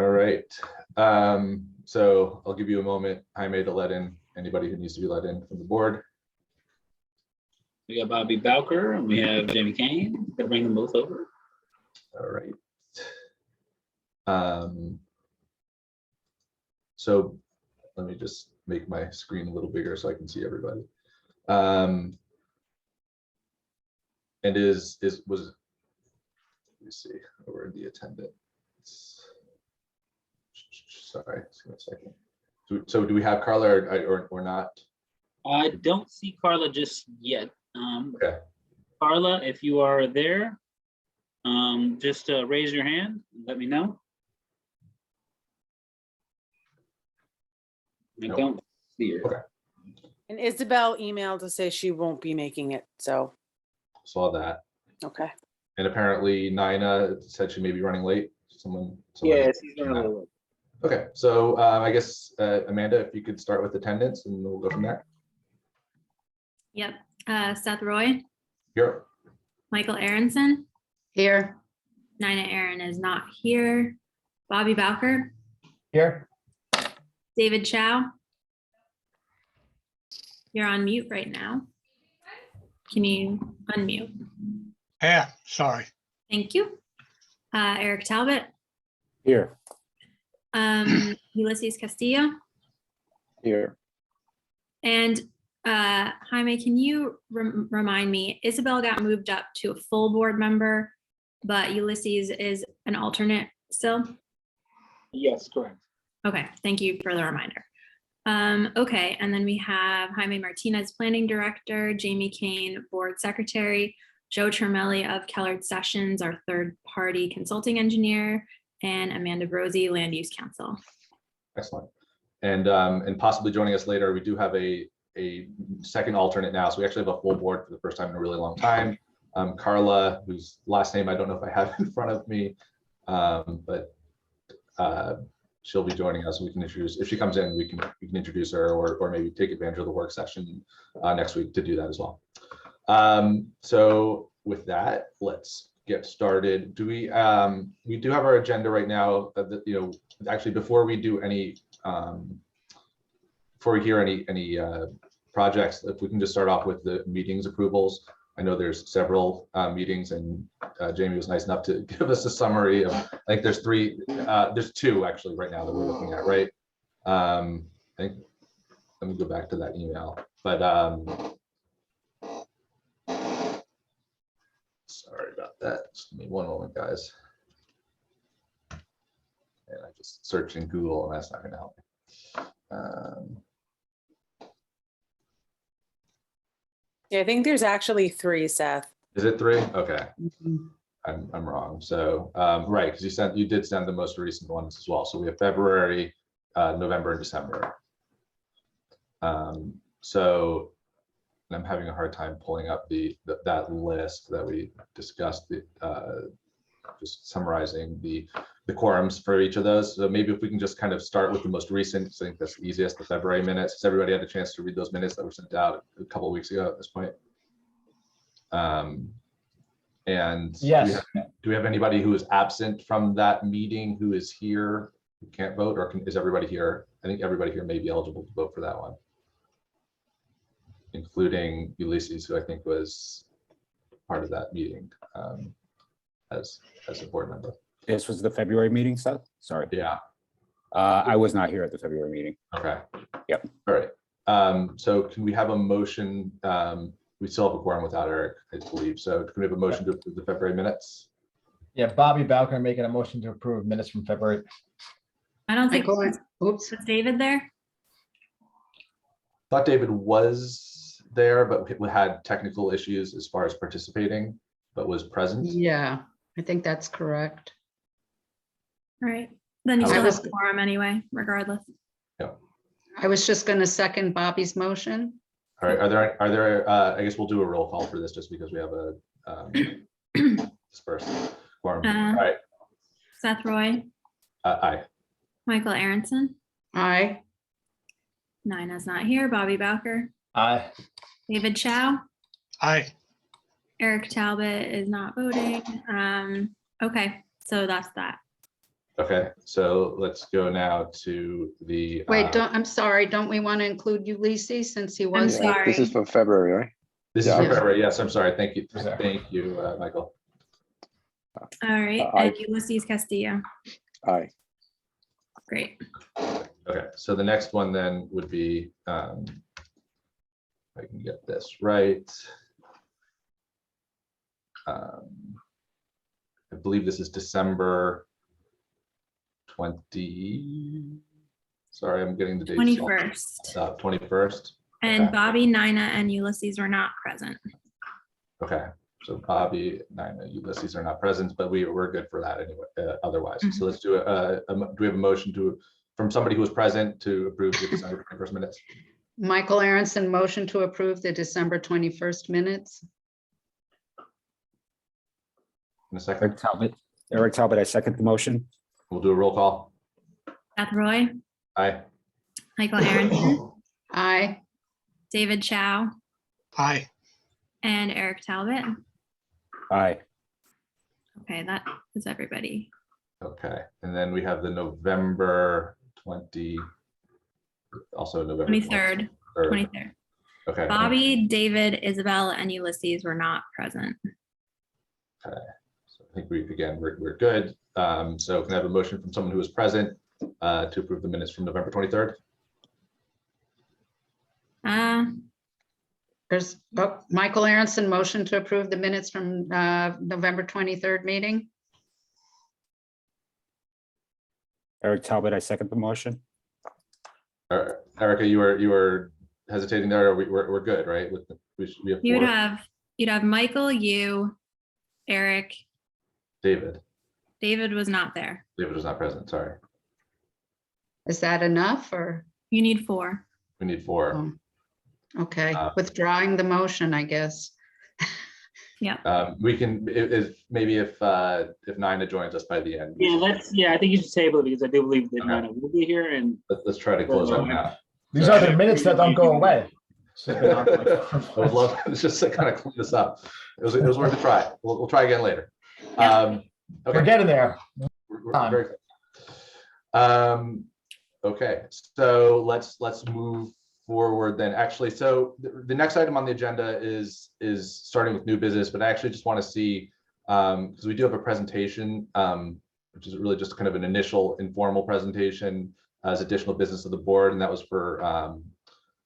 All right. So I'll give you a moment, Jaime, to let in anybody who needs to be let in from the board. We got Bobby Bowker and we have Jamie Kane. Gotta bring them both over. All right. So let me just make my screen a little bigger so I can see everybody. And let me see, over in the attendance. Sorry, just give me a second. So do we have Carla or not? I don't see Carla just yet. Okay. Carla, if you are there, just raise your hand, and let me know. I Nope. don't see her. Okay. And Isabel emailed to say she won't be making it, so, Saw that. okay. And apparently Nina said she may be running late. Someone Yes, he's running a little late. Okay, so I guess Amanda, if you could start with attendance and we'll go from there. Yep. Seth Roy, Here. Michael Aronson, Here. Nina Aaron is not here. Bobby Bowker, Here. David Chow. You're on mute right now. Can you unmute? Yeah, sorry. Thank you. Eric Talbot, Here. Ulysses Castillo, Here. and Jaime, can you remind me, Isabel got moved up to a full board member, but Ulysses is an alternate still? Yes, correct. Okay, thank you for the reminder. Okay, and then we have Jaime Martinez, Planning Director, Jamie Kane, Board Secretary, Joe Termelli of Kellard Sessions, our third-party consulting engineer, and Amanda Brosey, Land Use Council. Excellent. And possibly joining us later, we do have a second alternate now. So we actually have a full board for the first time in a really long time. Carla, whose last name I don't know if I have in front of me, but she'll be joining us. We can introduce, if she comes in, we can introduce her or maybe take advantage of the work session next week to do that as well. So with that, let's get started. Do we do have our agenda right now, actually before we do any before we hear any projects, if we can just start off with the meetings approvals. I know there's several meetings, and Jamie was nice enough to give us a summary of, I think there's there's two actually right now that we're looking at, right? I think, let me go back to that email, but sorry about that. Just give me one moment, guys. And I just searched in Google and that's not gonna help me. Yeah, I think there's actually 3, Seth. Is it 3? Okay. I'm wrong. So right, because you did send the most recent ones as well. So we have February, November, and December. So I'm having a hard time pulling up that list that we discussed, just summarizing the quorums for each of those. So maybe if we can just kind of start with the most recent, I think that's the easiest, the February minutes. Has everybody had a chance to read those minutes that were sent out a couple of weeks ago at this point? And Yes. do we have anybody who is absent from that meeting who is here, who can't vote, or is everybody here? I think everybody here may be eligible to vote for that one, including Ulysses, who I think was part of that meeting as a board member. This was the February meeting, Seth? Sorry. Yeah. I was not here at the February meeting. Okay. Yep. All right. So can we have a motion? We still have a quorum without Eric, I believe. So can we have a motion to approve the February minutes? Yeah, Bobby Bowker making a motion to approve minutes from February. I don't think, Michael, was David there? Thought David was there, but we had technical issues as far as participating, but was present. yeah, I think that's correct. All right, then you I still was- have a quorum anyway, regardless. I was just going to second Bobby's motion. All right. Are there? I guess we'll do a roll call for this just because we have a dispersed quorum. All right. Seth Roy, Aye. Michael Aronson, Aye. Nina's not here. Bobby Bowker, Aye. David Chow, Aye. Eric Talbot is not voting. Okay, so that's that. Okay, so let's go now to the. Wait, I'm sorry, don't we want to include Ulysses since he I'm was? sorry. This is for February, right? This is Yeah. for February. Yes, I'm sorry. Thank you. Sure. Thank you, Michael. All right, Aye. and Ulysses Castillo. Aye. Great. Okay, so the next one then would be, if I can get this right. I believe this is December 20. Sorry, I'm getting the dates. 21st. 21st. And Okay. Bobby, Nina, and Ulysses were not present. Okay, so Bobby, Nina, Ulysses are not present, but we're good for that anyway, otherwise. So let's do do we have a motion from somebody who was present to approve the December 21st minutes? Michael Aronson, motion to approve the December 21st minutes. In a second, Eric Talbot, I second the motion. we'll do a roll call. Beth Roy, Aye. Michael Aronson, Aye. David Chow, Aye. and Eric Talbot. Aye. Okay, that is everybody. Okay, and then we have the November 20, also November 23rd, 23rd. Okay. Bobby, David, Isabel, and Ulysses were not present. Okay, so I think we're good. So can I have a motion from someone who was present to approve the minutes from November 23rd? There's Michael Aronson, motion to approve the minutes from November 23rd meeting. Eric Talbot, I second the motion. Erica, you were hesitating there. Or we're good, right? We have You'd four. have Michael, you, Eric, David. David was not there. David was not present. Sorry. Is that enough or? You need 4. We need 4. Oh, okay, withdrawing the motion, I guess. We can if Nina joins us by the end. Yeah, I think you should table it because I do believe that Okay. Nina will be here and Let's try to close up now. These are the minutes that don't go away. I would love just to kind of clean this up. It was worth a try. We'll try again later. We're Okay. getting there. We're very close. Okay, so let's move forward then. Actually, so the next item on the agenda is starting with new business, but I actually just want to see, because we do have a presentation, which is really just kind of an initial informal presentation as additional business of the board, and that was for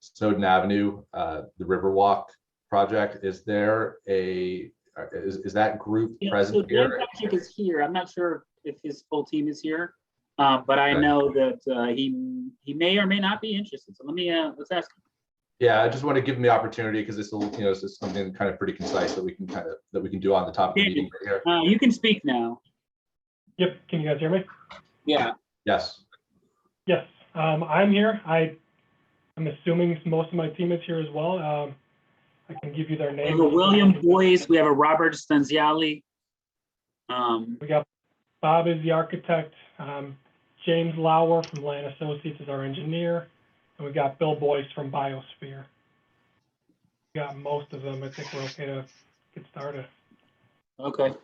Snowden Avenue, the Riverwalk project. Is there is that group present so Dan here? Patrick is here. I'm not sure if his full team is here, but I Okay. know that he may or may not be interested. So let's ask him. Yeah, I just want to give them the opportunity because this will, this is something kind of pretty concise that we can do on the top of the meeting right here. You can speak now. Yep, can you guys hear me? Yeah. Yes. Yes, I'm here. I'm assuming most of my team is here as well. I can give you their We names. have a William Boyce. We have a Robert Stanziali. We got Bob is the architect. James Lauer from Land Associates is our engineer. And we got Bill Boyce from Biosphere. We got most of them. I think we're okay to get started. Okay.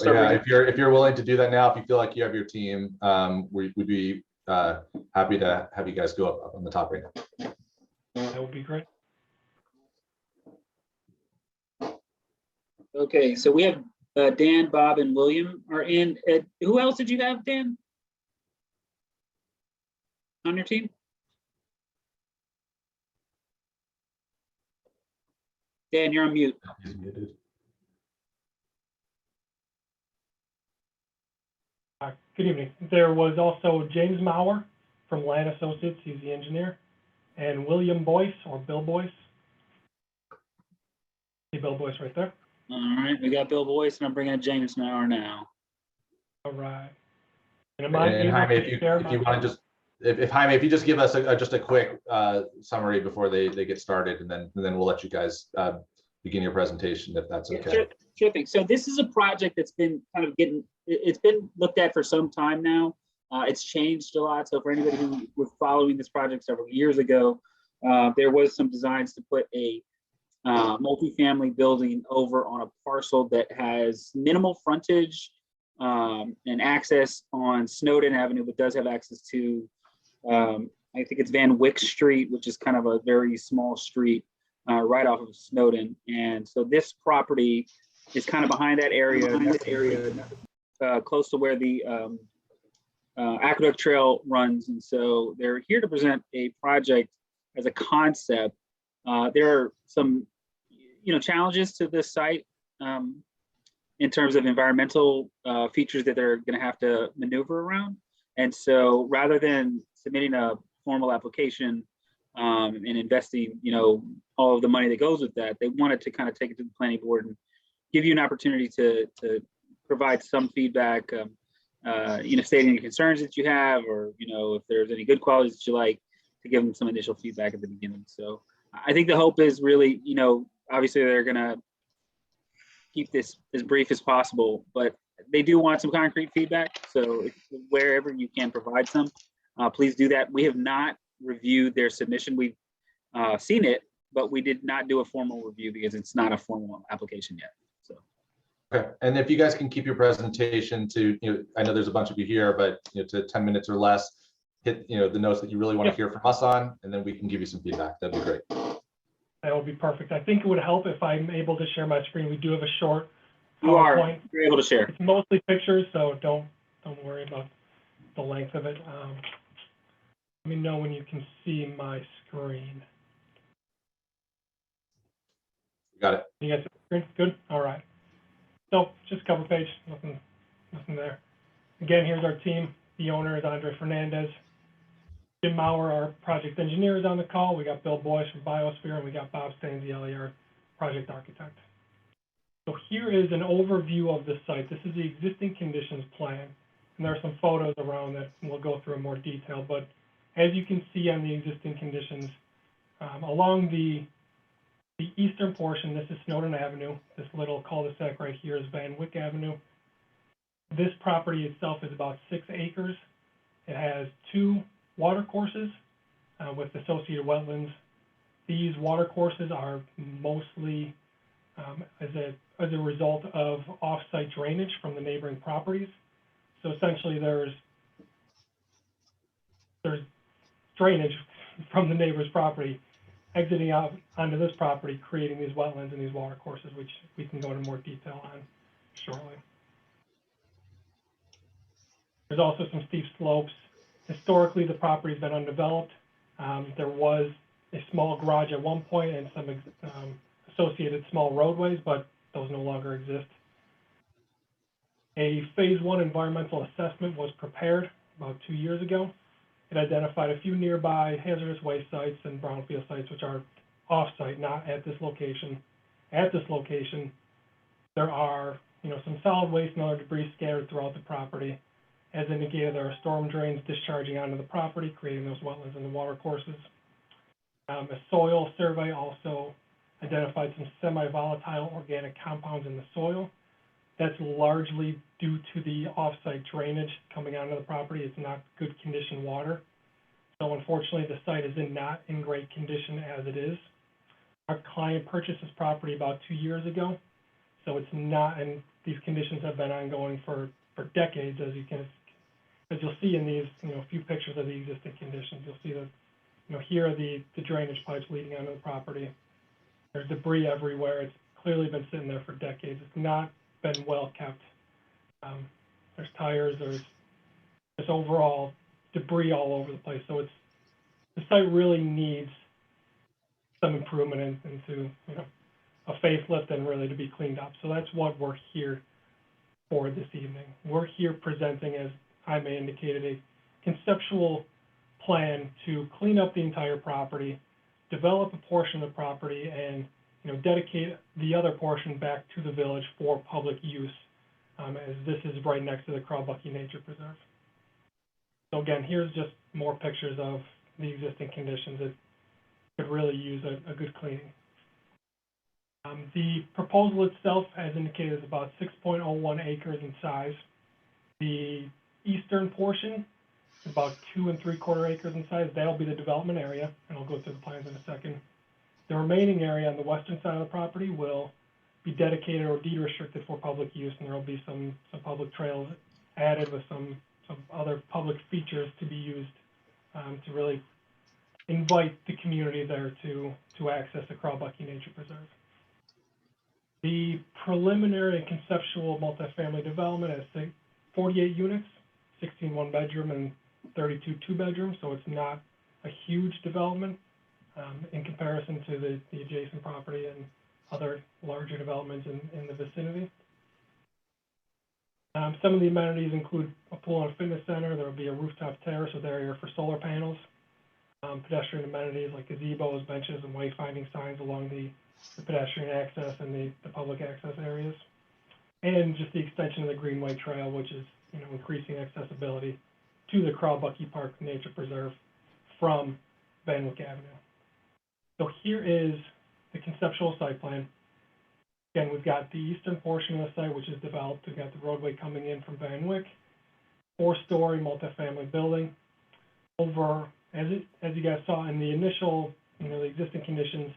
Yeah, if you're willing to do that now, if you feel like you have your team, we'd be happy to have you guys go up on the top right now. That would be great. Okay, so we have Dan, Bob, and William are in. Who else did you have, Dan? On your team? Dan, you're on mute. He's muted. Good evening. There was also James Mauer from Land Associates. He's the engineer. And William Boyce or Bill Boyce. See Bill Boyce right there. All right, we got Bill Boyce, and I'm bringing in James Mauer now. All right. And Jaime, if you want to just, if Jaime, if you just give us just a quick summary before they get started, and then we'll let you guys begin your presentation if that's okay. Sure thing. So this is a project that's been kind of it's been looked at for some time now. It's changed a lot. So for anybody who was following this project several years ago, there was some designs to put a multifamily building over on a parcel that has minimal frontage and access on Snowden Avenue, but does have access to, I think it's Van Wyck Street, which is kind of a very small street right off of Snowden. And so this property is kind of behind that area, close to where the Aqueduct Trail runs. And so they're here to present a project as a concept. There are some, challenges to this site in terms of environmental features that they're going to have to maneuver around. And so rather than submitting a formal application and investing, all of the money that goes with that, they wanted to kind of take it to the planning board and give you an opportunity to provide some feedback, stating any concerns that you have, or, if there's any good qualities that you like, to give them some initial feedback at the beginning. So I think the hope is really, obviously they're going to keep this as brief as possible, but they do want some concrete feedback. So wherever you can provide some, please do that. We have not reviewed their submission. We've seen it, but we did not do a formal review because it's not a formal application yet. So. Okay, and if you guys can keep your presentation to, I know there's a bunch of you here, but to 10 minutes or less, hit the notes that you really want to hear from us on, and then we can give you some feedback. That'd be great. That would be perfect. I think it would help if I'm able to share my screen. We do have a short PowerPoint. You're able to share. It's mostly pictures, so don't worry about the length of it. Let me know when you can see my screen. Got it. You guys see the screen? Good. All right. So just cover page. Nothing there. Again, here's our team. The owner is Andre Fernandez. Jim Maurer, our project engineer, is on the call. We got Bill Boyce from Biosphere, and we got Bob Staines, the LAR project architect. So here is an overview of the site. This is the existing conditions plan, and there are some photos around that, and we'll go through in more detail. But as you can see on the existing conditions, along the eastern portion, this is Snowden Avenue. This little cul-de-sac right here is Van Wyck Avenue. This property itself is about 6 acres. It has 2 water courses with associated wetlands. These water courses are mostly as a result of off-site drainage from the neighboring properties. So essentially there's drainage from the neighbor's property exiting out onto this property, creating these wetlands and these water courses, which we can go into more detail on shortly. There's also some steep slopes. Historically, the property's been undeveloped. There was a small garage at one point and some associated small roadways, but those no longer exist. A phase 1 environmental assessment was prepared about 2 years ago. It identified a few nearby hazardous waste sites and brownfield sites, which are off-site, not at this location. At this location, there are some solid waste and other debris scattered throughout the property. As indicated, there are storm drains discharging onto the property, creating those wetlands and the water courses. A soil survey also identified some semi-volatile organic compounds in the soil. That's largely due to the off-site drainage coming onto the property. It's not good condition water. So unfortunately, the site is not in great condition as it is. Our client purchased this property about 2 years ago. So it's not, and these conditions have been ongoing for decades, as you'll see in these, few pictures of the existing conditions. You'll see that, here are the drainage pipes leading onto the property. There's debris everywhere. It's clearly been sitting there for decades. It's not been well kept. There's tires, there's overall debris all over the place. So the site really needs some improvement into, a facelift and really to be cleaned up. So that's what we're here for this evening. We're here presenting, as Jaime indicated, a conceptual plan to clean up the entire property, develop a portion of the property, and dedicate the other portion back to the village for public use, as this is right next to the Crowbucky Nature Preserve. So again, here's just more pictures of the existing conditions that could really use a good cleaning. The proposal itself, as indicated, is about 6.01 acres in size. The eastern portion is about 2 3/4 acres in size. That'll be the development area, and I'll go through the plans in a second. The remaining area on the western side of the property will be dedicated or deed restricted for public use, and there will be some public trails added with some other public features to be used to really invite the community there to access the Crawbucky Nature Preserve. The preliminary and conceptual multifamily development has 48 units, 16 one-bedroom and 32 two-bedroom, so it's not a huge development in comparison to the adjacent property and other larger developments in the vicinity. Some of the amenities include a pool and fitness center. There will be a rooftop terrace with area for solar panels, pedestrian amenities like gazebos, benches, and wayfinding signs along the pedestrian access and the public access areas, and just the extension of the Greenway Trail, which is increasing accessibility to the Crawbucky Park Nature Preserve from Van Wyck Avenue. So here is the conceptual site plan. Again, we've got the eastern portion of the site, which is developed. We've got the roadway coming in from Van Wyck, 4-story multifamily building. Over, as you guys saw in the initial, the existing conditions,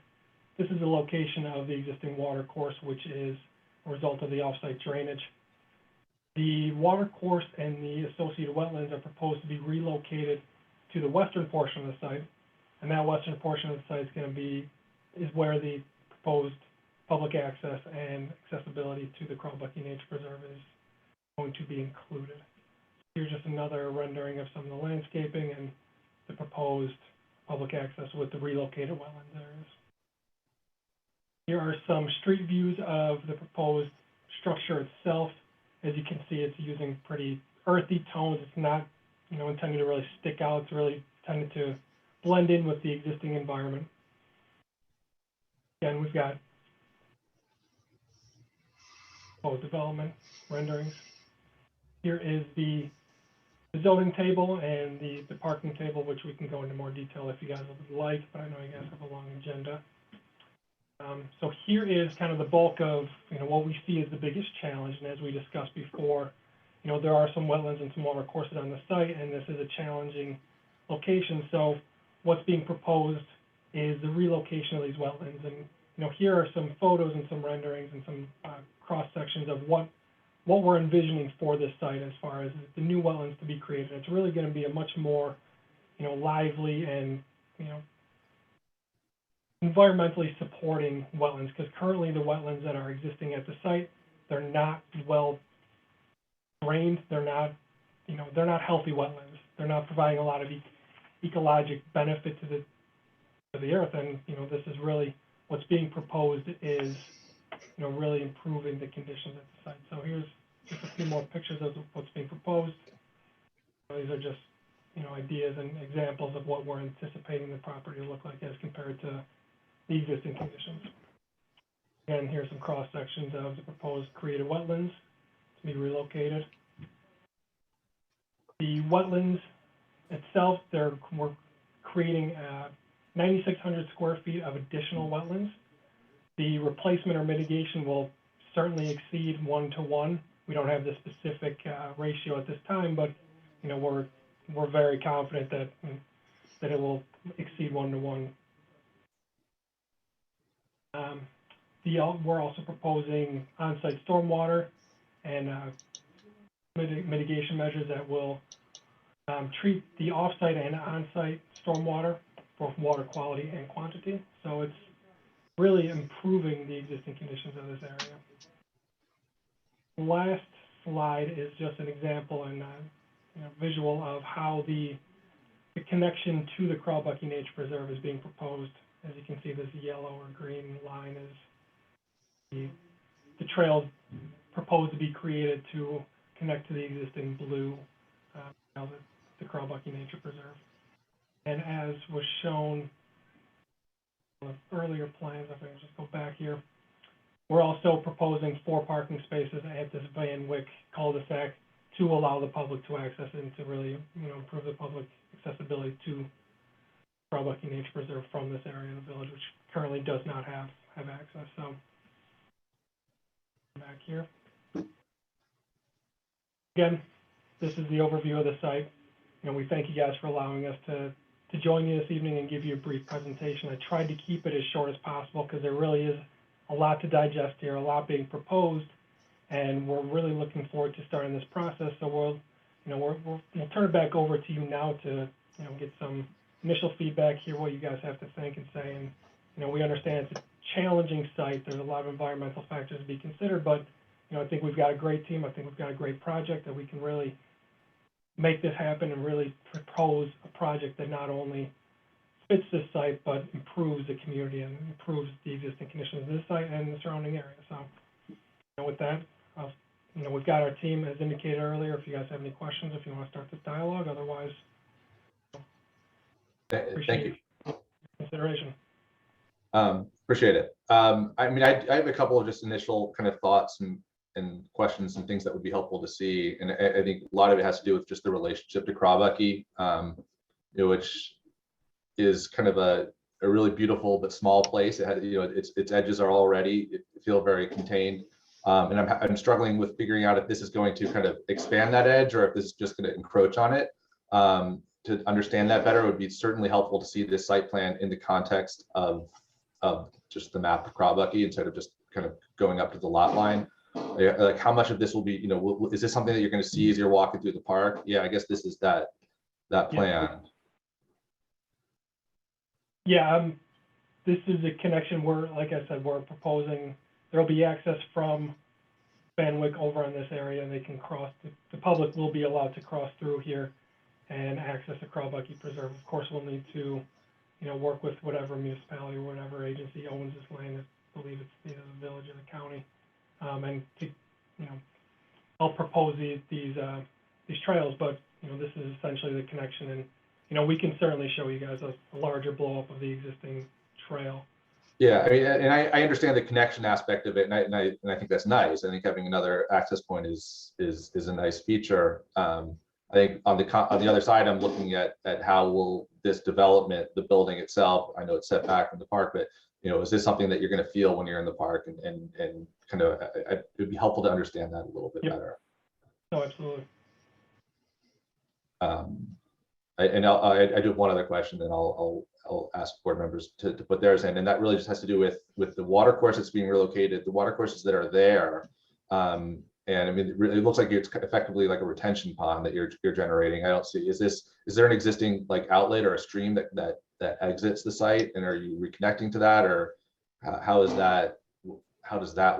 this is the location of the existing water course, which is a result of the offsite drainage. The water course and the associated wetlands are proposed to be relocated to the western portion of the site, and that western portion of the site is where the proposed public access and accessibility to the Crawbucky Nature Preserve is going to be included. Here's just another rendering of some of the landscaping and the proposed public access with the relocated wetlands areas. Here are some street views of the proposed structure itself. As you can see, it's using pretty earthy tones. It's not, intended to really stick out. It's really intended to blend in with the existing environment. Again, we've got development renderings. Here is the zoning table and the parking table, which we can go into more detail if you guys would like, but I know you guys have a long agenda. So here is kind of the bulk of what we see as the biggest challenge, and as we discussed before, there are some wetlands and some water courses on the site, and this is a challenging location. So what's being proposed is the relocation of these wetlands, and here are some photos and some renderings and some cross sections of what we're envisioning for this site as far as the new wetlands to be created. It's really going to be a much more lively and environmentally supporting wetlands, because currently the wetlands that are existing at the site, they're not well drained. They're not healthy wetlands. They're not providing a lot of ecologic benefit to the earth, and this is really what's being proposed is really improving the conditions at the site. So here's just a few more pictures of what's being proposed. These are just ideas and examples of what we're anticipating the property to look like as compared to the existing conditions. Again, here's some cross sections of the proposed created wetlands to be relocated. The wetlands itself, we're creating 9,600 square feet of additional wetlands. The replacement or mitigation will certainly exceed 1-to-1. We don't have the specific ratio at this time, but we're very confident that it will exceed 1-to-1. We're also proposing on-site stormwater and mitigation measures that will treat the off-site and on-site stormwater for water quality and quantity. So it's really improving the existing conditions of this area. The last slide is just an example and visual of how the connection to the Crawbucky Nature Preserve is being proposed. As you can see, this yellow or green line is the trail proposed to be created to connect to the existing blue, the Crawbucky Nature Preserve. And as was shown on the earlier plans, if I can just go back here, we're also proposing 4 parking spaces at this Van Wyck cul-de-sac to allow the public to access it and to really, improve the public accessibility to Crawbucky Nature Preserve from this area of the village, which currently does not have access. So back here. Again, this is the overview of the site. We thank you guys for allowing us to join you this evening and give you a brief presentation. I tried to keep it as short as possible because there really is a lot to digest here, a lot being proposed, and we're really looking forward to starting this process. So we'll turn it back over to you now to get some initial feedback, hear what you guys have to think and say. And we understand it's a challenging site. There's a lot of environmental factors to be considered, but I think we've got a great team. I think we've got a great project that we can really make this happen and really propose a project that not only fits this site, but improves the community and improves the existing conditions of this site and the surrounding area. So, with that, we've got our team, as indicated earlier. If you guys have any questions, if you want to start this dialogue, otherwise, Thank you. Consideration. Appreciate it. I mean, I have a couple of just initial kind of thoughts and questions and things that would be helpful to see. And I think a lot of it has to do with just the relationship to Crawbucky, which is kind of a really beautiful but small place. It had, its edges are already feel very contained. And I'm struggling with figuring out if this is going to kind of expand that edge or if this is just going to encroach on it. To understand that better, it would be certainly helpful to see this site plan in the context of just the map of Crawbucky instead of just kind of going up to the lot line. Like how much of this will be, is this something that you're going to see as you're walking through the park? Yeah, I guess this is that plan. Yeah, this is a connection where, like I said, we're proposing there'll be access from Fenwick over on this area, and they can cross. The public will be allowed to cross through here and access the Crawbucky Preserve. Of course, we'll need to, work with whatever municipality or whatever agency owns this land. I believe it's either the village or the county, and to, help propose these trails. But this is essentially the connection, and we can certainly show you guys a larger blow up of the existing trail. Yeah, I mean, and I understand the connection aspect of it, and I think that's nice. I think having another access point is a nice feature. I think on the other side, I'm looking at how will this development, the building itself, I know it's set back from the park, but is this something that you're going to feel when you're in the park, and kind of it would be helpful to understand that a little bit better. Oh, absolutely. I do have one other question, then I'll ask board members to put theirs in, and that really just has to do with the water course that's being relocated, the water courses that are there. And I mean, it looks like it's effectively like a retention pond that you're generating. I don't see, is there an existing like outlet or a stream that exits the site, and are you reconnecting to that, or how does that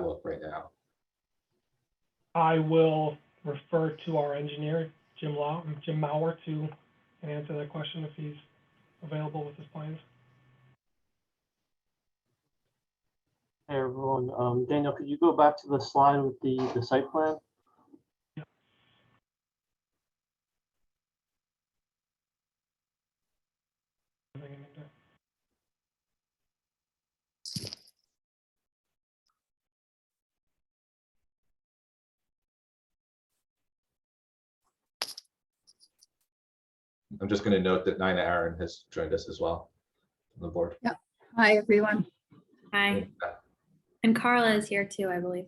look right now? I will refer to our engineer, Jim Mauer, to answer that question if he's available with his plans. Hey everyone, Daniel, could you go back to the slide with the site plan? Yeah. I'm just going to note that Nina Aaron has joined us as well on the board. Yeah. Hi, everyone. Hi. And Carla is here too, I believe.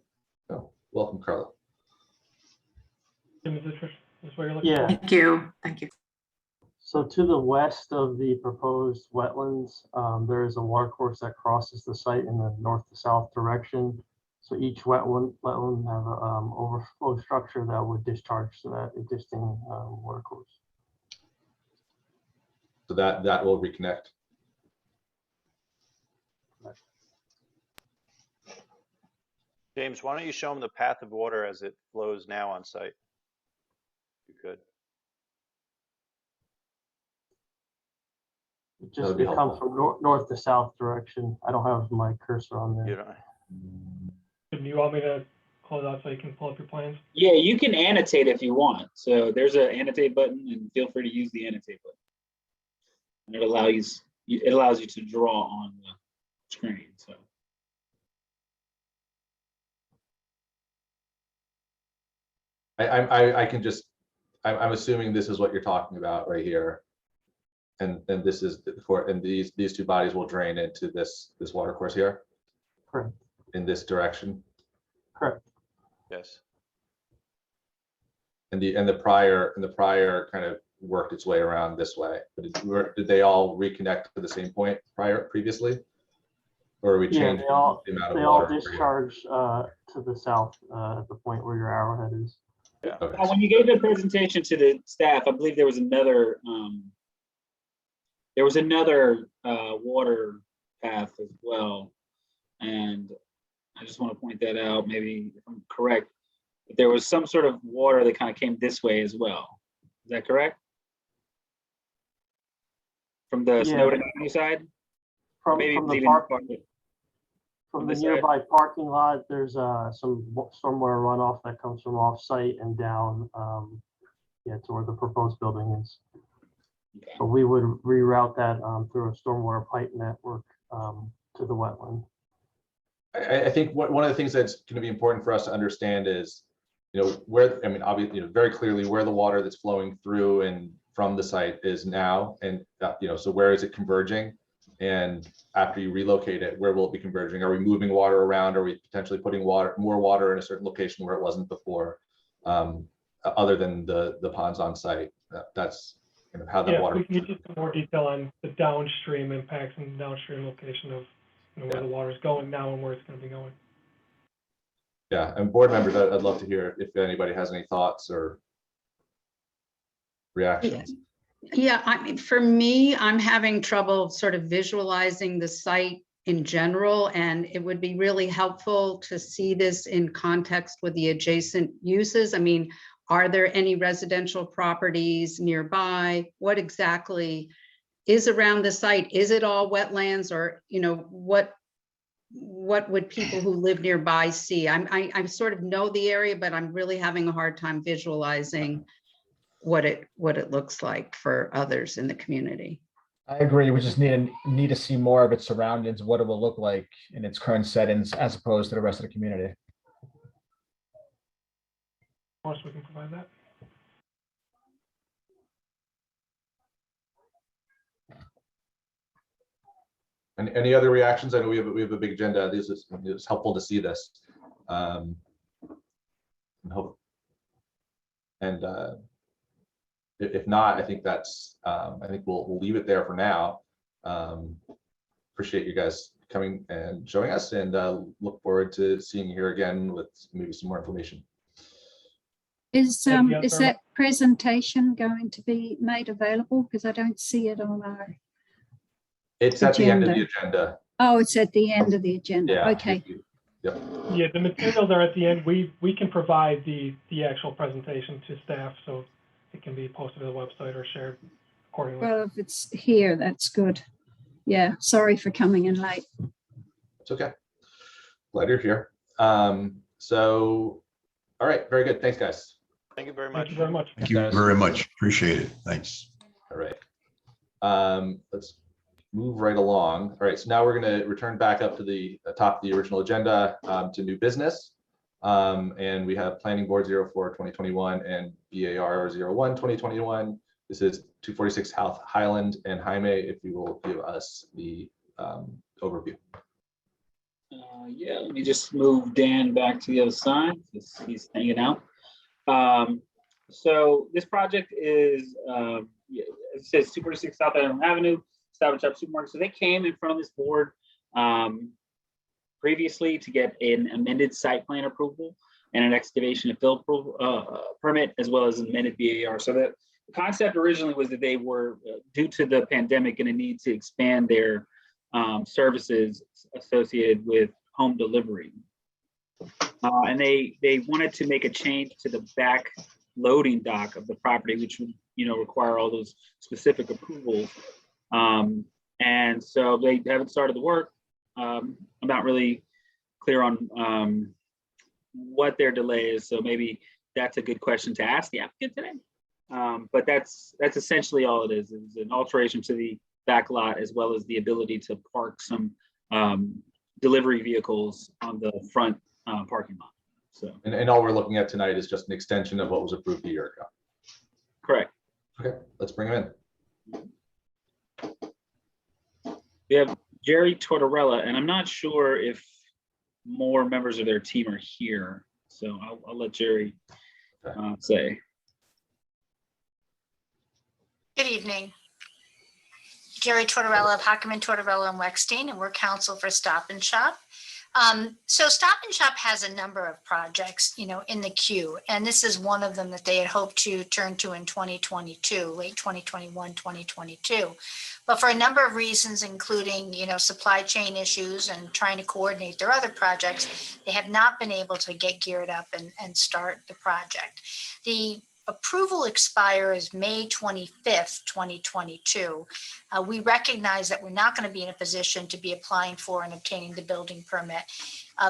Oh, welcome, Carla. Is this where you're looking? Yeah. Thank you. Thank you. So to the west of the proposed wetlands, there is a water course that crosses the site in the north to south direction. So each wetland have an overflow structure that would discharge to that existing water course. So that will reconnect. James, why don't you show them the path of water as it flows now on site? You could. It comes from north to south direction. I don't have my cursor on there. You don't. Do you want me to close out so you can pull up your plans? Yeah, you can annotate if you want. So there's an annotate button, and feel free to use the annotate button. And it allows you to draw on the screen. So. I'm assuming this is what you're talking about right here, and this is these two bodies will drain into this water course here. Correct. In this direction. Correct. Yes. And the prior kind of worked its way around this way, but did they all reconnect to the same point previously? Or are we Yeah, changing they all the amount of they all water? discharge to the south at the point where your arrowhead is. Okay. When you gave the presentation to the staff, I believe there was another water path as well. And I just want to point that out, maybe if I'm correct, but there was some sort of water that kind of came this way as well. Is that correct? From the Snowden Avenue side? From Maybe the leaving park, part of it from on the this side? nearby parking lot, there's some stormwater runoff that comes from off-site and down, to where the proposed building is. Okay. So we would reroute that through a stormwater pipe network to the wetland. I think one of the things that's going to be important for us to understand is, where, I mean, obviously, very clearly where the water that's flowing through and from the site is now, and so where is it converging? And after you relocate it, where will it be converging? Are we moving water around? Are we potentially putting more water in a certain location where it wasn't before, other than the ponds on site? That's kind of how the water. We can get you some more detail on the downstream impacts and the downstream location of where the water is going now and where it's going to be going. Yeah, and board members, I'd love to hear if anybody has any thoughts or reactions. Yeah, I mean, for me, I'm having trouble sort of visualizing the site in general, and it would be really helpful to see this in context with the adjacent uses. I mean, are there any residential properties nearby? What exactly is around the site? Is it all wetlands, or what would people who live nearby see? I sort of know the area, but I'm really having a hard time visualizing what it looks like for others in the community. I agree. We just need to see more of its surroundings, what it will look like in its current settings, as opposed to the rest of the community. Of course, we can provide that. And any other reactions? I know we have a big agenda. It's helpful to see this. If not, I think we'll leave it there for now. Appreciate you guys coming and showing us, and look forward to seeing you here again with maybe some more information. Is that presentation going to be made available? Because I don't see it on our It's at the end of the agenda. Oh, it's at the end of the agenda. Yeah. Okay. Yep. Yeah, the materials are at the end. We can provide the actual presentation to staff, so it can be posted to the website or shared accordingly. Well, if it's here, that's good. Yeah, sorry for coming in late. It's okay. Glad you're here. So, all right, very good. Thanks, guys. Thank you very much. Thank you very much. Thank you very much. Appreciate it. Thanks. All right. Let's move right along. All right, so now we're going to return back up to the top of the original agenda to new business. And we have Planning Board 04/2021 and BAR 01/2021. This is 246 South Highland and Jaime, if you will give us the overview. Yeah, let me just move Dan back to the other side. He's hanging out. So this project is, it says 246 South Highland Avenue, South Highland Supermarket. So they came in front of this board previously to get an amended site plan approval and an excavation and fill permit, as well as an amended BAR. So the concept originally was that they were, due to the pandemic, going to need to expand their services associated with home delivery. And they wanted to make a change to the back loading dock of the property, which would require all those specific approvals. And so they haven't started the work. I'm not really clear on what their delay is, so maybe that's a good question to ask the applicant today. But that's essentially all it is. It's an alteration to the back lot, as well as the ability to park some delivery vehicles on the front parking lot. So, and all we're looking at tonight is just an extension of what was approved a year ago. Correct. Okay, let's bring him in. We have Jerry Tortorella, and I'm not sure if more members of their team are here. So I'll let Jerry say. Good evening. Jerry Tortorella of Hockerman, Tortorella and Wexstein, and we're counsel for Stop and Shop. So Stop and Shop has a number of projects, in the queue, and this is one of them that they had hoped to turn to in 2022, late 2021, 2022. But for a number of reasons, including, supply chain issues and trying to coordinate their other projects, they have not been able to get geared up and start the project. The approval expires May 25th, 2022. We recognize that we're not going to be in a position to be applying for and obtaining the building permit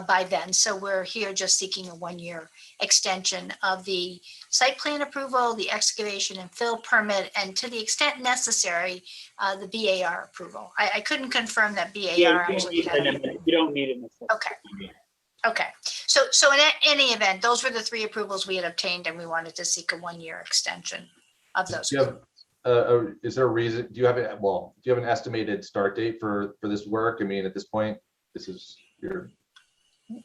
by then. So we're here just seeking a 1-year extension of the site plan approval, the excavation and fill permit, and to the extent necessary, the BAR approval. I couldn't confirm that BAR actually had. You don't need it. Okay. Okay, so in any event, those were the 3 approvals we had obtained, and we wanted to seek a 1-year extension of those. Do you have, is there a reason, do you have an estimated start date for this work? I mean, at this point, this is your.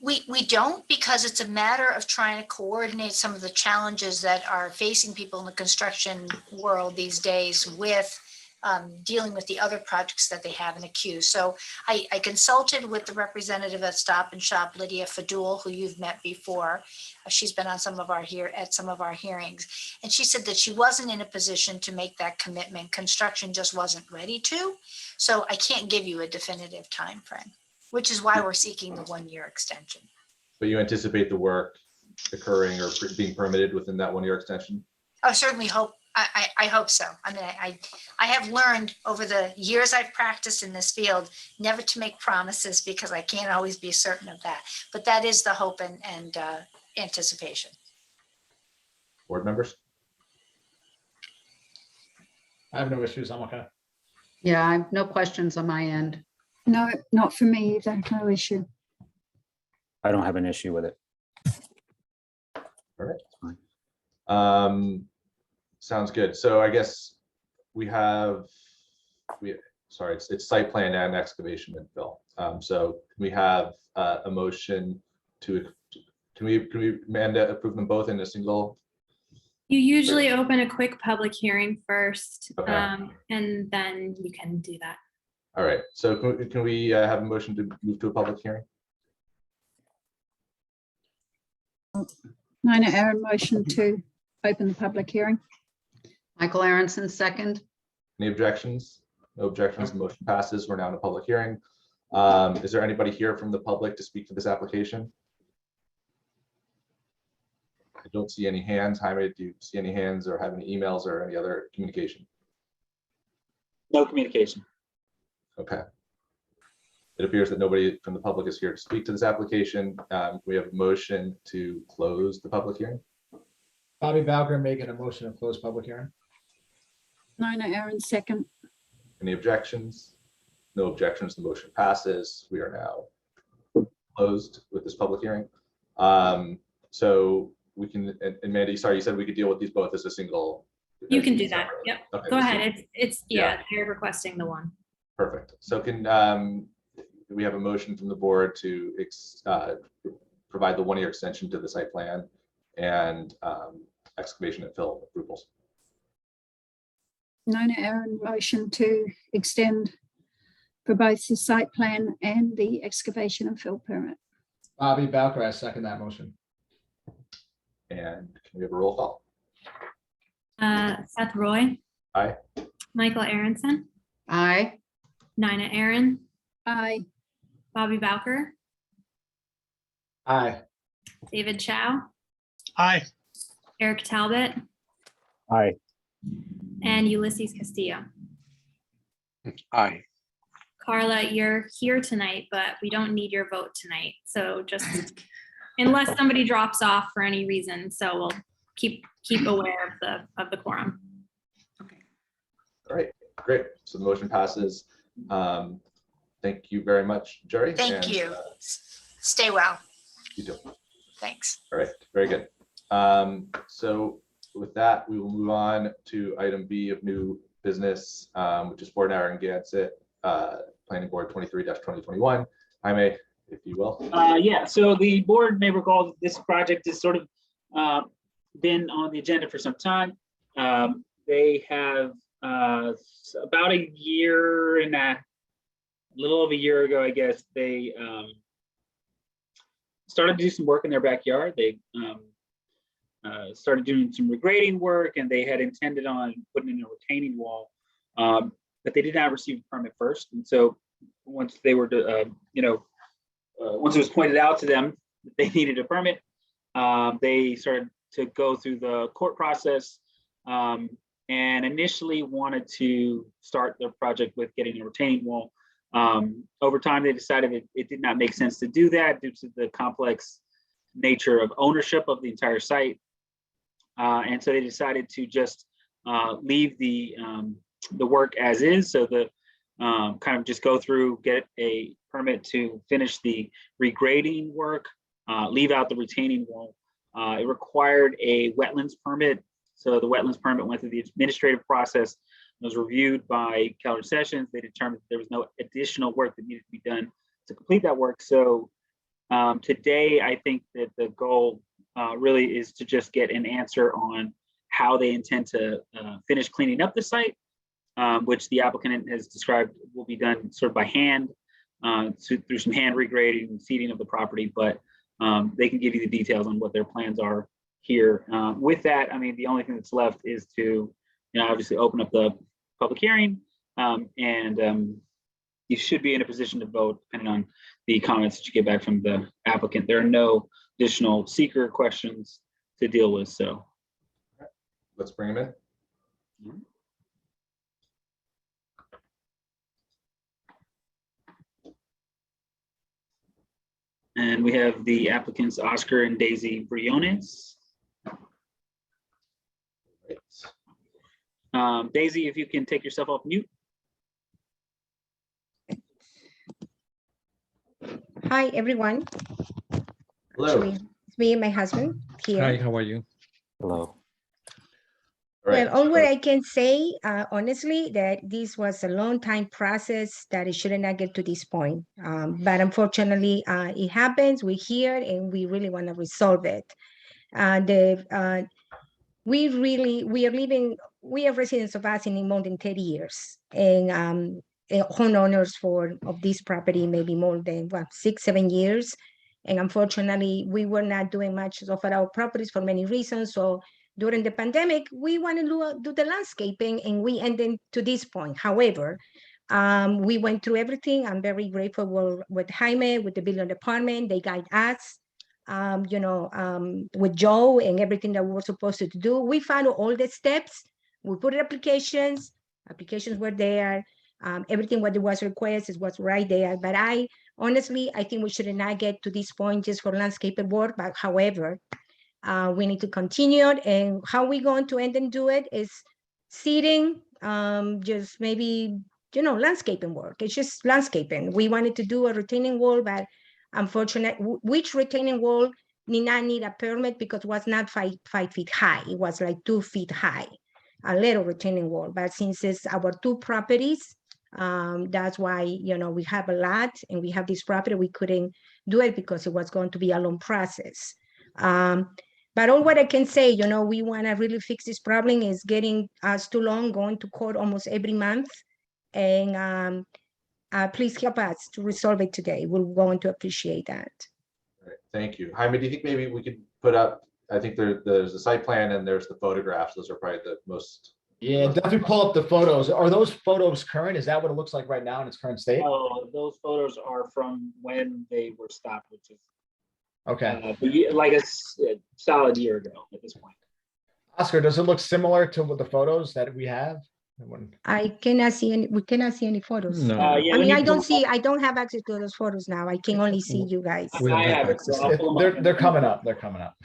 We don't, because it's a matter of trying to coordinate some of the challenges that are facing people in the construction world these days with dealing with the other projects that they have in the queue. So I consulted with the representative at Stop and Shop, Lydia Fadul, who you've met before. She's been on some of our hearings, and she said that she wasn't in a position to make that commitment. Construction just wasn't ready to. So I can't give you a definitive time frame, which is why we're seeking the 1-year extension. But you anticipate the work occurring or being permitted within that 1-year extension? I certainly hope. I hope so. I mean, I have learned over the years I've practiced in this field never to make promises, because I can't always be certain of that. But that is the hope and anticipation. Board members? I have no issues. I'm okay. Yeah, I have no questions on my end. No, not for me either. No issue. I don't have an issue with it. All right. Sounds good. So I guess it's site plan and excavation and fill. So we have a motion can we Amanda approve them both in a single? You usually open a quick public hearing first, Okay. and then you can do that. All right. So can we have a motion to move to a public hearing? Nina Aaron, motion to open the public hearing. Michael Aronson, second. Any objections? No objections. The motion passes. We're now in a public hearing. Is there anybody here from the public to speak to this application? I don't see any hands. Jaime, do you see any hands or have any emails or any other communication? No communication. Okay. It appears that nobody from the public is here to speak to this application. We have a motion to close the public hearing. Bobby Bowker making a motion to close public hearing. Nina Aaron, second. Any objections? No objections. The motion passes. We are now closed with this public hearing. So we can, and Mandy, sorry, you said we could deal with these both as a single. You can do that. Yep. Okay, Go so- ahead. It's they're requesting the one. Perfect. So can we have a motion from the board to provide the 1-year extension to the site plan and excavation and fill approvals? Nina Aaron, motion to extend for both the site plan and the excavation and fill permit. Bobby Bowker, I second that motion. And can we have a roll call? Seth Roy. Aye. Michael Aronson. Aye. Nina Aaron. Aye. Bobby Bowker. Aye. David Chow. Aye. Eric Talbot. Aye. And Ulysses Castillo. Aye. Carla, you're here tonight, but we don't need your vote tonight. So just unless somebody drops off for any reason, so we'll keep aware of the quorum. All right, great. So the motion passes. Thank you very much, Jerry. Thank and, you. Stay well. You too. Thanks. All right, very good. So with that, we will move on to item B of new business, which is for Narragansett Planning Board 23-2021. Jaime, if you will. Yeah, so the board may recall that this project has sort of been on the agenda for some time. They have about a year and a little over a year ago, I guess, they started to do some work in their backyard. They started doing some regrading work, and they had intended on putting in a retaining wall, but they did not receive a permit first. And so once they were, once it was pointed out to them that they needed a permit, they started to go through the court process, and initially wanted to start their project with getting a retaining wall. Over time, they decided it did not make sense to do that due to the complex nature of ownership of the entire site. And so they decided to just leave the work as is. So the kind of just go through, get a permit to finish the regrading work, leave out the retaining wall. It required a wetlands permit. So the wetlands permit went through the administrative process, was reviewed by Keller Sessions. They determined there was no additional work that needed to be done to complete that work. So today, I think that the goal really is to just get an answer on how they intend to finish cleaning up the site, which the applicant has described will be done sort of by hand, through some hand regrading and seeding of the property, but they can give you the details on what their plans are here. With that, I mean, the only thing that's left is to, obviously open up the public hearing, and you should be in a position to vote depending on the comments that you get back from the applicant. There are no additional seeker questions to deal with, so. Let's bring them in. And we have the applicants, Oscar and Daisy Briones. Daisy, if you can take yourself off mute. Hi, everyone. Hello. Actually, it's me and my husband here. Hi, how are you? Hello. Well, all what I can say, honestly, that this was a long time process that it shouldn't have get to this point. But unfortunately, it happens. We're here and we really want to resolve it. We are residents of us in more than 30 years, and homeowners of this property maybe more than 6-7 years. And unfortunately, we were not doing much of our properties for many reasons. So during the pandemic, we want to do the landscaping, and we ended to this point. However, we went through everything. I'm very grateful with Jaime, with the building department. They guide us, with Joe and everything that we were supposed to do. We followed all the steps. We put applications were there. Everything what was requested was right there. But honestly, I think we should not get to this point just for landscaping work. But however, we need to continue it, and how we going to end and do it is seeding, just maybe, landscaping work. It's just landscaping. We wanted to do a retaining wall, but unfortunately, which retaining wall did not need a permit because it was not 5 feet high. It was like 2 feet high, a little retaining wall. But since it's our two properties, that's why, we have a lot and we have this property, we couldn't do it because it was going to be a long process. But all what I can say, we want to really fix this problem is getting us too long, going to court almost every month. And please help us to resolve it today. We're going to appreciate that. All right, thank you. Jaime, do you think maybe we could put up, I think there's a site plan and there's the photographs. Those are probably the most. Yeah, definitely pull up the photos. Are those photos current? Is that what it looks like right now in its current state? Oh, those photos are from when they were stopped, which is Okay. like a solid year ago at this point. Oscar, does it look similar to what the photos that we have? I cannot see any. We cannot see any photos. No. Yeah, I mean, I don't have access to those photos now. I can only see you guys. I have it, so I'll pull them up. They're coming up. They're coming up.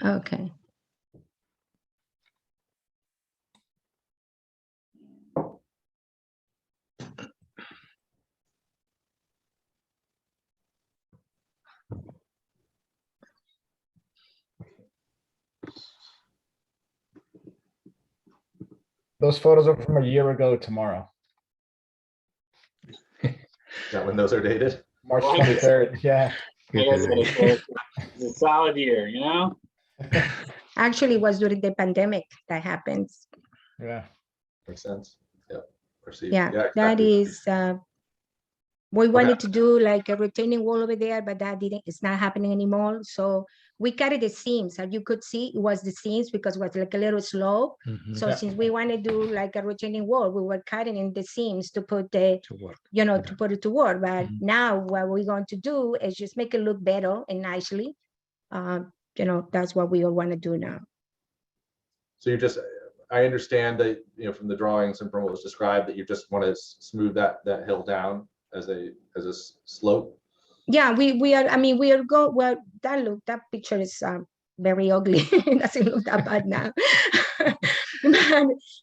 Okay. Those photos are from a year ago tomorrow. Is that when those are dated? March 23rd. Yeah. Like I said, it's a solid year, Actually, it was during the pandemic that happens. Yeah. Makes sense. Yeah. Proceed. Yeah, that exactly. is, we wanted to do like a retaining wall over there, but that didn't, it's not happening anymore. So we cut the seams, as you could see, it was the seams because it was like a little slope. So Yeah. since we want to do like a retaining wall, we were cutting in the seams to put the, you know, to put it to work. But now what we're going to do is just make it look better and nicely. You know, that's what we all want to do now. So you're just, I understand that, you know, from the drawings and from what was described, that you just want to smooth that hill down as a slope. Yeah, we are, I mean, we are well, that picture is very ugly. It doesn't look that bad now.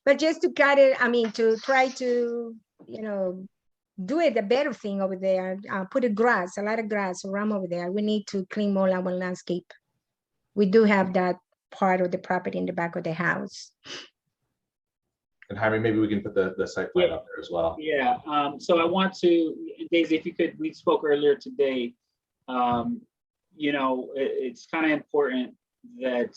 but just to cut it, I mean, to try to, you know, do it a better thing over there, put a lot of grass around over there. We need to clean more our landscape. We do have that part of the property in the back of the house. And Jaime, maybe we can put the site plan up there as well. Yeah, so I want to, Daisy, if you could, we spoke earlier today, you know, it's kind of important that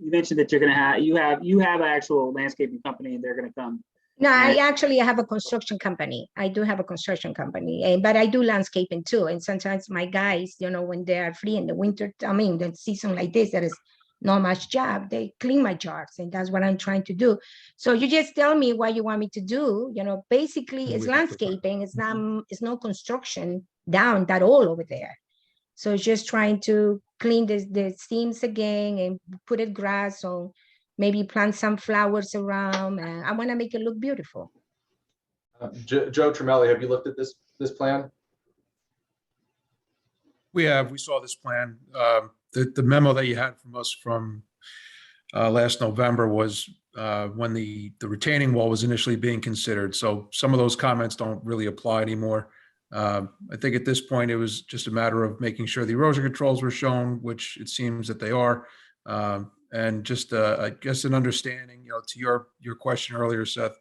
you mentioned that you're going to have, you have an actual landscaping company and they're going to come. No, I actually have a construction company. I do have a construction company, but I do landscaping too. And sometimes my guys, you know, when they are free in the winter, I mean, the season like this, there is not much job, they clean my yards, and that's what I'm trying to do. So you just tell me what you want me to do. You know, basically it's landscaping. It's no construction down that all over there. So it's just trying to clean the seams again and put it grass, or maybe plant some flowers around. I want to make it look beautiful. Joe Tremelli, have you looked at this plan? We saw this plan. The memo that you had from us from last November was when the retaining wall was initially being considered. So some of those comments don't really apply anymore. I think at this point, it was just a matter of making sure the erosion controls were shown, which it seems that they are. And just, I guess, an understanding, you know, to your question earlier, Seth,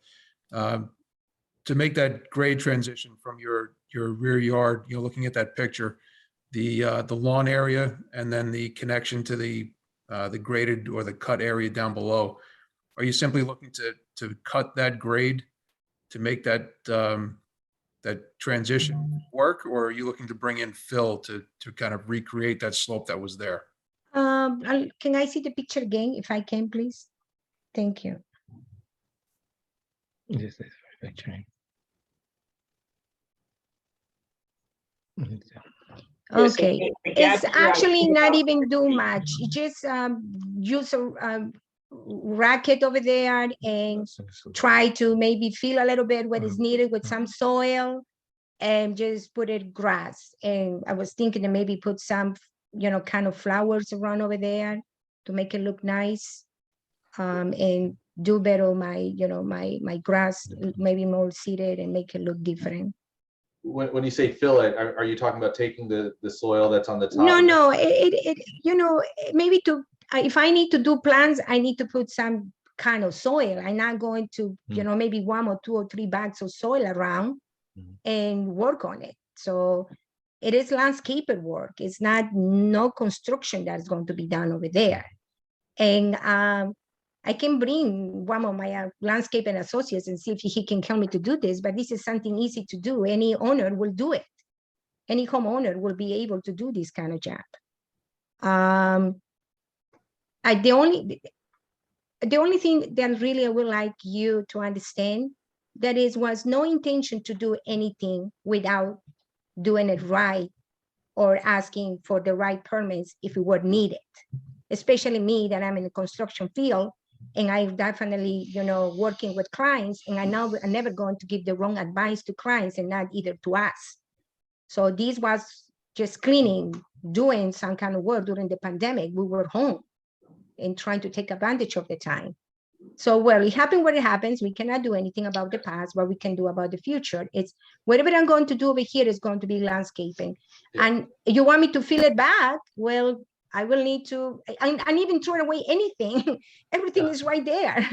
to make that grade transition from your rear yard, you know, looking at that picture, the lawn area, and then the connection to the graded or the cut area down below. Are you simply looking to cut that grade to make that that transition work, or are you looking to bring in fill to kind of recreate that slope that was there? Can I see the picture again, if I can, please? Thank you. This is picturing. Okay, it's actually not even do much. You just use a racket over there and try to maybe fill a little bit what is needed with some soil, and just put it grass. And I was thinking to maybe put some, you know, kind of flowers around over there to make it look nice, and do better my, you know, my grass, maybe more seeded and make it look different. When you say fill it, are you talking about taking the soil that's on the top? No, it you know, maybe to, if I need to do plants, I need to put some kind of soil. I'm not going to, you know, maybe 1 or 2 or 3 bags of soil around and work on it. So it is landscaper work. It's no construction that's going to be done over there. And I can bring one of my landscaping associates and see if he can help me to do this, but this is something easy to do. Any owner will do it. Any homeowner will be able to do this kind of job. The only thing that really I would like you to understand, that was no intention to do anything without doing it right or asking for the right permits if it were needed. Especially me, that I'm in the construction field, and I definitely, you know, working with clients, and I know I'm never going to give the wrong advice to clients, and not either to us. So this was just cleaning, doing some kind of work during the pandemic. We were home and trying to take advantage of the time. So, well, it happened what it happens. We cannot do anything about the past. What we can do about the future, it's whatever I'm going to do over here is going to be landscaping. Yeah. And you want me to fill it back? Well, I will need to, and even throw away anything. Everything is right there.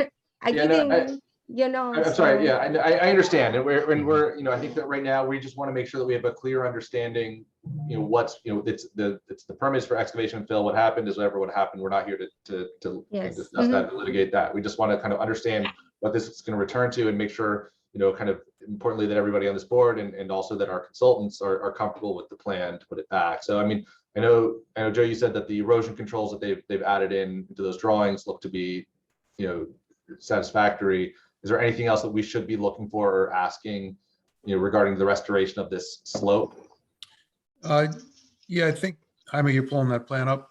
you know. I'm so- sorry, yeah, I understand, and we're, you know, I think that right now, we just want to make sure that we have a clear understanding, you know, what's, you know, it's the permits for excavation and fill, what happened is whatever would happen, we're not here to Yes. discuss that, litigate that, we just want to kind of understand what this is going to return to and make sure, you know, kind of importantly, that everybody on this board and also that our consultants are comfortable with the plan to put it back. So, I mean, I know, Joe, you said that the erosion controls that they've added into those drawings look to be, you know, satisfactory. Is there anything else that we should be looking for or asking, you know, regarding the restoration of this slope? Yeah, I think, Jaime, you're pulling that plan up.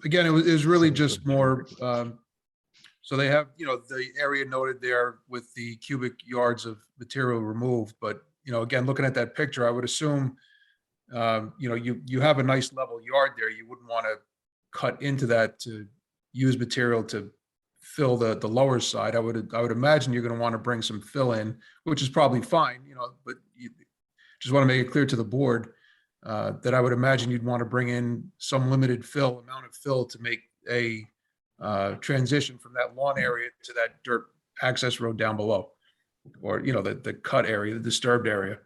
Again, it was really just more, so they have, you know, the area noted there with the cubic yards of material removed. But, you know, again, looking at that picture, I would assume, you know, you have a nice level yard there. You wouldn't want to cut into that to use material to fill the lower side. I would imagine you're going to want to bring some fill in, which is probably fine, you know, but you just want to make it clear to the board that I would imagine you'd want to bring in some limited amount of fill to make a transition from that lawn area to that dirt access road down below, or, you know, the cut area, the disturbed area.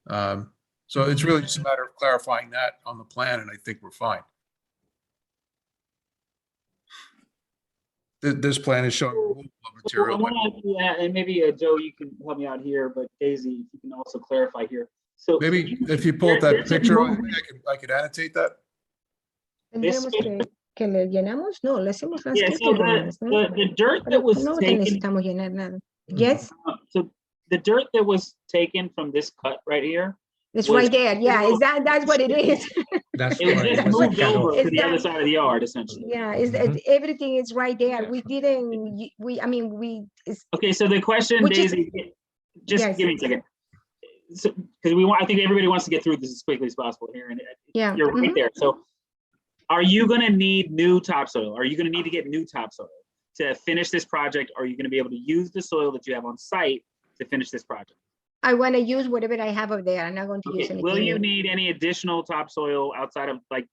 So it's really just a matter of clarifying that on the plan, and I think we're fine. This plan is showing removal of material. I want to, and maybe Joe, you can help me out here, but Daisy, if you can also clarify here. So maybe if you pull up that picture, I could annotate that. This que le llenamos, no, le hacemos Yeah, so the dirt that was no taken, necesitamos llenar nada. Yes, so the dirt that was taken from this cut right here, it's was- right there. Yeah, that's what it is. That's it was right. just It was a moved over cutoff. to the other side of the yard, essentially. Yeah, everything is right there. We didn't, I mean, Okay, so the question, Which is- Daisy, just Yes. give me a second. So, because I think everybody wants to get through this as quickly as possible here, and yeah. you're right there. So, are you going to need new topsoil? Are you going to need to get new topsoil to finish this project? Or are you going to be able to use the soil that you have on site to finish this project? I want to use whatever I have over there. I'm not going to use Okay, anything. will you new. need any additional topsoil outside of like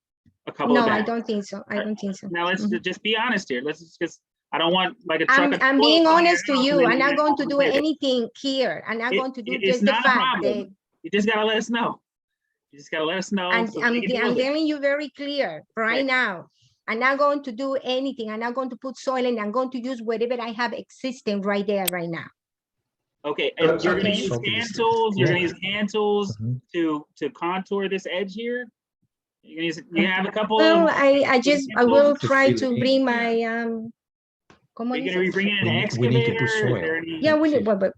a couple No, of I bags? don't think so. I don't think so. Now let's just be honest here. Let's just, I don't want like a truck. I'm of being soil honest to coming you. out I'm not and going to do then- anything here. I'm not going to do It's just the not a fact problem. that You just gotta let us know. You just gotta let us know. And so I'm we can deal with it. telling you very clear right now. I'm not going to do anything. I'm not going to put soil in. I'm going to use whatever I have existing right there, right now. Okay, and you're gonna Okay. use hand tools. You're gonna use hand tools to contour this edge here. You're gonna use. You have a couple. Well, of, I will try to bring my ¿cómo You're gonna be dices? bringing an We need to excavator. put Is soil. there any? Yeah, but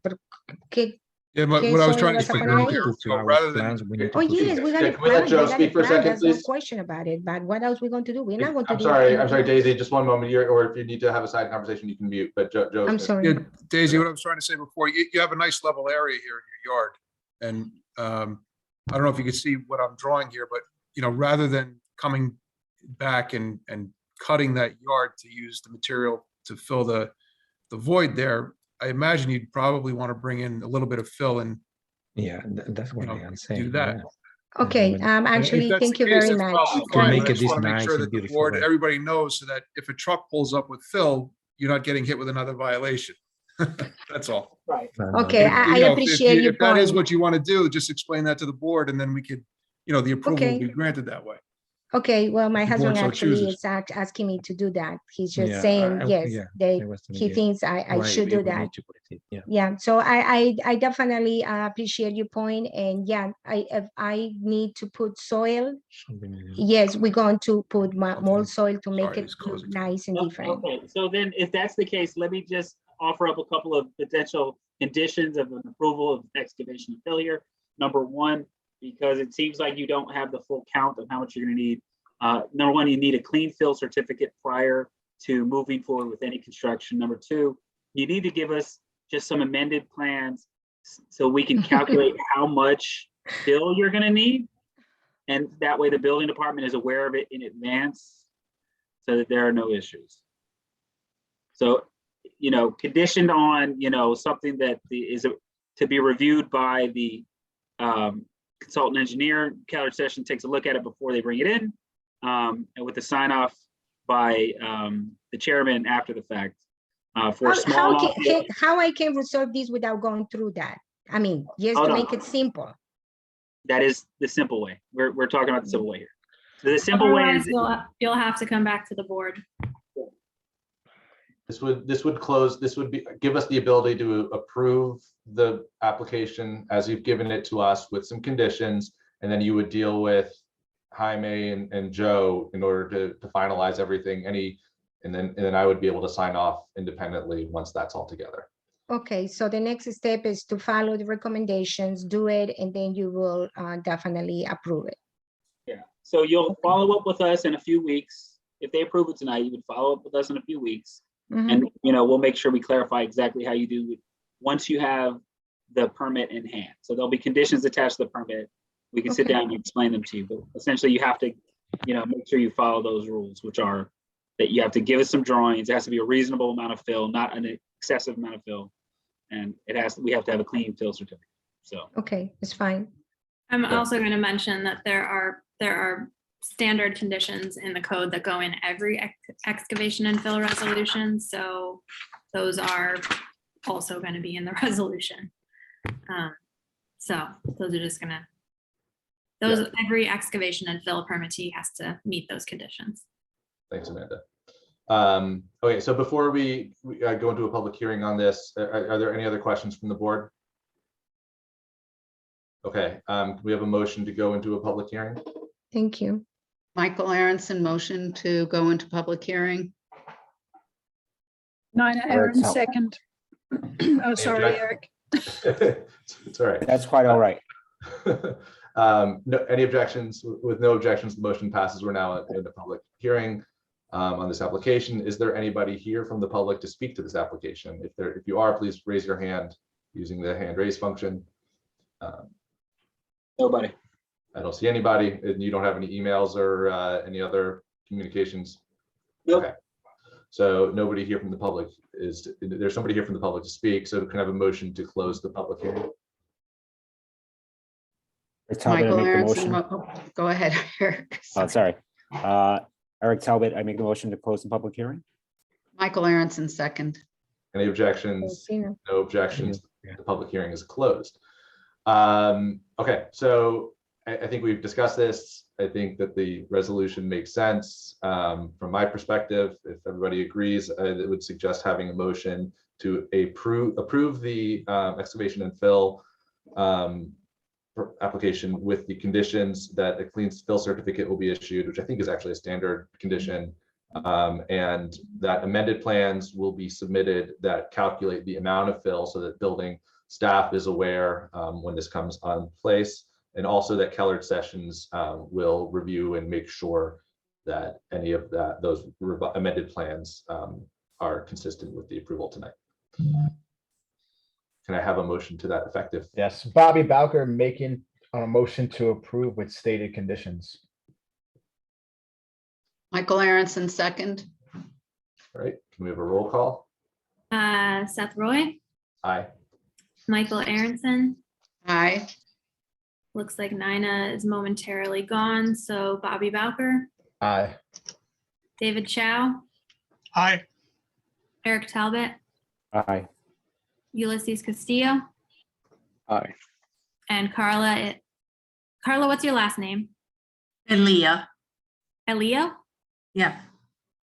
¿qué? Yeah, but ¿Qué what I was soil trying to vas a explain poner ahí? earlier, To so our rather than, plans, we need to Oh, put yes, soil. we got Yeah, a can we let plan. Joe We got speak a for a plan. second, There's no please? question about it. But what else we going to do? We're not going to I'm do. sorry, anything Daisy, else. just one moment, or if you need to have a side conversation, you can mute, but Joe. I'm sorry. yeah, Daisy, what I was trying to say before, you have a nice level area here in your yard. And I don't know if you can see what I'm drawing here, but, you know, rather than coming back and cutting that yard to use the material to fill the void there, I imagine you'd probably want to bring in a little bit of fill and Yeah, that's what You know, I'm saying. do that. yeah. Okay, And If actually, that's thank the you case, very that's much. probably To fine, make but I it just this want to make nice sure and that the beautiful board, way. everybody knows so that if a truck pulls up with fill, you're not getting hit with another violation. That's all. Right. Okay, If, I you know, appreciate your if that is point. what you want to do, just explain that to the board and then we could, you know, the approval will Okay. be granted that way. Okay, well, my the husband board so actually chooses. is asking me to do that. He's just Yeah, saying, yes, yeah, they, I was he thinking, thinks I why should we do that. need to put it in, yeah. Yeah, so I definitely appreciate your point, and yeah, if I need to put soil, yes, we're going to put more soil to make Sorry, it just close look it. nice and different. Okay, so then if that's the case, let me just offer up a couple of potential conditions of an approval of excavation and failure. Number one, because it seems like you don't have the full count of how much you're gonna need. Number one, you need a clean fill certificate prior to moving forward with any construction. Number two, you need to give us just some amended plans so we can calculate how much fill you're gonna need. And that way the building department is aware of it in advance so that there are no issues. So, you know, conditioned on, you know, something that is to be reviewed by the consultant engineer. Keller Session takes a look at it before they bring it in, and with the sign off by the chairman after the fact. For small lot fill. How I can resolve this without going through that? I mean, just Oh, to no. make it simple. That is the simple way. We're talking about the simple way here. So the simple way Otherwise, is you'll have to come back to the board. This would close, this would give us the ability to approve the application as you've given it to us with some conditions, and then you would deal with Jaime and Joe in order to finalize everything, and then I would be able to sign off independently once that's all together. Okay, so the next step is to follow the recommendations, do it, and then you will definitely approve it. Yeah. So you'll follow up with us in a few weeks. If they approve it tonight, you would follow up with us in a few weeks. And we'll make sure we clarify exactly how you do it once you have the permit in hand. So there'll be conditions attached to the permit. We can sit down and explain them to you, but essentially you have to, make sure you follow those rules, which are that you have to give us some drawings. It has to be a reasonable amount of fill, not an excessive amount of fill. And we have to have a clean fill certificate. So. Okay, it's fine. I'm also going to mention that there are standard conditions in the code that go in every excavation and fill resolution. So those are also going to be in the resolution. So those are just going to, every excavation and fill permittee has to meet those conditions. Thanks, Amanda. Okay, so before we go into a public hearing on this, are there any other questions from the board? Okay, we have a motion to go into a public hearing. Thank you. Michael Aronson, motion to go into public hearing. Nina Aaron, second. Oh, sorry, Eric. It's all right. That's quite all right. No, any objections? With no objections, the motion passes. We're now in the public hearing on this application. Is there anybody here from the public to speak to this application? If you are, please raise your hand using the hand raise function. Nobody. I don't see anybody, and you don't have any emails or any other communications? Nope. Okay. So nobody here from the public there's somebody here from the public to speak, so can I have a motion to close the public hearing? Michael Aronson, go ahead, Eric. Oh, sorry. Eric Talbot, I make the motion to close the public hearing. Michael Aronson, second. Any objections? No objections. The public hearing is closed. Okay, so I think we've discussed this. I think that the resolution makes sense. From my perspective, if everybody agrees, I would suggest having a motion to approve the excavation and fill application with the conditions that a clean fill certificate will be issued, which I think is actually a standard condition, and that amended plans will be submitted that calculate the amount of fill so that building staff is aware when this comes on place. And also that Kellard Sessions will review and make sure that any of those amended plans are consistent with the approval tonight. Can I have a motion to that effective? Yes, Bobby Bowker making a motion to approve with stated conditions. Michael Aronson, second. All right, can we have a roll call? Seth Roy, Aye. Michael Aronson. Aye. Looks like Nina is momentarily gone, so Bobby Bowker. Aye. David Chow. Aye. Eric Talbot. Aye. Ulysses Castillo. Aye. And Carla. Carla, what's your last name? Elia. Elio? Yeah.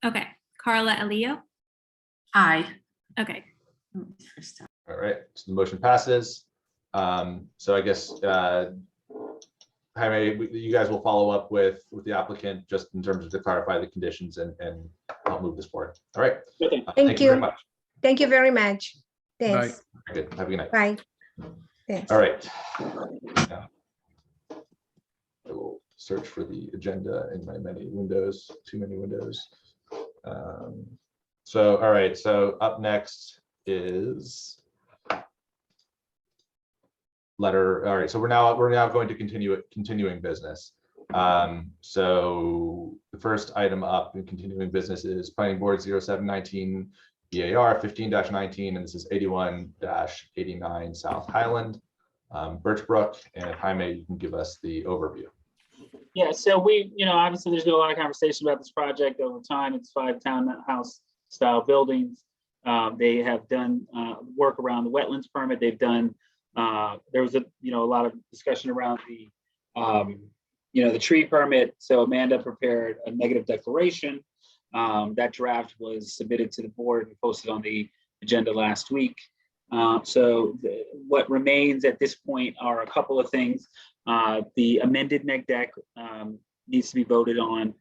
Okay. Carla Elio? Aye. Okay. All right, so the motion passes. So I guess Jaime, you guys will follow up with the applicant just in terms of to clarify the conditions and help move this forward. All right. Thank you very much. Thank you very much. Thanks. Very good. Have a good night. Bye. Thanks. All right. Now, I will search for the agenda in my many windows, too many windows. So, all right. So up next is letter. All right. So we're now going to continuing business. So the first item up in continuing business is Planning Board 0719 BAR 15-19, and this is 81-89 South Highland, Birch Brook. And Jaime, you can give us the overview. Yeah, so we, obviously there's been a lot of conversation about this project over time. It's 5 townhouse style buildings. They have done work around the wetlands permit. They've done, there was a lot of discussion around the, the tree permit. So Amanda prepared a negative declaration. That draft was submitted to the board and posted on the agenda last week. What remains at this point are a couple of things. The amended neg deck needs to be voted on.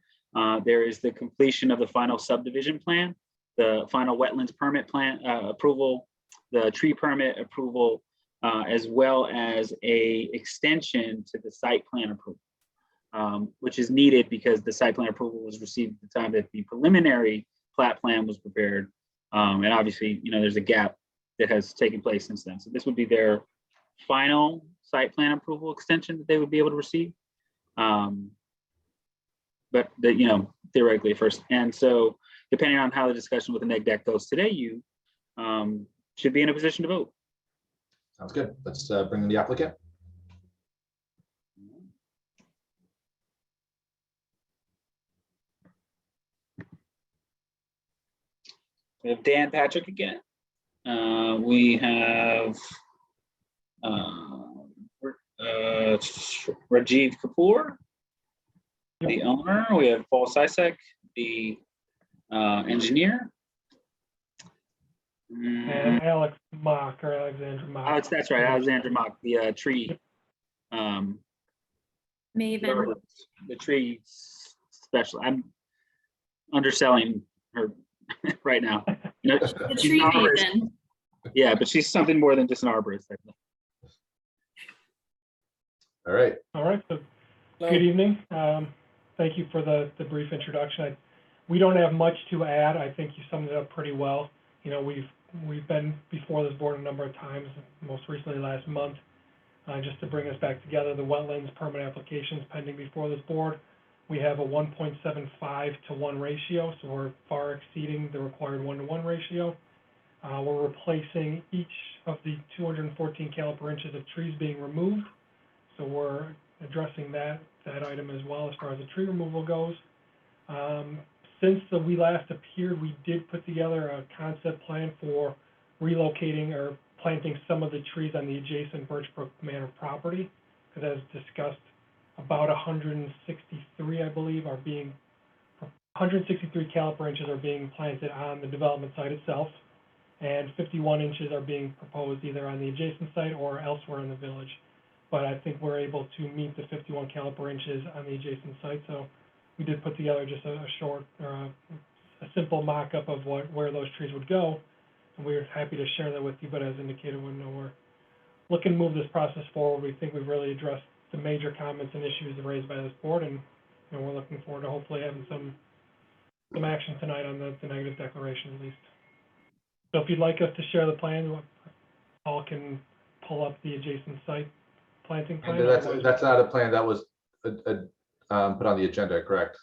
There is the completion of the final subdivision plan, the final wetlands permit plan approval, the tree permit approval, as well as a extension to the site plan approval, which is needed because the site plan approval was received at the time that the preliminary plat plan was prepared. And obviously, there's a gap that has taken place since then. So this would be their final site plan approval extension that they would be able to receive. But theoretically first. And so depending on how the discussion with the neg deck goes today, you should be in a position to vote. Sounds good. Let's bring in the applicant. We have Dan Patrick again. We have Rajiv Kapoor, the owner. We have Paul Sisek, the engineer. And Alex Mock or Alexandra Mock. That's right, Alexandra Mock, the tree. Maven. The tree special. I'm underselling her right now. The tree maven. Yeah, but she's something more than just an arborist. All right. All right. So good evening. Thank you for the brief introduction. We don't have much to add. I think you summed it up pretty well. We've been before this board a number of times, most recently last month, just to bring us back together. The wetlands permit applications pending before this board. We have a 1.75 to 1 ratio, so we're far exceeding the required 1-to-1 ratio. We're replacing each of the 214 caliper inches of trees being removed. So we're addressing that item as well as far as the tree removal goes. Since we last appeared, we did put together a concept plan for relocating or planting some of the trees on the adjacent Birch Brook Manor property, because as discussed, about 163, I believe, 163 caliper inches are being planted on the development site itself, and 51 inches are being proposed either on the adjacent site or elsewhere in the village. But I think we're able to meet the 51 caliper inches on the adjacent site. So we did put together just a short, a simple mock-up of where those trees would go. And we're happy to share that with you, but as indicated, we're looking to move this process forward. We think we've really addressed the major comments and issues raised by this board, and we're looking forward to hopefully having some action tonight on the negative declaration at least. So if you'd like us to share the plan, Paul can pull up the adjacent site planting plan. That's not a plan that was put on the agenda, correct?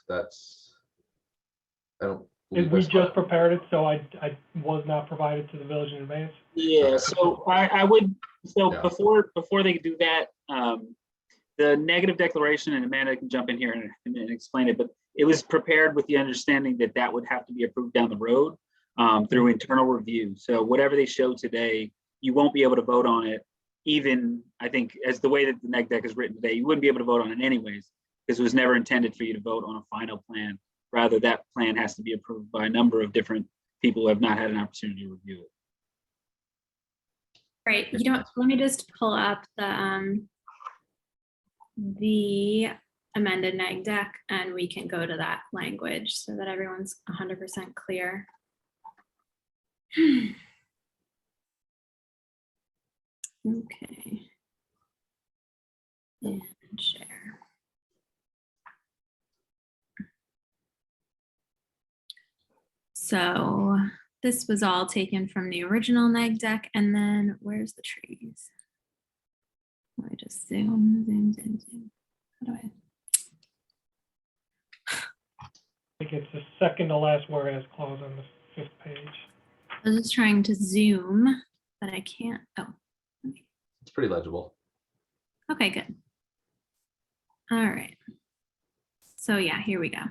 We just prepared it, so I was not provided to the village in advance. Yeah, so I would, before they do that, the negative declaration, and Amanda can jump in here and explain it, but it was prepared with the understanding that that would have to be approved down the road through internal review. So whatever they show today, you won't be able to vote on it, even, I think, as the way that the neg deck is written today, you wouldn't be able to vote on it anyways, because it was never intended for you to vote on a final plan. Rather, that plan has to be approved by a number of different people who have not had an opportunity to review it. Right. Let me just pull up the amended neg deck, and we can go to that language so that everyone's 100% clear. Okay. And share. So this was all taken from the original neg deck, and then where's the trees? Let me just zoom. How do I? I think it's the second to last whereas clause on the 5th page. I was just trying to zoom, but I can't. Oh, it's pretty legible. Okay, good. All right. So yeah, here we go.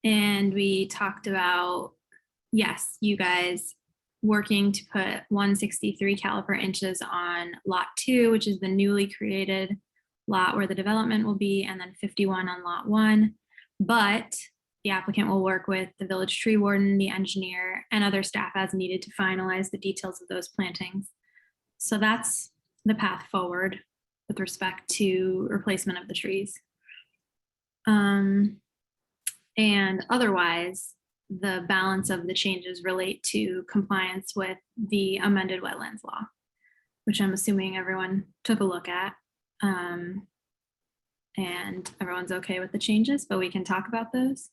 And we talked about yes, you guys working to put 163 caliper inches on lot 2, which is the newly created lot where the development will be, and then 51 on lot 1. But the applicant will work with the village tree warden, the engineer, and other staff as needed to finalize the details of those plantings. So that's the path forward with respect to replacement of the trees. And otherwise, the balance of the changes relate to compliance with the amended wetlands law, which I'm assuming everyone took a look at. And everyone's okay with the changes, but we can talk about those.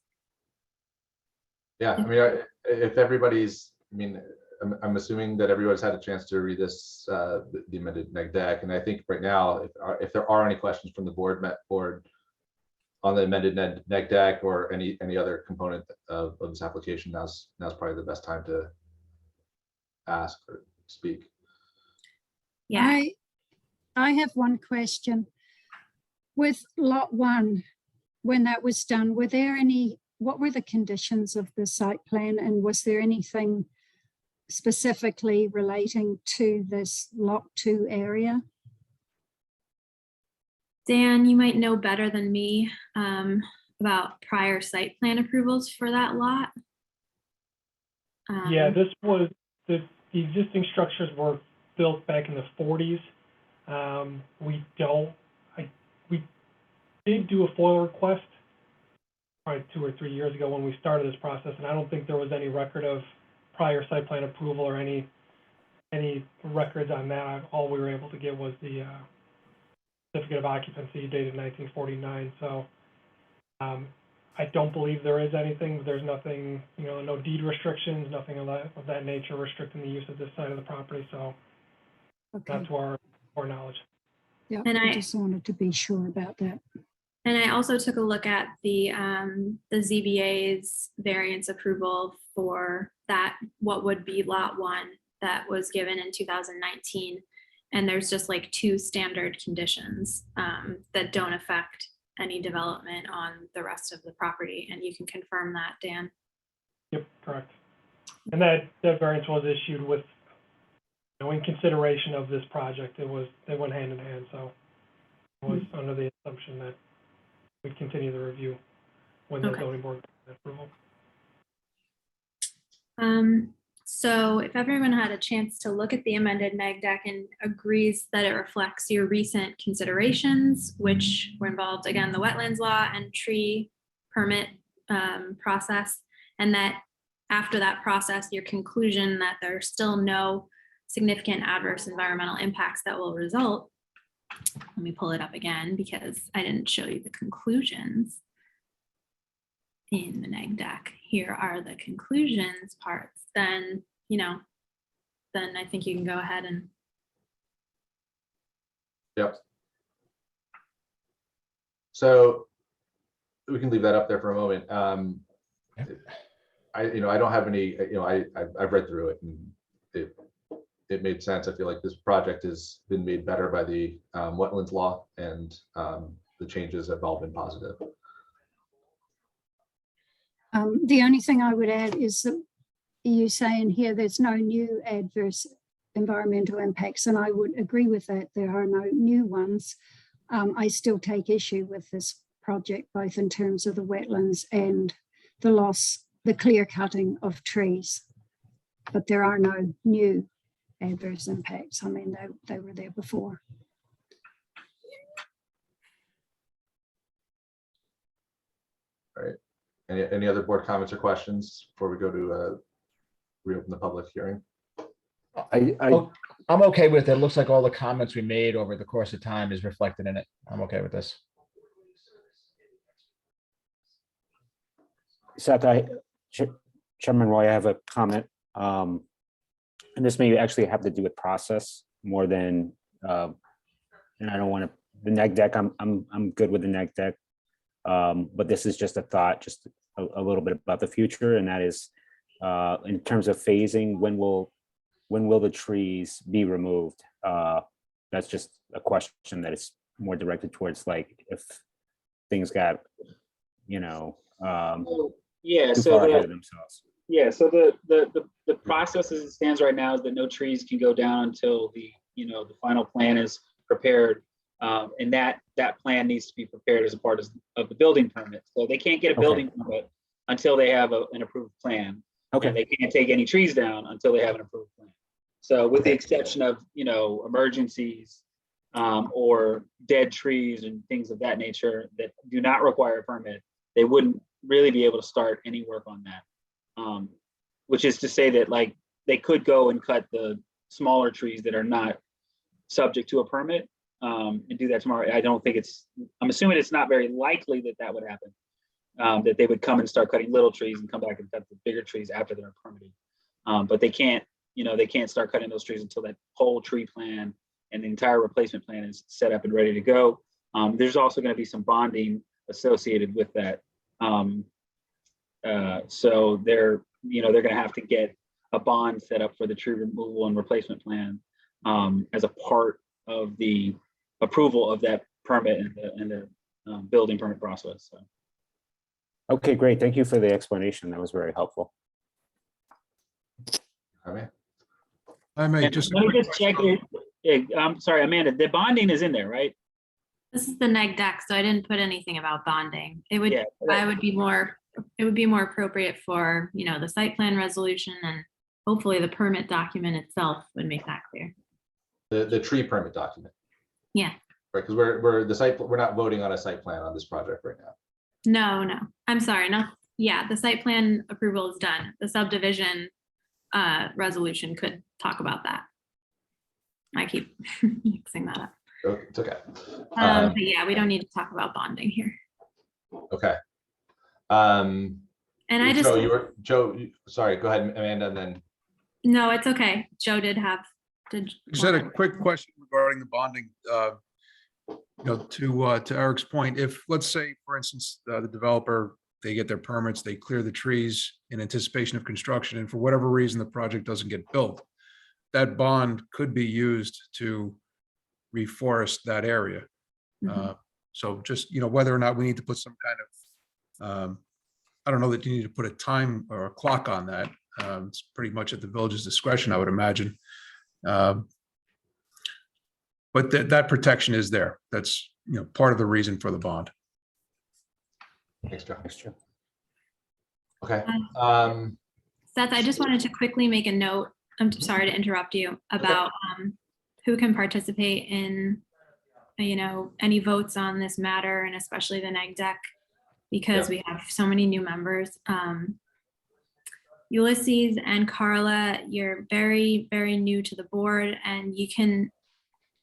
Yeah, I mean, if everybody's, I mean, I'm assuming that everybody's had a chance to read this, the amended neg deck, and I think right now, if there are any questions from the board on the amended neg deck or any other component of this application, now's probably the best time to ask or speak. Yeah, I have one question. With lot 1, when that was done, what were the conditions of the site plan, and was there anything specifically relating to this lot 2 area? Dan, you might know better than me about prior site plan approvals for that lot. Yeah, this was, the existing structures were built back in the 40s. We did do a FOIL request probably 2 or 3 years ago when we started this process, and I don't think there was any record of prior site plan approval or any records on that. All we were able to get was the certificate of occupancy dated 1949. So I don't believe there is anything. There's nothing, no deed restrictions, nothing of that nature restricting the use of this side of the property. So not to our knowledge. Yeah, And I just wanted to be sure about that. And I also took a look at the ZBA's variance approval for that, what would be lot 1 that was given in 2019. And there's just like 2 standard conditions that don't affect any development on the rest of the property. And you can confirm that, Dan. Yep, correct. And that variance was issued with, in consideration of this project. They went hand in hand. So it was under the assumption that we'd continue the review when the zoning board got approval. So if everyone had a chance to look at the amended neg deck and agrees that it reflects your recent considerations, which were involved, again, the wetlands law and tree permit process, and that after that process, your conclusion that there are still no significant adverse environmental impacts that will result. Let me pull it up again because I didn't show you the conclusions in the neg deck. Here are the conclusions parts. Then, then I think you can go ahead and. Yep. So we can leave that up there for a moment. I don't have any, I've read through it and it made sense. I feel like this project has been made better by the wetlands law, and the changes have all been positive. The only thing I would add is that you say in here there's no new adverse environmental impacts, and I would agree with that. There are no new ones. I still take issue with this project, both in terms of the wetlands and the clear cutting of trees. But there are no new adverse impacts. I mean, they were there before. All right. Any other board comments or questions before we go to reopen the public hearing? I'm okay with it. It looks like all the comments we made over the course of time is reflected in it. I'm okay with this. Seth, Chairman Roy, I have a comment. And this may actually have to do with process more than, and I don't want to, the neg deck, I'm good with the neg deck. But this is just a thought, just a little bit about the future, and that is in terms of phasing, when will the trees be removed? That's just a question that is more directed towards, like, if things got, Yeah, too so far ahead of themselves. Yeah, so the process as it stands right now is that no trees can go down until the final plan is prepared. And that plan needs to be prepared as a part of the building permit. So they can't get a building permit until they have an approved plan. Okay. And they can't take any trees down until they have an approved plan. So with the exception of, emergencies or dead trees and things of that nature that do not require a permit, they wouldn't really be able to start any work on that. Which is to say that like they could go and cut the smaller trees that are not subject to a permit and do that tomorrow. I'm assuming it's not very likely that would happen. That they would come and start cutting little trees and come back and cut the bigger trees after they're permitted. But they can't start cutting those trees until that whole tree plan and the entire replacement plan is set up and ready to go. There's also going to be some bonding associated with that. So they're going to have to get a bond set up for the tree removal and replacement plan as a part of the approval of that permit and the building permit process. So. Okay, great. Thank you for the explanation. That was very helpful. I may just. Let me just check it. I'm sorry, Amanda, the bonding is in there, right? This is the neg deck, so I didn't put anything about bonding. It would be more appropriate for, the site plan resolution, and hopefully the permit document itself would make that clear. The tree permit document. Yeah. Right, because we're not voting on a site plan on this project right now. No, I'm sorry. The site plan approval is done. The subdivision resolution could talk about that. I keep mixing that up. It's okay. But yeah, we don't need to talk about bonding here. Okay. And I just. Joe, sorry, go ahead, Amanda, and then. No, it's okay. Joe did have. Just had a quick question regarding the bonding. To Eric's point, if, let's say, for instance, the developer, they get their permits, they clear the trees in anticipation of construction, and for whatever reason, the project doesn't get built, that bond could be used to reforest that area. So just, whether or not we need to put some kind of, I don't know that you need to put a time or a clock on that. It's pretty much at the village's discretion, I would imagine. But that protection is there. That's part of the reason for the bond. Thanks, Joe. Okay. Seth, I just wanted to quickly make a note. I'm sorry to interrupt you about who can participate in, any votes on this matter, and especially the neg deck, because we have so many new members. Ulysses and Carla, you're very, very new to the board, and you can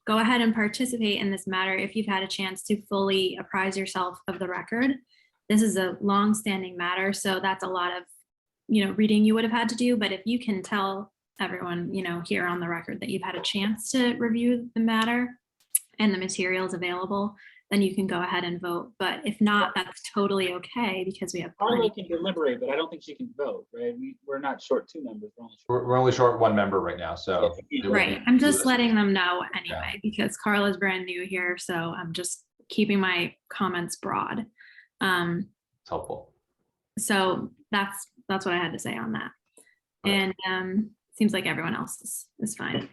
go ahead and participate in this matter if you've had a chance to fully apprise yourself of the record. This is a long-standing matter, so that's a lot of, reading you would have had to do. But if you can tell everyone, here on the record that you've had a chance to review the matter and the materials available, then you can go ahead and vote. But if not, that's totally okay, because we have. Carla can deliberate, but I don't think she can vote, right? We're not short two members. We're only short one member right now, so. Right, I'm just letting them know anyway, because Carla's brand new here, so I'm just keeping my comments broad. It's helpful. So that's what I had to say on that. And seems like everyone else is fine.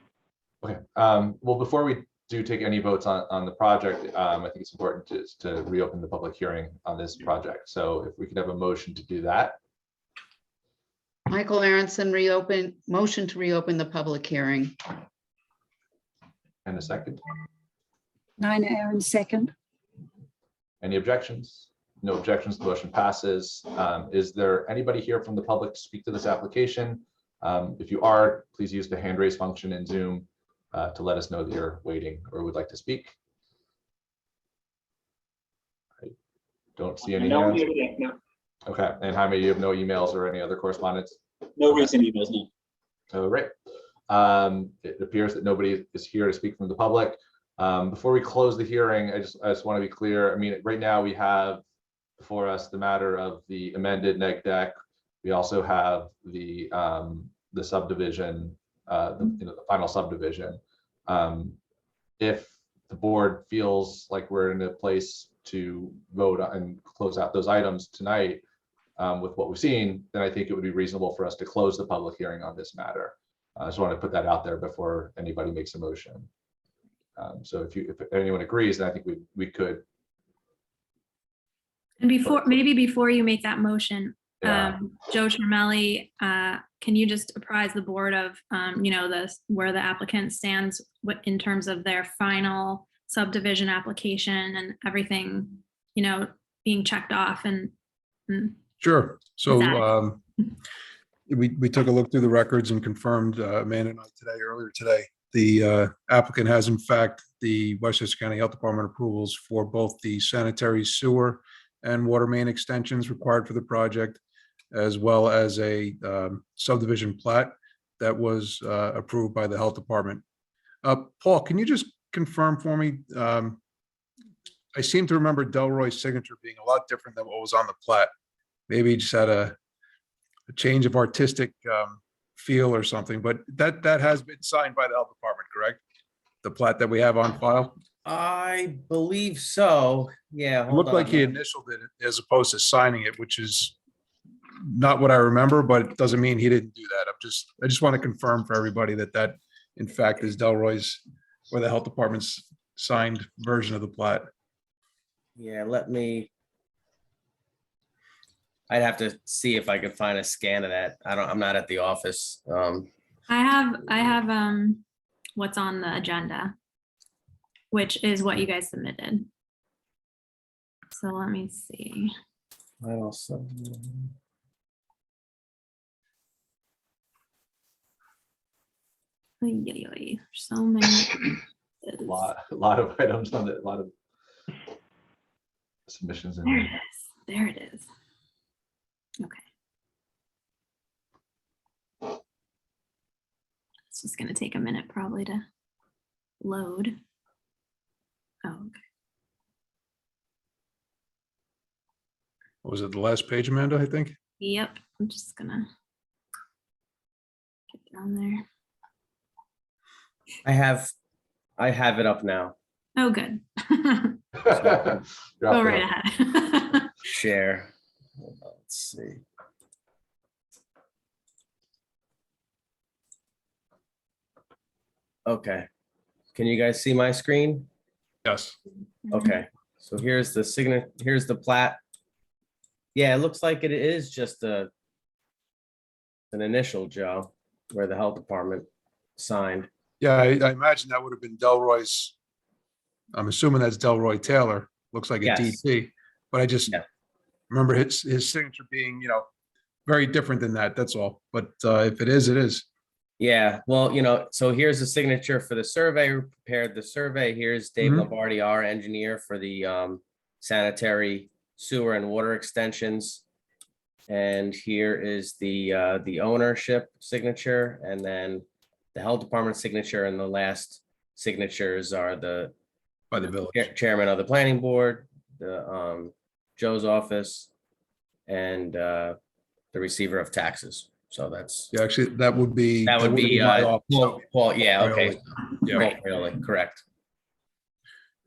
Okay, well, before we do take any votes on the project, I think it's important to reopen the public hearing on this project. So if we could have a motion to do that. Michael Aronson, motion to reopen the public hearing. And a second. Nina Aaron, second. Any objections? No objections, the motion passes. Is there anybody here from the public to speak to this application? If you are, please use the hand raise function in Zoom to let us know that you're waiting or would like to speak. I don't see any hands. No. Okay, and Jaime, you have no emails or any other correspondence? No recent emails, no. All right. It appears that nobody is here to speak from the public. Before we close the hearing, I just want to be clear. I mean, right now we have before us the matter of the amended neg deck. We also have the subdivision, the final subdivision. If the board feels like we're in a place to vote and close out those items tonight, with what we've seen, then I think it would be reasonable for us to close the public hearing on this matter. I just want to put that out there before anybody makes a motion. So if anyone agrees, then I think we could. And before you make that motion, Yeah. Joe Tramelli, can you just apprise the board of, where the applicant stands in terms of their final subdivision application and everything, being checked off and Sure. So we took a look through the records and confirmed, Amanda and I earlier today, the applicant has in fact the Westchester County Health Department approvals for both the sanitary sewer and water main extensions required for the project, as well as a subdivision plat that was approved by the health department. Paul, can you just confirm for me? I seem to remember Delroy's signature being a lot different than what was on the plat. Maybe he just had a change of artistic feel or something, but that has been signed by the health department, correct? The plat that we have on file? I believe so. Yeah. It looked like he initialed it as opposed to signing it, which is not what I remember, but it doesn't mean he didn't do that. I just want to confirm for everybody that in fact is Delroy's or the health department's signed version of the plat. Yeah, I'd have to see if I could find a scan of that. I'm not at the office. I have what's on the agenda, which is what you guys submitted. So let me see. I also. So many. A lot of items on it, a lot of submissions. There it is. There it is. Okay. It's just going to take a minute probably to load. Oh, okay. Was it the last page, Amanda, I think? Yep. I'm just going to get down there. I have it up now. Oh, good. Go Go right ahead. Share. Let's see. Okay. Can you guys see my screen? Yes. Okay. So here's the signature. Here's the plat. Yeah, it looks like it is just an initial, Joe, where the health department signed. Yeah, I imagine that would have been Delroy's. I'm assuming that's Delroy Taylor. Looks like a Yes. DT, but I just remember his signature being, very different than that. That's all. But if it is, it is. Yeah, well, so here's the signature for the survey. Who prepared the survey. Here's Dave Lombardi, our engineer for the sanitary sewer and water extensions. And here is the ownership signature, and then the health department signature, and the last signatures are by the village chairman of the planning board, the Joe's office, and the receiver of taxes. So that's actually that would be my office. Paul. Yeah, okay. Yeah, really correct.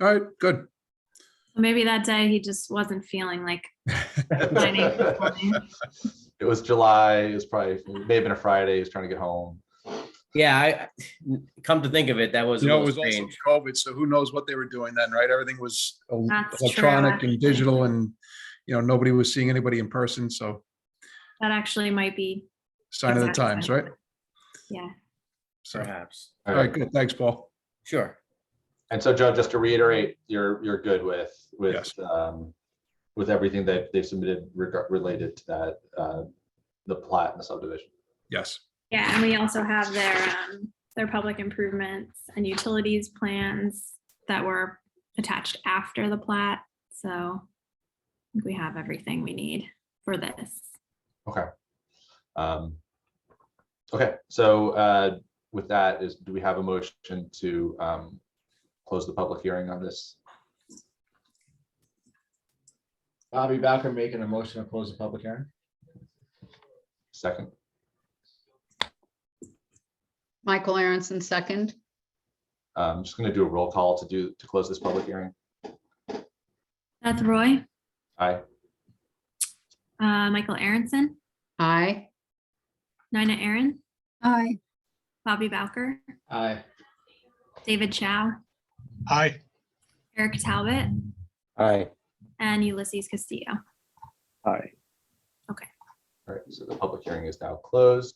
All right, good. Maybe that day he just wasn't feeling like signing. It was July. It was probably, may have been a Friday. He was trying to get home. Yeah, I come to think of it, that was it was also COVID, so who knows what they were doing then, right? Everything was electronic and digital, and nobody was seeing anybody in person. So that actually might be sign of the times, right? Yeah. Perhaps. All right, good. Thanks, Paul. Sure. And so, Joe, just to reiterate, you're good with everything that they've submitted related to that, the plat and the subdivision. Yes. Yeah, and we also have their public improvements and utilities plans that were attached after the plat. So I think we have everything we need for this. Okay. Okay. So with that, do we have a motion to close the public hearing on this? Bobby Bowker making a motion to close the public hearing. Second. Michael Aronson, second. I'm just going to do a roll call to close this public hearing. That's Roy. Aye. Michael Aronson, Aye. Nina Aaron, Aye. Bobby Bowker, Aye. David Chow, Aye. Eric Talbot, Aye. and Ulysses Castillo. Aye. All right, so the public hearing is now closed.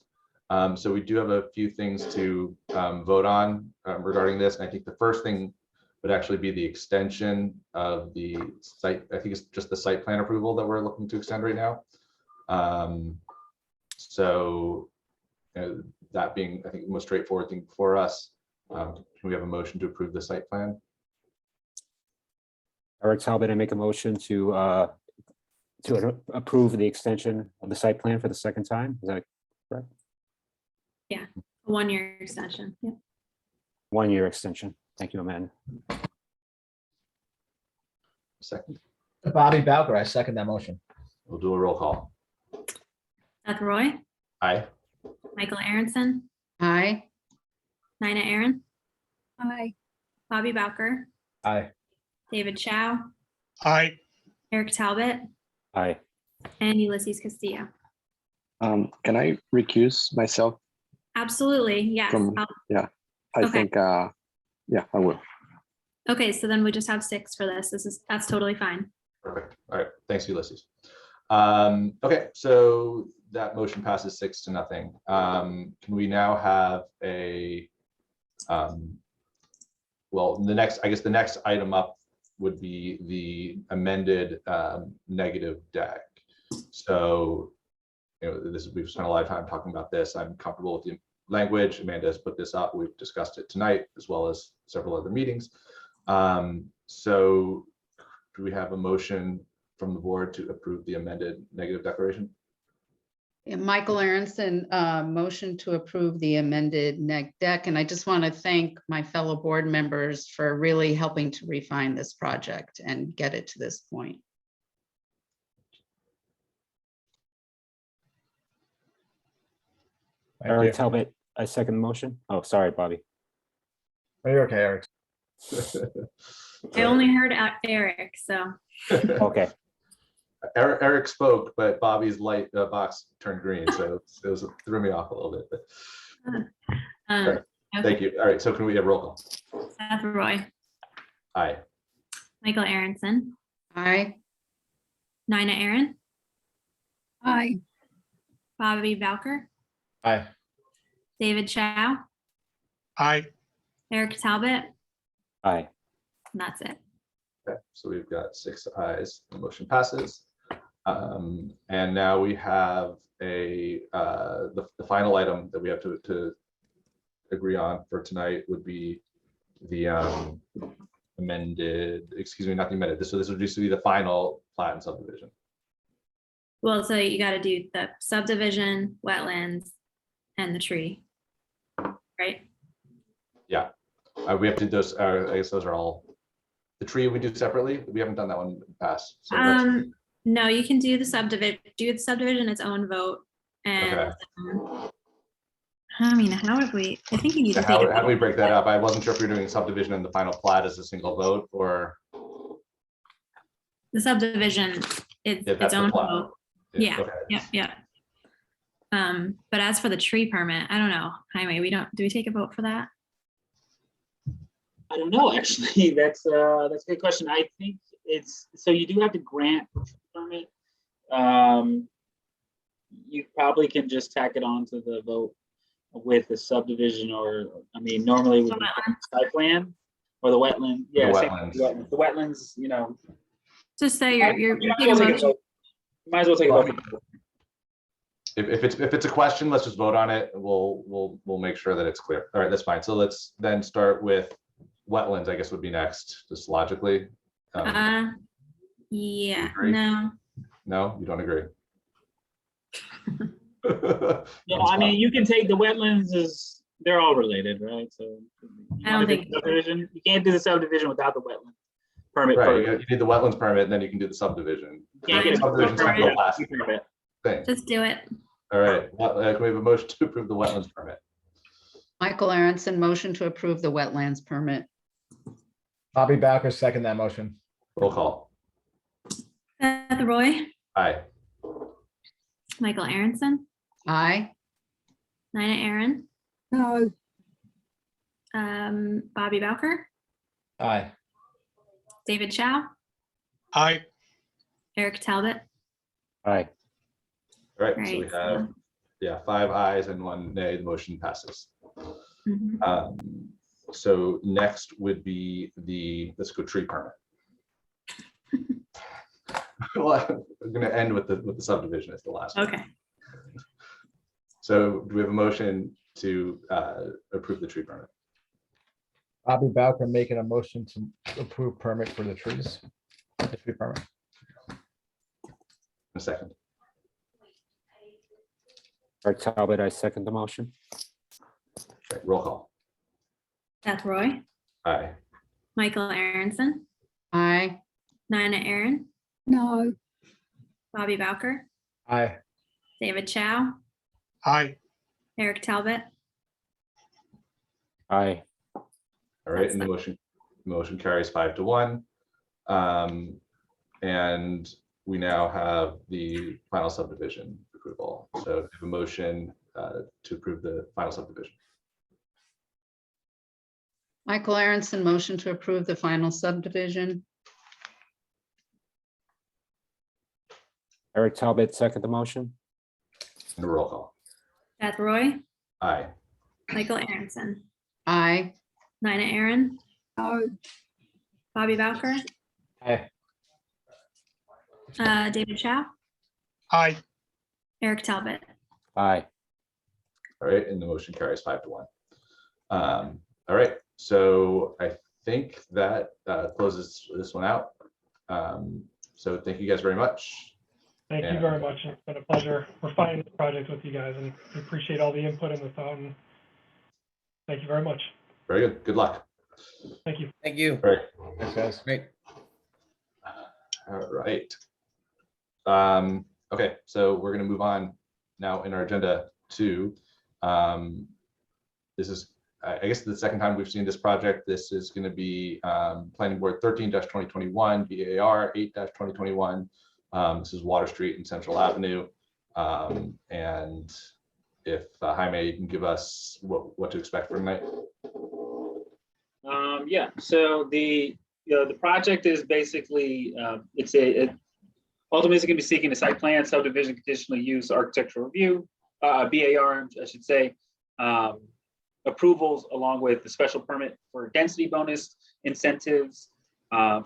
So we do have a few things to vote on regarding this. And I think the first thing would actually be the extension of the site. I think it's just the site plan approval that we're looking to extend right now. So that being, I think, the most straightforward thing for us. Can we have a motion to approve the site plan? Eric Talbot, I make a motion to approve the extension of the site plan for the second time. Is that correct? Yeah, a 1-year extension. Yep. 1-year extension. Thank you, Amanda. Second. Bobby Bowker, I second that motion. We'll do a roll call. Seth Roy, Aye. Michael Aronson, Aye. Nina Aaron, Aye. Bobby Bowker, Aye. David Chow, Aye. Eric Talbot, Aye. and Ulysses Castillo. Can I recuse myself Absolutely, yes. from, yeah, I Okay. think, yeah, I will. Okay, so then we just have 6 for this. That's totally fine. Perfect. All right. Thanks, Ulysses. Okay, so that motion passes 6-0. Can we now have a, well, I guess the next item up would be the amended negative deck. So, we've spent a lot of time talking about this. I'm comfortable with the language. Amanda has put this up. We've discussed it tonight, as well as several other meetings. So do we have a motion from the board to approve the amended negative declaration? Yeah, Michael Aronson, motion to approve the amended neg deck. And I just want to thank my fellow board members for really helping to refine this project and get it to this point. Thank Eric you. Talbot, I second the motion. Oh, sorry, Bobby. Oh, you're okay, Eric. I only heard Eric, so. Okay. Eric spoke, but Bobby's light box turned green, so it threw me off a little bit. But, all right, thank you. All right, so can we have roll call? Seth Roy, Aye. Michael Aronson, Aye. Nina Aaron, Aye. Bobby Bowker, Aye. David Chow, Aye. Eric Talbot, Aye. and that's it. Okay, so we've got 6 ayes. The motion passes. And now we have the final item that we have to agree on for tonight would be the amended, excuse me, not the amended. So this would just be the final plat and subdivision. Well, so you got to do the subdivision, wetlands, and the tree, right? Yeah, we have to do those. I guess those are all. The tree we do separately. We haven't done that one in the past. So No, you can do the subdivision. Do the subdivision its own vote, and Okay. I mean, how would we? I think you need So to take how a do we vote. break that up? I wasn't sure if you're doing subdivision and the final plat as a single vote, or The subdivision is Yeah, its that's the own plat. vote. Yeah, Yeah, okay. yeah. But as for the tree permit, I don't know. Jaime, do we take a vote for that? I don't know, actually. That's a good question. I think so you do have to grant the permit. You probably can just tack it on to the vote with the subdivision, or I mean, normally with the site plan or the wetland. Yeah, The same wetlands. with the wetlands. The wetlands, Just say you're you might taking as a well take a motion. vote. You might as well take a vote. if it's a question, let's just vote on it. We'll make sure that it's clear. All right, that's fine. So let's then start with wetlands. I guess would be next, just logically. Yeah, agree? no. No, you don't agree. Yeah, I mean, you can take the wetlands they're all related, right? So you I don't wanna do think- the subdivision, you can't do the subdivision without the wetland permit. Right, first. you need the wetlands permit, and then you can do the subdivision. You can't get a Subdivision's kind of the permit. last thing. Just do it. All right, can we have a motion to approve the wetlands permit? Michael Aronson, motion to approve the wetlands permit. Bobby Bowker, second that motion. Roll call. Seth Roy, Aye. Michael Aronson, Aye. Nina Aaron, No, Bobby Bowker, Aye. David Chow, Aye. Eric Talbot. Aye. All right, so we Right, have, yeah, 5 ayes and 1 nay. The motion passes. Mhm. So next would be let's go tree permit. Well, I'm gonna end with the subdivision as the last one. Okay, So do we have a motion to approve the tree permit? Bobby Bowker making a motion to approve permit for the trees. The tree permit. A second. Eric Talbot, I second the motion. Okay, roll call. Beth Roy, Aye. Michael Aronson, Aye. Nina Aaron, no, Bobby Bowker, Aye. David Chow, Aye. Eric Talbot. Aye. All right, That's and the motion carries 5 to 1. And we now have the final subdivision approval. So we have a motion to approve the final subdivision. Michael Aronson, motion to approve the final subdivision. Eric Talbot, second the motion. And a roll call. Beth Roy, Aye. Michael Aronson, Aye. Nina Aaron, no, Bobby Bowker, Aye. David Chow, Aye. Eric Talbot. Aye. All right, and the motion carries 5 to 1. All right, so I think that closes this one out. So thank you guys very much. Thank you very much. It's been a pleasure refining this project with you guys, and we appreciate all the input and the thought. And thank you very much. Very good. Good luck. Thank you. Thank you. All right. Thanks, guys. Great. All right. Okay, so we're going to move on now in our agenda to this is, I guess, the second time we've seen this project. This is going to be Planning Board 13-2021, BAR 8-2021. This is Water Street and Central Avenue. And if Jaime, you can give us what to expect for tonight. Yeah, so the project is basically ultimately it's going to be seeking a site plan, subdivision, conditional use, architectural review, BAR, I should say, approvals along with the special permit for density bonus incentives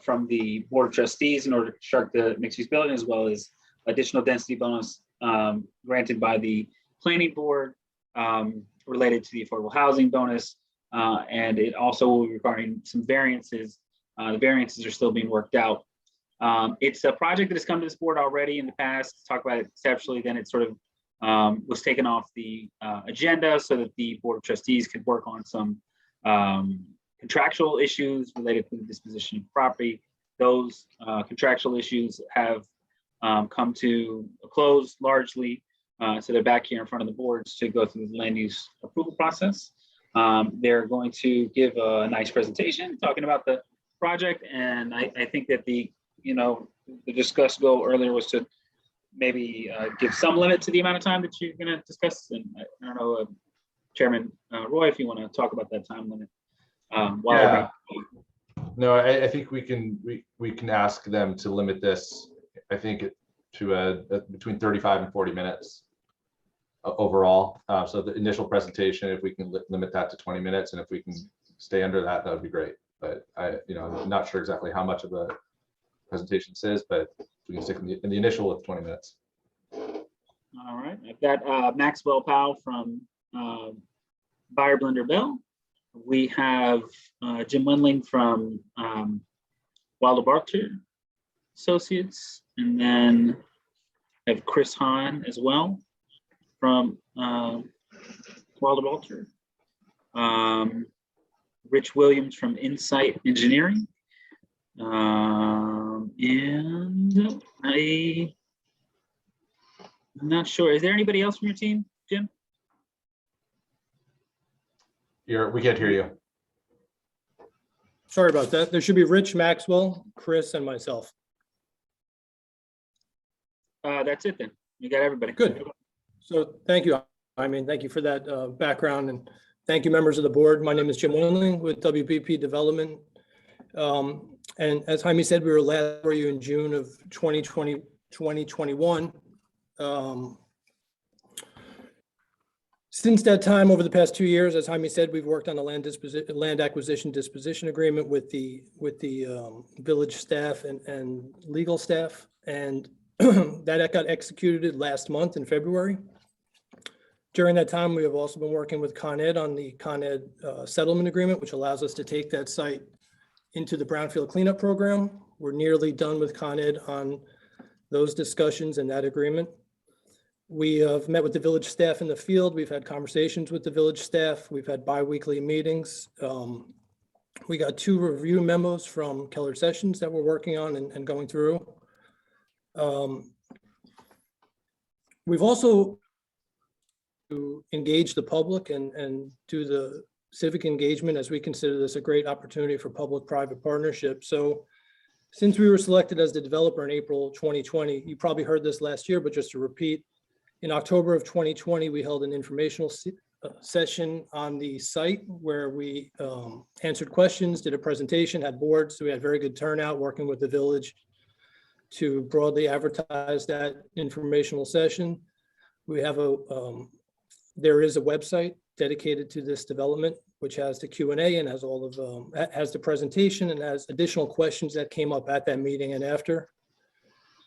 from the Board of Trustees in order to construct the mixed-use building, as well as additional density bonus granted by the Planning Board related to the affordable housing bonus. And it also will be requiring some variances. The variances are still being worked out. It's a project that has come to this board already in the past, talk about it conceptually, then it sort of was taken off the agenda so that the Board of Trustees could work on some contractual issues related to the disposition of property. Those contractual issues have come to a close largely, so they're back here in front of the boards to go through the land use approval process. They're going to give a nice presentation talking about the project, and I think that the discussed goal earlier was to maybe give some limit to the amount of time that you're going to discuss. And I don't know, Chairman Roy, if you want to talk about that time limit. Yeah. No, I think we can ask them to limit this, I think, to between 35 and 40 minutes overall. So the initial presentation, if we can limit that to 20 minutes, and if we can stay under that, that would be great. But I'm not sure exactly how much of a presentation this is, but we can stick in the initial with 20 minutes. All right, I've got Maxwell Powell from Buyer Blender Bell. We have Jim Wendling from Wilder Barker Associates, and then I have Chris Hahn as well from Wilder Barker. Rich Williams from Insight Engineering. And I'm not sure. Is there anybody else from your team, Jim? We can't hear you. Sorry about that. There should be Rich, Maxwell, Chris, and myself. That's it then. You got everybody. Good. So thank you. I mean, thank you for that background, and thank you, members of the board. My name is Jim Winling with WBP Development. And as Jaime said, we were last for you in June of 2021. Since that time, over the past 2 years, as Jaime said, we've worked on a land acquisition disposition agreement with the village staff and legal staff, and that got executed last month in February. During that time, we have also been working with Con Ed on the Con Ed settlement agreement, which allows us to take that site into the brownfield cleanup program. We're nearly done with Con Ed on those discussions and that agreement. We have met with the village staff in the field. We've had conversations with the village staff. We've had bi-weekly meetings. We got 2 review memos from Keller Sessions that we're working on and going through. We've also to engage the public and do the civic engagement, as we consider this a great opportunity for public-private partnership. So since we were selected as the developer in April 2020, you probably heard this last year, but just to repeat, in October of 2020, we held an informational session on the site where we answered questions, did a presentation, had boards. So we had very good turnout working with the village to broadly advertise that informational session. We have there is a website dedicated to this development, which has the Q&A and has all of has the presentation and has additional questions that came up at that meeting and after.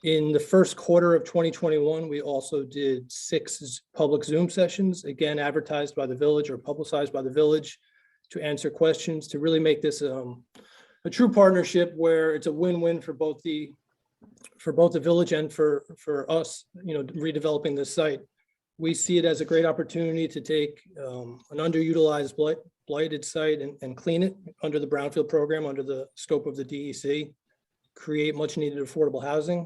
In the first quarter of 2021, we also did 6 public Zoom sessions, again, advertised by the village or publicized by the village to answer questions, to really make this a true partnership where it's a win-win for both the village and for us, redeveloping this site. We see it as a great opportunity to take an underutilized blighted site and clean it under the brownfield program, under the scope of the DEC, create much needed affordable housing.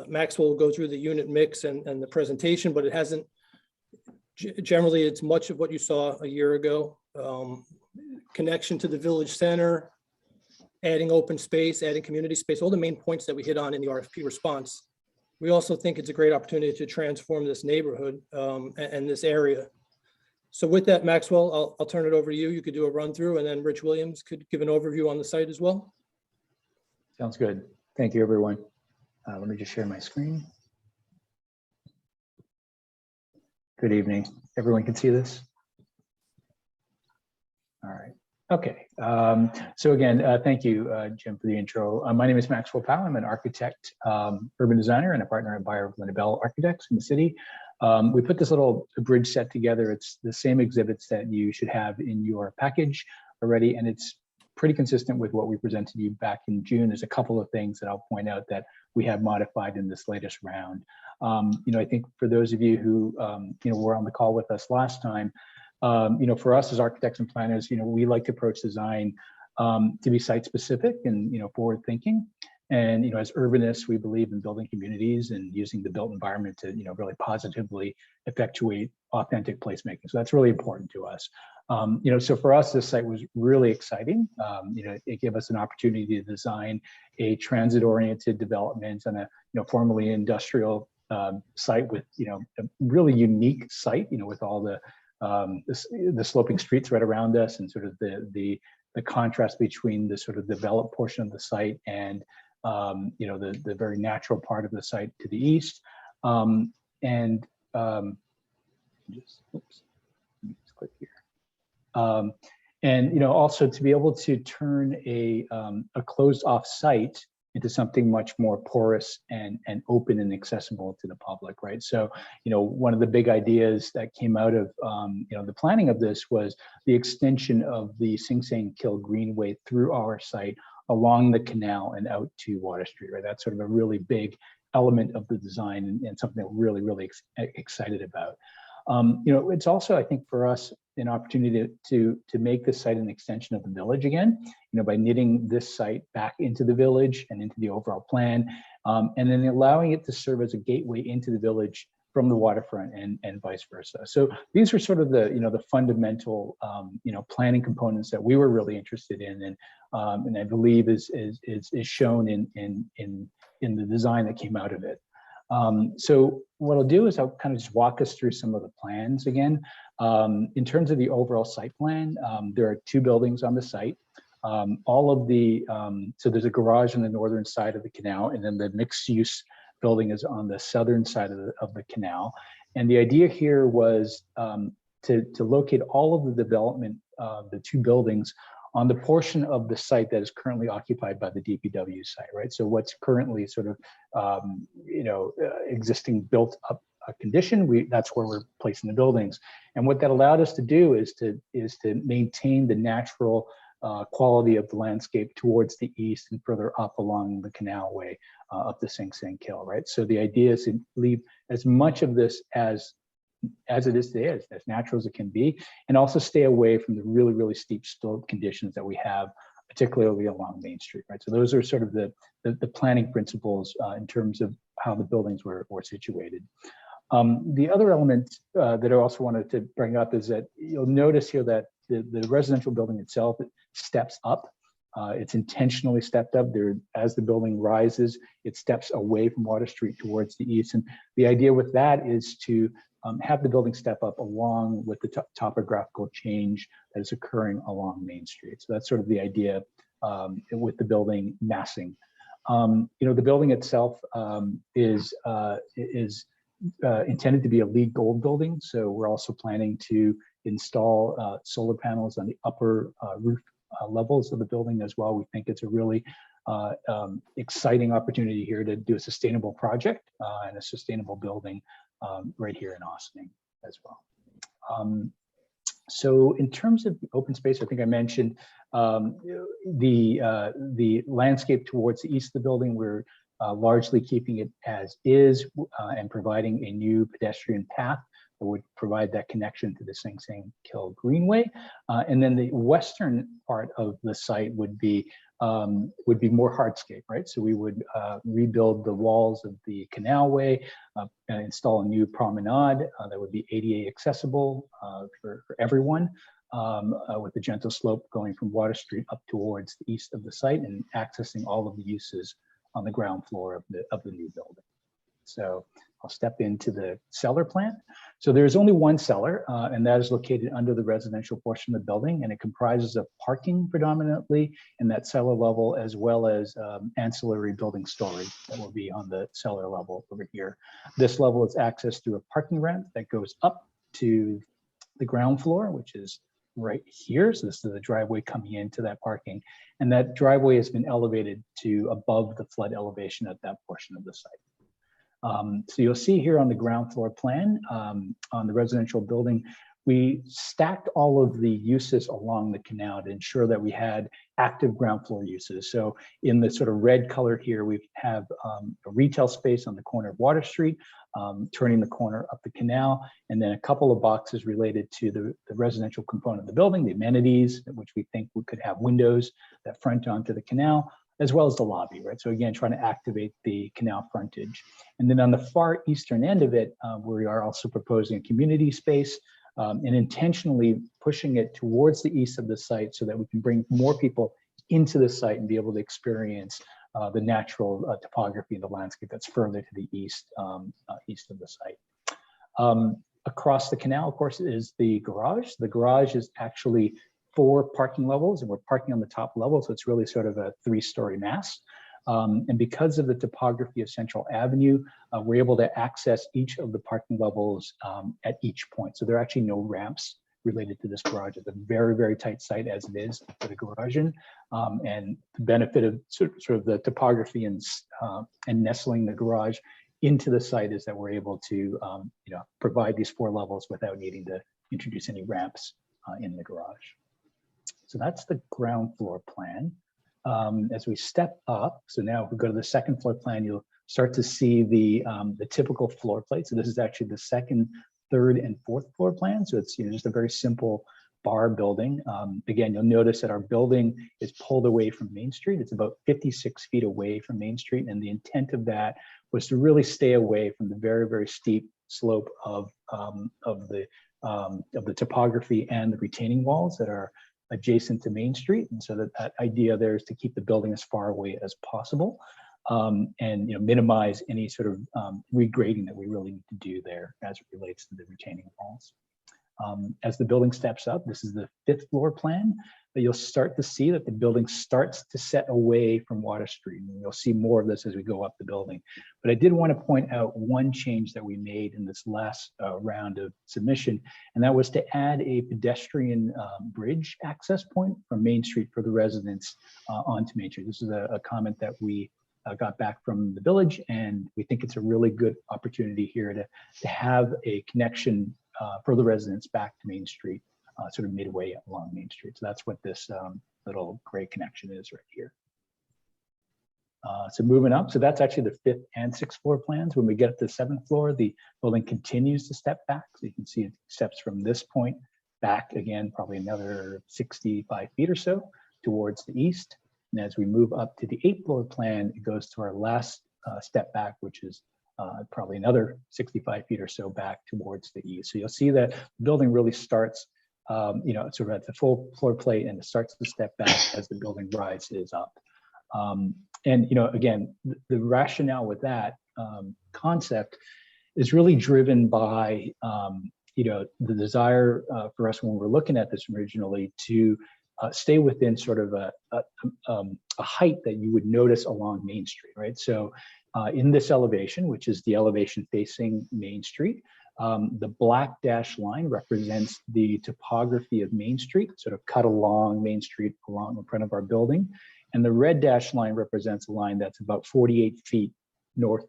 Maxwell will go through the unit mix and the presentation, but it hasn't, generally it's much of what you saw a year ago. Connection to the village center, adding open space, adding community space, all the main points that we hit on in the RFP response. We also think it's a great opportunity to transform this neighborhood and this area. So with that, Maxwell, I'll turn it over to you. You could do a run through, and then Rich Williams could give an overview on the site as well. Sounds good. Thank you, everyone. Let me just share my screen. Good evening. Everyone can see this? All right. Okay. So again, thank you, Jim, for the intro. My name is Maxwell Powell. I'm an architect, urban designer, and a partner at Buyer of Lindabell Architects in the city. We put this little bridge set together. It's the same exhibits that you should have in your package already, and it's pretty consistent with what we presented you back in June. There's a couple of things that I'll point out that we have modified in this latest round. I think for those of you who were on the call with us last time, for us as architects and planners, we like to approach design to be site specific and forward thinking. And as urbanists, we believe in building communities and using the built environment to really positively effectuate authentic placemaking. So that's really important to us. So for us, this site was really exciting. It gave us an opportunity to design a transit-oriented development on a formerly industrial site with a really unique site. With all the sloping streets right around us and sort of the contrast between the sort of developed portion of the site and the very natural part of the site to the east. Just click here. Also to be able to turn a closed off site into something much more porous and open and accessible to the public, right? So, one of the big ideas that came out of, the planning of this was the extension of the Sing Sing Kill Greenway through our site along the canal and out to Water Street, right? That's sort of a really big element of the design and something that we're really excited about. It's also, I think, for us, an opportunity to make this site an extension of the village again, by knitting this site back into the village and into the overall plan, and then allowing it to serve as a gateway into the village from the waterfront and vice versa. So these are sort of the fundamental planning components that we were really interested in, and I believe is shown in the design that came out of it. So what I'll do is I'll kind of just walk us through some of the plans again. In terms of the overall site plan, there are 2 buildings on the site. All of the, so there's a garage on the northern side of the canal, and then the mixed use building is on the southern side of the canal. And the idea here was to locate all of the development, the 2 buildings on the portion of the site that is currently occupied by the DPW site, right? So what's currently sort of, existing built up condition, that's where we're placing the buildings. And what that allowed us to do is to maintain the natural quality of the landscape towards the east and further up along the canalway up the Sing Sing Kill, right? So the idea is to leave as much of this as it is today, as natural as it can be, and also stay away from the really, really steep slope conditions that we have, particularly along Main Street, right? So those are sort of the planning principles in terms of how the buildings were situated. The other element that I also wanted to bring up is that you'll notice here that the residential building itself steps up. It's intentionally stepped up there. As the building rises, it steps away from Water Street towards the east. And the idea with that is to have the building step up along with the topographical change that is occurring along Main Street. So that's sort of the idea with the building massing. The building itself is intended to be a LEED Gold building. So we're also planning to install solar panels on the upper roof levels of the building as well. We think it's a really exciting opportunity here to do a sustainable project and a sustainable building right here in Austin as well. So in terms of open space, I think I mentioned the landscape towards the east of the building. We're largely keeping it as is and providing a new pedestrian path that would provide that connection to the Sing Sing Kill Greenway. And then the western part of the site would be more hardscape, right? So we would rebuild the walls of the canalway, and install a new promenade that would be ADA accessible for everyone, with the gentle slope going from Water Street up towards the east of the site and accessing all of the uses on the ground floor of the new building. So I'll step into the cellar plan. So there's only one cellar, and that is located under the residential portion of the building, and it comprises of parking predominantly in that cellar level, as well as ancillary building storage that will be on the cellar level over here. This level is accessed through a parking ramp that goes up to the ground floor, which is right here. So this is the driveway coming into that parking, and that driveway has been elevated to above the flood elevation at that portion of the site. So you'll see here on the ground floor plan, on the residential building, we stacked all of the uses along the canal to ensure that we had active ground floor uses. So in the sort of red color here, we have a retail space on the corner of Water Street, turning the corner up the canal, and then a couple of boxes related to the residential component of the building, the amenities, which we think we could have windows that front onto the canal, as well as the lobby, right? So again, trying to activate the canal frontage. And then on the far eastern end of it, we are also proposing a community space and intentionally pushing it towards the east of the site so that we can bring more people into the site and be able to experience the natural topography and the landscape that's further to the east, east of the site. Across the canal, of course, is the garage. The garage is actually 4 parking levels, and we're parking on the top level, so it's really sort of a 3-story mass. And because of the topography of Central Avenue, we're able to access each of the parking levels at each point. So there are actually no ramps related to this garage. It's a very, very tight site as it is for the garage. And the benefit of sort of the topography and nestling the garage into the site is that we're able to provide these 4 levels without needing to introduce any ramps in the garage. So that's the ground floor plan. As we step up, so now if we go to the second floor plan, you'll start to see the typical floor plate. So this is actually the second, third, and fourth floor plan. So it's just a very simple bar building. Again, you'll notice that our building is pulled away from Main Street. It's about 56 feet away from Main Street, and the intent of that was to really stay away from the very, very steep slope of the topography and the retaining walls that are adjacent to Main Street. And so that idea there is to keep the building as far away as possible. and minimize any sort of regrading that we really need to do there as it relates to the retaining walls. As the building steps up, this is the 5th floor plan, but you'll start to see that the building starts to set away from Water Street. And you'll see more of this as we go up the building. But I did want to point out one change that we made in this last round of submission, and that was to add a pedestrian bridge access point from Main Street for the residents onto Main Street. This is a comment that we got back from the village, and we think it's a really good opportunity here to have a connection for the residents back to Main Street, sort of midway along Main Street. So that's what this little gray connection is right here. So moving up, so that's actually the 5th and 6th floor plans. When we get to the 7th floor, the building continues to step back. So you can see it steps from this point back again, probably another 65 feet or so towards the east. And as we move up to the 8th floor plan, it goes to our last step back, which is probably another 65 feet or so back towards the east. So you'll see that the building really starts, sort of at the full floor plate, and it starts to step back as the building rises up. And again, the rationale with that concept is really driven by the desire for us when we're looking at this originally to stay within sort of a height that you would notice along Main Street, right? So in this elevation, which is the elevation facing Main Street, the black dashed line represents the topography of Main Street, sort of cut along Main Street along in front of our building. And the red dashed line represents a line that's about 48 feet north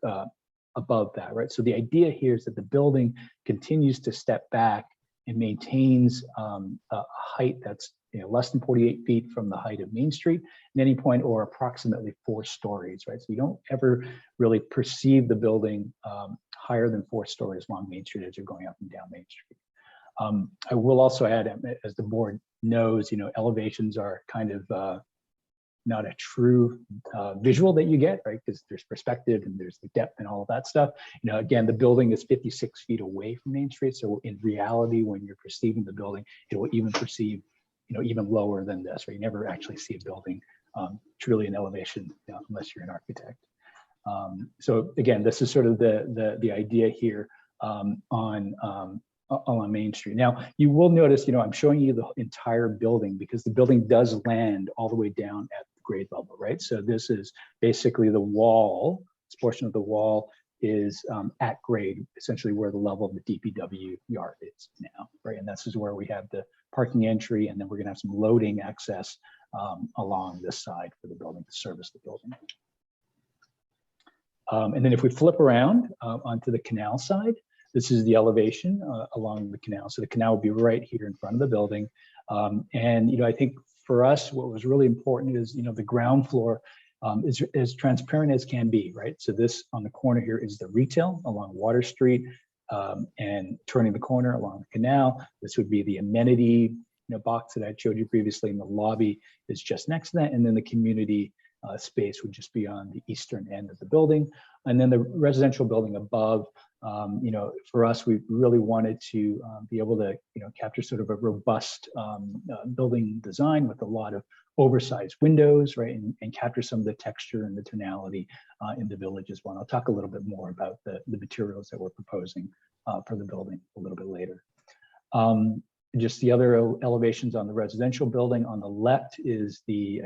above that, right? So the idea here is that the building continues to step back and maintains a height that's less than 48 feet from the height of Main Street at any point, or approximately 4 stories, right? So you don't ever really perceive the building higher than 4 stories along Main Street as you're going up and down Main Street. I will also add, as the board knows, elevations are kind of not a true visual that you get, right? Because there's perspective and there's the depth and all of that stuff. Again, the building is 56 feet away from Main Street. So in reality, when you're perceiving the building, it will even perceive even lower than this, right? You never actually see a building truly in elevation unless you're an architect. So again, this is sort of the idea here on Main Street. Now, you will notice, I'm showing you the entire building because the building does land all the way down at the grade level, right? So this is basically the wall, this portion of the wall is at grade, essentially where the level of the DPW yard is now, right? And this is where we have the parking entry, and then we're gonna have some loading access along this side for the building to service the building. And then if we flip around onto the canal side, this is the elevation along the canal. So the canal would be right here in front of the building. And I think for us, what was really important is the ground floor is as transparent as can be, right? So this on the corner here is the retail along Water Street, and turning the corner along the canal. This would be the amenity box that I showed you previously, and the lobby is just next to that. And then the community space would just be on the eastern end of the building. And then the residential building above, for us, we really wanted to be able to, capture sort of a robust building design with a lot of oversized windows, right? And capture some of the texture and the tonality in the village as well. And I'll talk a little bit more about the materials that we're proposing for the building a little bit later. Just the other elevations on the residential building. On the left is the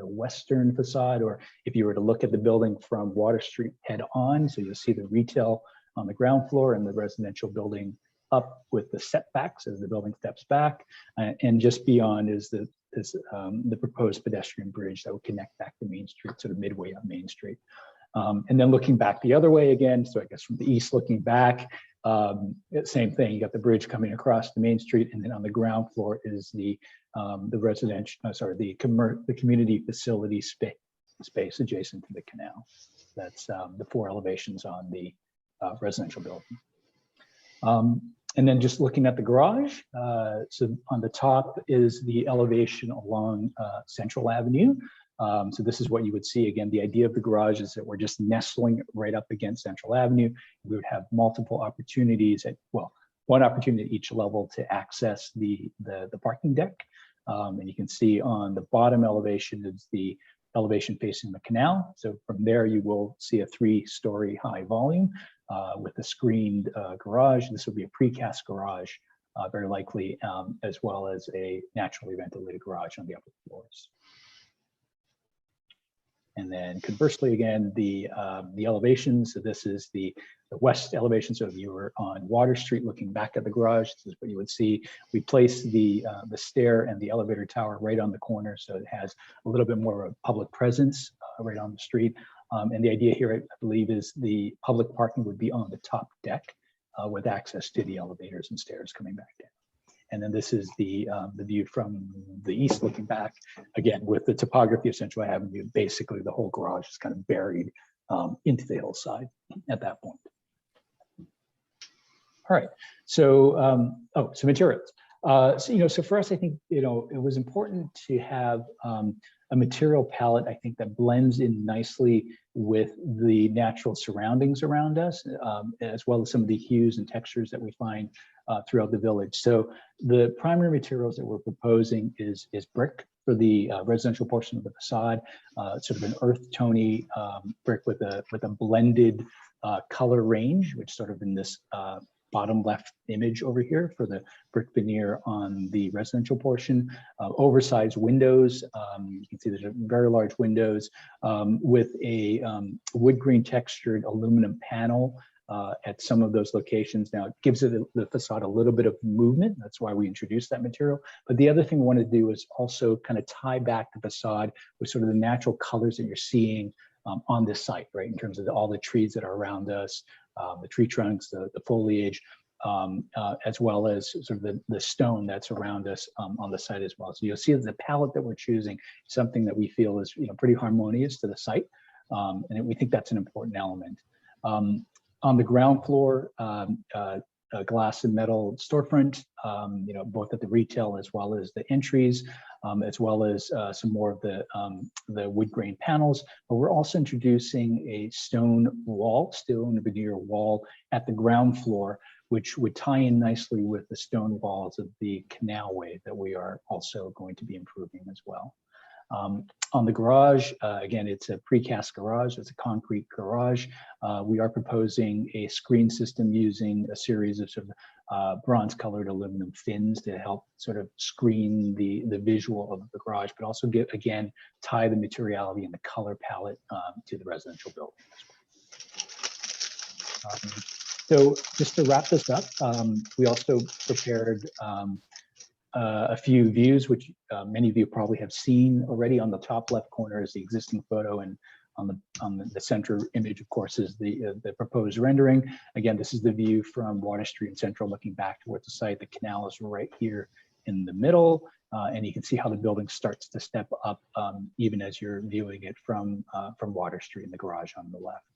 western facade, or if you were to look at the building from Water Street head on, so you'll see the retail on the ground floor and the residential building up with the setbacks as the building steps back. And just beyond is the proposed pedestrian bridge that will connect back to Main Street, sort of midway on Main Street. And then looking back the other way again, so I guess from the east looking back, same thing, you got the bridge coming across the Main Street, and then on the ground floor is the community facility space adjacent to the canal. That's the 4 elevations on the residential building. And then just looking at the garage, so on the top is the elevation along Central Avenue. So this is what you would see. Again, the idea of the garage is that we're just nestling right up against Central Avenue. We would have multiple opportunities one opportunity at each level to access the parking deck. And you can see on the bottom elevation is the elevation facing the canal. So from there, you will see a 3-story high volume with a screened garage. This will be a precast garage, very likely, as well as a naturally ventilated garage on the upper floors. And then conversely, again, the elevations. So this is the west elevation. So if you were on Water Street looking back at the garage, this is what you would see. We placed the stair and the elevator tower right on the corner, so it has a little bit more of a public presence right on the street. And the idea here, I believe, is the public parking would be on the top deck with access to the elevators and stairs coming back down. And then this is the view from the east looking back, again, with the topography of Central Avenue. Basically, the whole garage is kind of buried into the hillside at that point. All right, so, so materials. So for us, I think, it was important to have a material palette, I think, that blends in nicely with the natural surroundings around us, as well as some of the hues and textures that we find throughout the village. So the primary materials that we're proposing is brick for the residential portion of the facade, sort of an earth tony brick with a blended color range, which sort of in this bottom left image over here for the brick veneer on the residential portion. Oversized windows. You can see there's very large windows with a wood green textured aluminum panel at some of those locations. Now it gives it the facade a little bit of movement. That's why we introduced that material. But the other thing we want to do is also kind of tie back the facade with sort of the natural colors that you're seeing on this site, right? In terms of all the trees that are around us, the tree trunks, the foliage, as well as sort of the stone that's around us on the site as well. So you'll see that the palette that we're choosing is something that we feel is pretty harmonious to the site, and we think that's an important element. On the ground floor, glass and metal storefront, both at the retail as well as the entries, as well as some more of the wood grain panels. But we're also introducing a stone veneer wall at the ground floor, which would tie in nicely with the stone walls of the canalway that we are also going to be improving as well. On the garage, again, it's a precast garage. It's a concrete garage. We are proposing a screen system using a series of sort of bronze-colored aluminum fins to help sort of screen the visual of the garage, but also again tie the materiality and the color palette to the residential building as well. So just to wrap this up, we also prepared a few views, which many of you probably have seen already. On the top left corner is the existing photo, and on the center image, of course, is the proposed rendering. Again, this is the view from Water Street and Central looking back towards the site. The canal is right here in the middle, and you can see how the building starts to step up even as you're viewing it from Water Street and the garage on the left.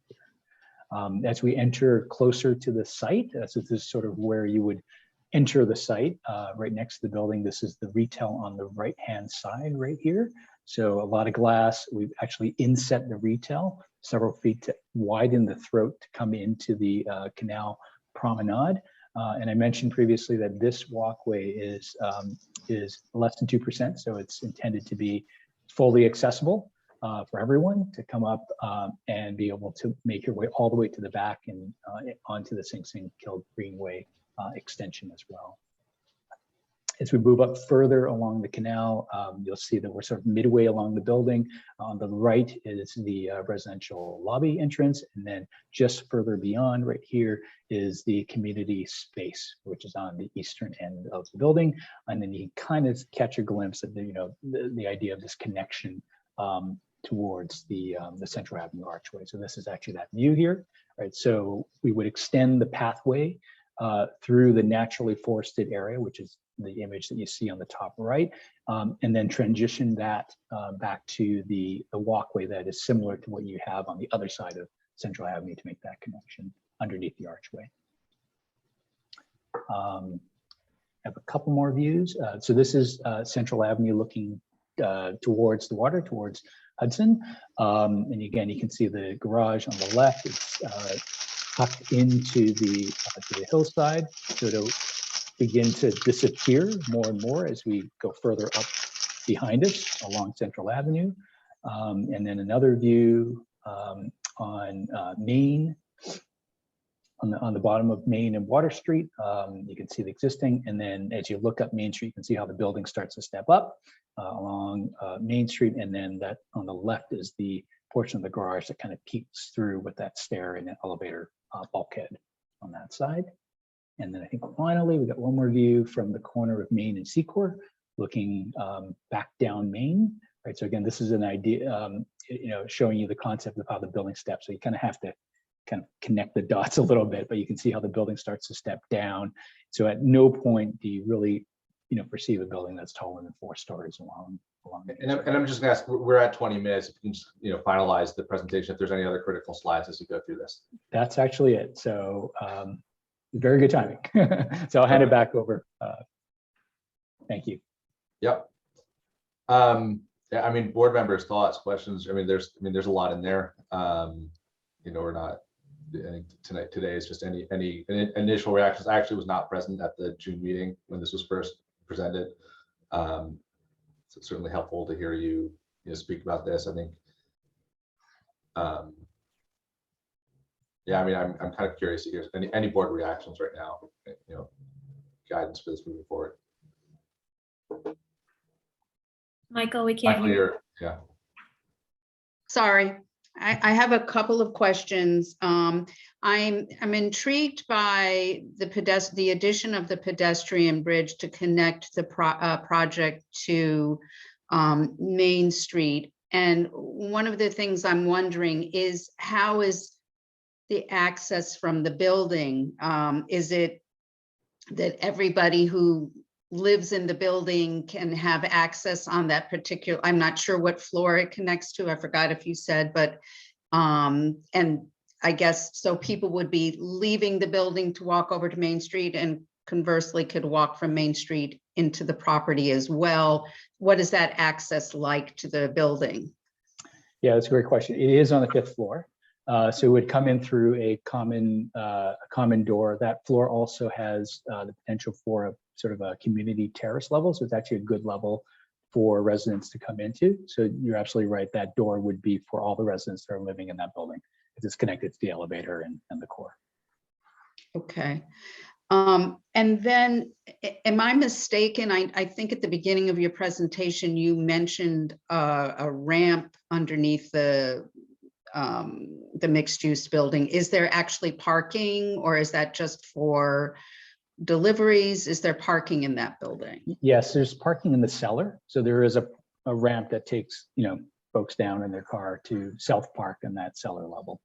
As we enter closer to the site, so this is sort of where you would enter the site, right next to the building. This is the retail on the right-hand side right here. So a lot of glass. We've actually inset the retail several feet to widen the throat to come into the canal promenade. And I mentioned previously that this walkway is less than 2%, so it's intended to be fully accessible for everyone to come up and be able to make your way all the way to the back and onto the Sing Sing Kill Greenway extension as well. As we move up further along the canal, you'll see that we're sort of midway along the building. On the right is the residential lobby entrance, and then just further beyond right here is the community space, which is on the eastern end of the building. And then you can kind of catch a glimpse of the idea of this connection towards the Central Avenue archway. So this is actually that view here, right? So we would extend the pathway through the naturally forested area, which is the image that you see on the top right, and then transition that back to the walkway that is similar to what you have on the other side of Central Avenue to make that connection underneath the archway. I have a couple more views. So this is Central Avenue looking towards the water, towards Hudson. And again, you can see the garage on the left. It's tucked into the hillside, so it'll begin to disappear more and more as we go further up behind us along Central Avenue. And then another view on Main, on the bottom of Main and Water Street. You can see the existing, and then as you look up Main Street, you can see how the building starts to step up along Main Street, and then that on the left is the portion of the garage that kind of peeks through with that stair and an elevator bulkhead on that side. And then I think finally we got one more view from the corner of Main and Secor, looking back down Main. Right. So again, this is an idea, showing you the concept of how the building steps. So you kind of have to kind of connect the dots a little bit, but you can see how the building starts to step down. So at no point do you really, perceive a building that's taller than 4 stories along. And I'm just gonna ask, we're at 20 minutes. If you can just, finalize the presentation, if there's any other critical slides as you go through this. That's actually it. So very good timing. So I'll hand it back over. Thank you. Yep. Yeah, I mean, board members' thoughts, questions. There's a lot in there. We're not. I think today is just any initial reactions. I actually was not present at the June meeting when this was first presented. So it's certainly helpful to hear you speak about this. I think. Yeah, I'm kind of curious to hear any board reactions right now. Guidance for this moving forward. Michael, we can't hear you. Yeah. Sorry, I have a couple of questions. I'm intrigued by the addition of the pedestrian bridge to connect the project to Main Street. And one of the things I'm wondering is, how is the access from the building? Is it that everybody who lives in the building can have access on that particular, I'm not sure what floor it connects to, I forgot if you said, but and I guess so people would be leaving the building to walk over to Main Street, and conversely could walk from Main Street into the property as well. What is that access like to the building? Yeah, that's a great question. It is on the 5th floor. So it would come in through a common door. That floor also has the potential for a sort of a community terrace level. So it's actually a good level for residents to come into. So you're absolutely right. That door would be for all the residents that are living in that building, because it's connected to the elevator and the core. Okay. And then, am I mistaken? I think at the beginning of your presentation, you mentioned a ramp underneath the mixed-use building. Is there actually parking, or is that just for deliveries? Is there parking in that building? Yes, there's parking in the cellar. So there is a ramp that takes folks down in their car to self-park in that cellar level.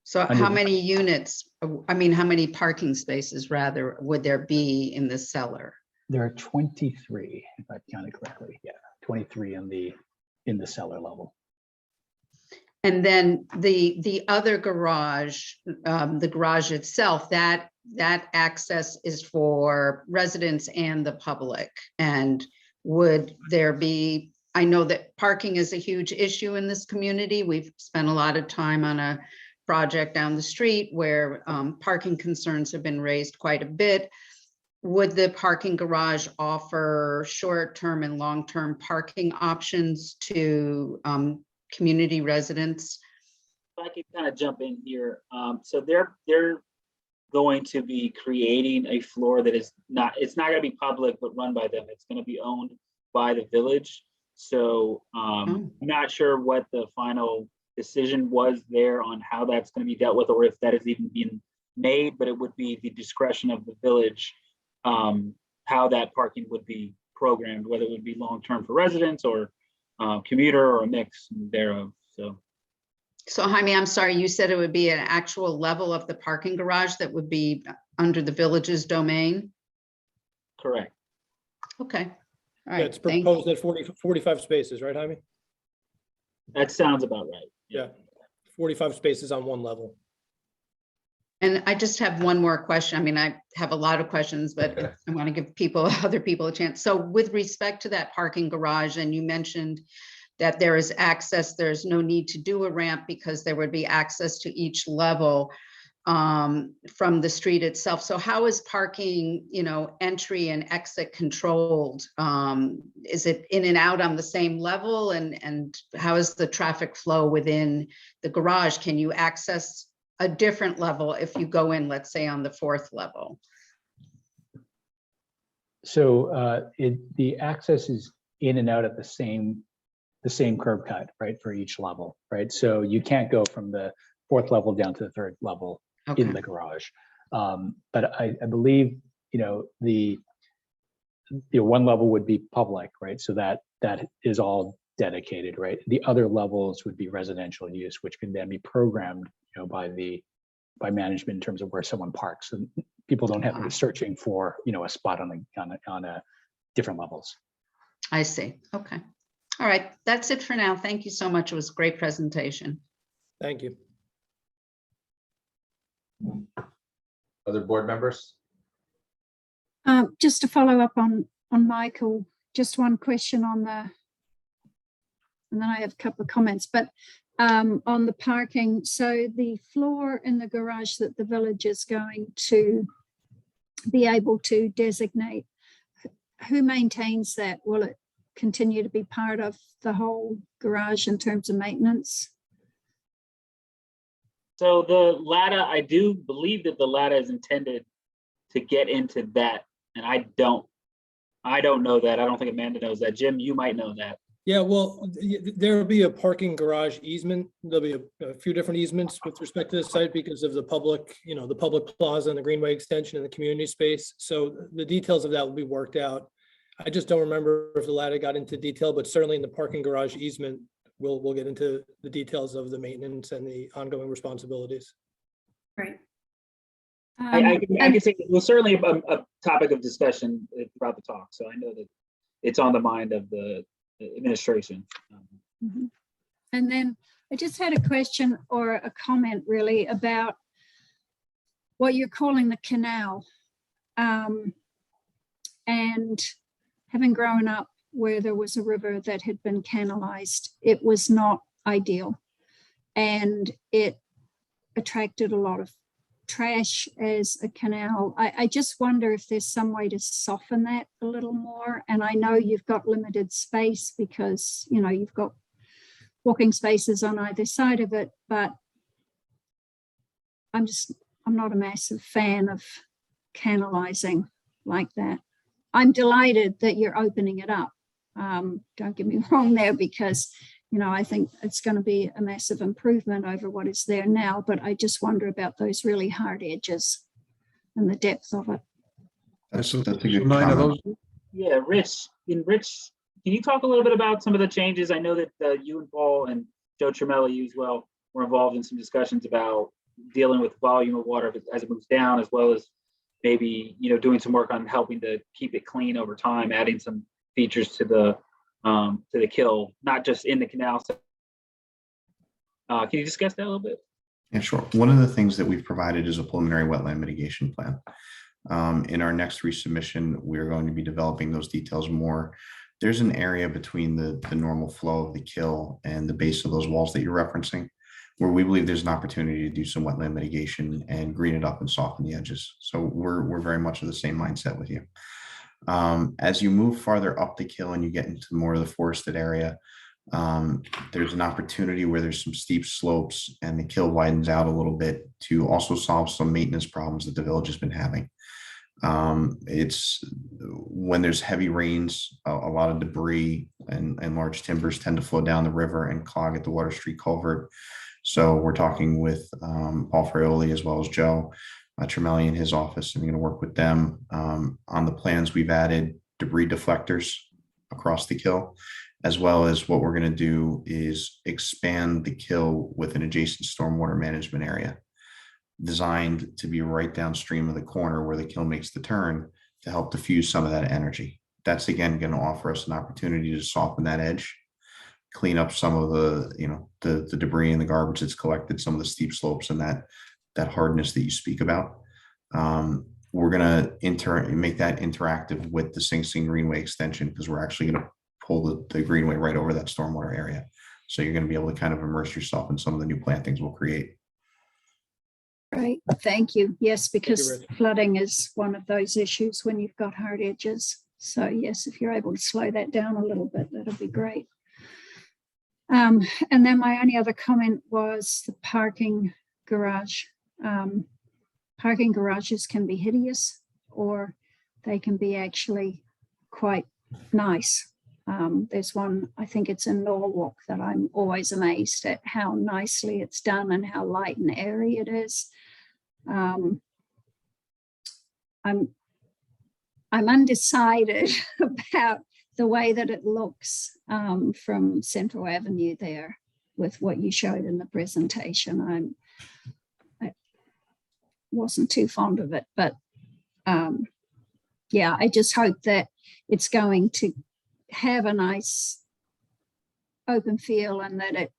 So how many units, how many parking spaces rather would there be in the cellar? There are 23, if I counted correctly. Yeah, 23 in the cellar level. And then the other garage, the garage itself, that access is for residents and the public. And would there be, I know that parking is a huge issue in this community. We've spent a lot of time on a project down the street where parking concerns have been raised quite a bit. Would the parking garage offer short-term and long-term parking options to community residents? If I could kind of jump in here. So they're going to be creating a floor that is it's not going to be public, but run by them. It's going to be owned by the village. So I'm not sure what the final decision was there on how that's going to be dealt with, or if that is even being made, but it would be the discretion of the village how that parking would be programmed, whether it would be long-term for residents or commuter or a mix thereof. So Jaime, I'm sorry, you said it would be an actual level of the parking garage that would be under the village's domain? Correct. Okay. All right. Yeah, it's proposed at 45 spaces, right, Jaime? That sounds about right. Yeah, 45 spaces on one level. And I just have one more question. I have a lot of questions, but I want to give other people a chance. So with respect to that parking garage, and you mentioned that there is access, there's no need to do a ramp because there would be access to each level. from the street itself. So how is parking, entry and exit controlled? Is it in and out on the same level? And how is the traffic flow within the garage? Can you access a different level if you go in, let's say, on the 4th level? So the access is in and out at the same curb cut, right, for each level, right? So you can't go from the 4th level down to the 3rd level in the garage. But I believe, the 1 level would be public, right? So that is all dedicated, right? The other levels would be residential use, which can then be programmed, by management in terms of where someone parks, and people don't have to be searching for, a spot on a different levels. I see. Okay. All right. That's it for now. Thank you so much. It was a great presentation. Thank you. Other board members? Just to follow up on Michael, just one question on and then I have a couple of comments, but on the parking. So the floor in the garage that the village is going to be able to designate, who maintains that? Will it continue to be part of the whole garage in terms of maintenance? So the ladder, I do believe that the ladder is intended to get into that, and I don't know that. I don't think Amanda knows that. Jim, you might know that. Yeah, well, there will be a parking garage easement. There'll be a few different easements with respect to the site because of the public, the public plaza and the Greenway extension and the community space. So the details of that will be worked out. I just don't remember if the ladder got into detail, but certainly in the parking garage easement, we'll get into the details of the maintenance and the ongoing responsibilities. Right. I can say it was certainly a topic of discussion throughout the talk. So I know that it's on the mind of the administration. Mm-hmm. And then I just had a question or a comment really about what you're calling the canal. And having grown up where there was a river that had been canalized, it was not ideal. And it attracted a lot of trash as a canal. I just wonder if there's some way to soften that a little more. And I know you've got limited space because, you've got walking spaces on either side of it, but I'm not a massive fan of canalizing like that. I'm delighted that you're opening it up. Don't get me wrong there, because I think it's going to be a massive improvement over what is there now, but I just wonder about those really hard edges and the depth of it. That's a good comment. Yeah, Rich, can you talk a little bit about some of the changes? I know that you and Paul and Joe Tremelli as well were involved in some discussions about dealing with volume of water as it moves down, as well as maybe, doing some work on helping to keep it clean over time, adding some features to the kill, not just in the canal. Can you discuss that a little bit? Yeah, sure. One of the things that we've provided is a preliminary wetland mitigation plan. In our next resubmission, we're going to be developing those details more. There's an area between the normal flow of the kill and the base of those walls that you're referencing, where we believe there's an opportunity to do some wetland mitigation and green it up and soften the edges. So we're very much of the same mindset with you. As you move farther up the kill and you get into more of the forested area, there's an opportunity where there's some steep slopes and the kill widens out a little bit to also solve some maintenance problems that the village has been having. It's when there's heavy rains, a lot of debris and large timbers tend to flow down the river and clog at the Water Street culvert. So we're talking with Paul Fraioli as well as Joe Tremelli in his office, and we're going to work with them on the plans. We've added debris deflectors across the kill, as well as what we're going to do is expand the kill with an adjacent stormwater management area designed to be right downstream of the corner where the kill makes the turn to help diffuse some of that energy. That's again going to offer us an opportunity to soften that edge, clean up some of the debris and the garbage that's collected, some of the steep slopes and that hardness that you speak about. We're going to make that interactive with the Sing Sing Greenway extension, because we're actually going to pull the greenway right over that stormwater area. So you're going to be able to kind of immerse yourself in some of the new plantings we'll create. Great, thank you. Yes, because Rich. flooding is one of those issues when you've got hard edges. So yes, if you're able to slow that down a little bit, that'll be great. And then my only other comment was the parking garage. Parking garages can be hideous, or they can be actually quite nice. There's one, I think it's in Norwalk, that I'm always amazed at how nicely it's done and how light and airy it is. I'm undecided about the way that it looks from Central Avenue there with what you showed in the presentation. I wasn't too fond of it, but yeah, I just hope that it's going to have a nice open feel and that it,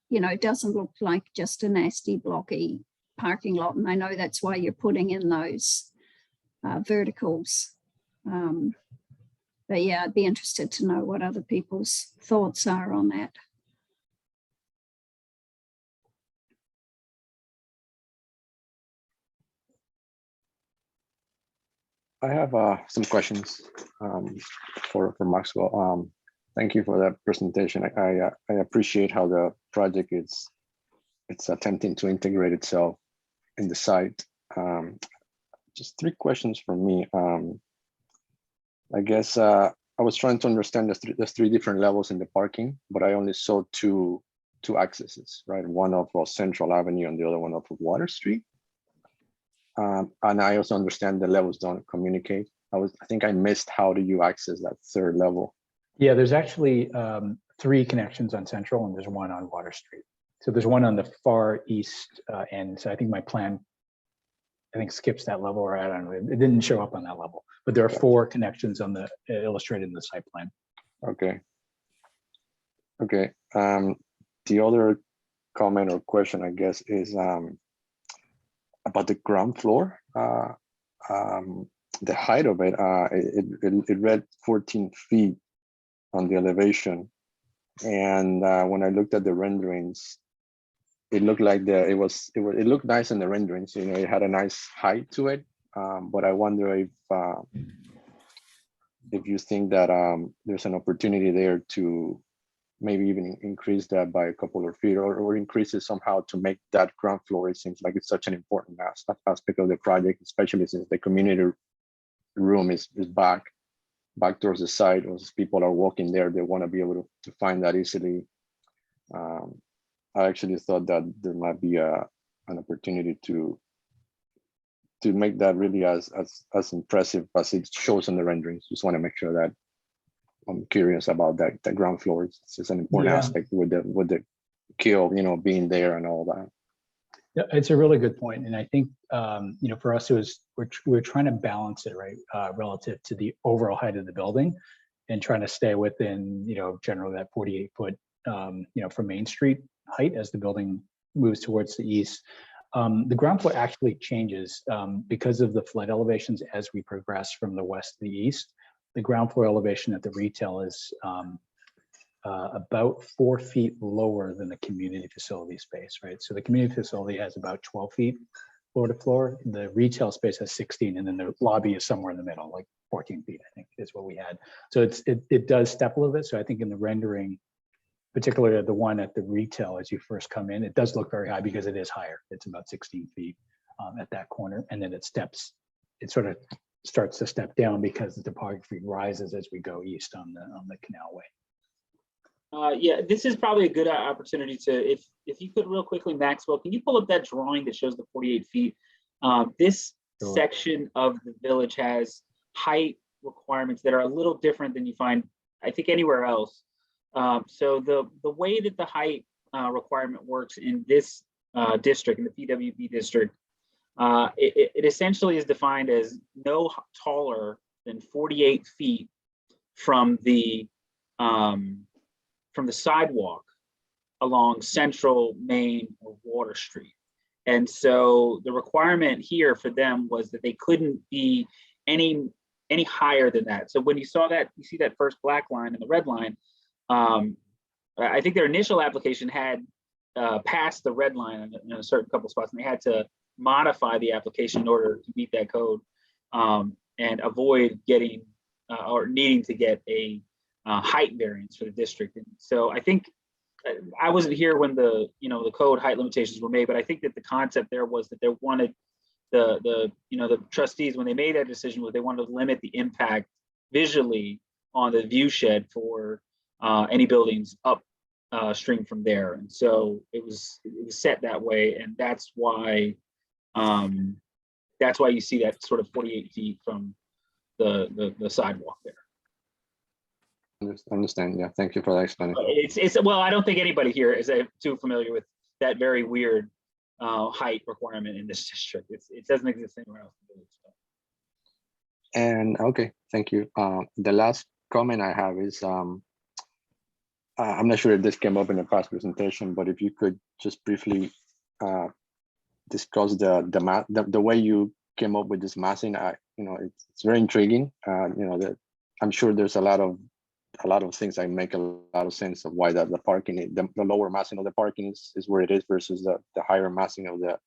you know, doesn't look like just a nasty blocky parking lot. And I know that's why you're putting in those verticals. But yeah, I'd be interested to know what other people's thoughts are on that. I have some questions for Maxwell. Thank you for that presentation. I appreciate how the project it's attempting to integrate itself in the site. Just 3 questions from me. I guess I was trying to understand there's 3 different levels in the parking, but I only saw two accesses, right? One off of Central Avenue and the other one off of Water Street. And I also understand the levels don't communicate. I think I missed how do you access that 3rd level? Yeah, there's actually 3 connections on Central and there's one on Water Street. So there's one on the far east end. So I think my plan, I think skips that level, or I don't know, it didn't show up on that level, but there are 4 connections on the illustrated in the site plan. Okay. Okay. The other comment or question, I guess, is about the ground floor. The height of it, it read 14 feet on the elevation. And when I looked at the renderings, it looked like it looked nice in the renderings. You know, it had a nice height to it. But I wonder if you think that there's an opportunity there to maybe even increase that by a couple of feet, or increase it somehow to make that ground floor. It seems like it's such an important aspect of the project, especially since the community room is back towards the side. As people are walking there, they want to be able to find that easily. I actually thought that there might be an opportunity to make that really as impressive as it shows in the renderings. Just want to make sure that I'm curious about that. The ground floor is an important aspect with the kill, you know, being there and all that. Yeah, it's a really good point. And I think, you know, for us, we're trying to balance it, right, relative to the overall height of the building and trying to stay within, you know, generally that 48-foot, you know, from Main Street height as the building moves towards the east. The ground floor actually changes because of the flood elevations as we progress from the west to the east. The ground floor elevation at the retail is about 4 feet lower than the community facility space, right? So the community facility has about 12 feet floor to floor. The retail space has 16, and then the lobby is somewhere in the middle, like 14 feet, I think is what we had. So it does step a little bit. So I think in the rendering, particularly the one at the retail as you first come in, it does look very high because it is higher. It's about 16 feet at that corner, and then it sort of starts to step down because the topography rises as we go east on the canalway. Yeah, this is probably a good opportunity to, if you could real quickly, Maxwell, can you pull up that drawing that shows the 48 feet? This section of the village has height requirements that are a little different than you find, I think, anywhere else. So the way that the height requirement works in this district, in the PWB district, it essentially is defined as no taller than 48 feet from the sidewalk along Central, Main, or Water Street. And so the requirement here for them was that they couldn't be any higher than that. So when you saw that, you see that first black line and the red line, I think their initial application had passed the red line in a certain couple spots, and they had to modify the application in order to meet that code and avoid getting or needing to get a height variance for the district. And so I think I wasn't here when the code height limitations were made, but I think that the concept there was that they wanted the trustees, when they made that decision, was they wanted to limit the impact visually on the view shed for any buildings upstream from there. And so it was set that way, and that's why you see that sort of 48 feet from the sidewalk there. Understand. Yeah, thank you for that explanation. It's well, I don't think anybody here is too familiar with that very weird height requirement in this district. It doesn't exist anywhere else in the village. And okay, thank you. The last comment I have is I'm not sure if this came up in the past presentation, but if you could just briefly discuss the way you came up with this massing. It's very intriguing. I'm sure there's a lot of things that make a lot of sense of why the parking, the lower massing of the parking is where it is versus the higher massing of the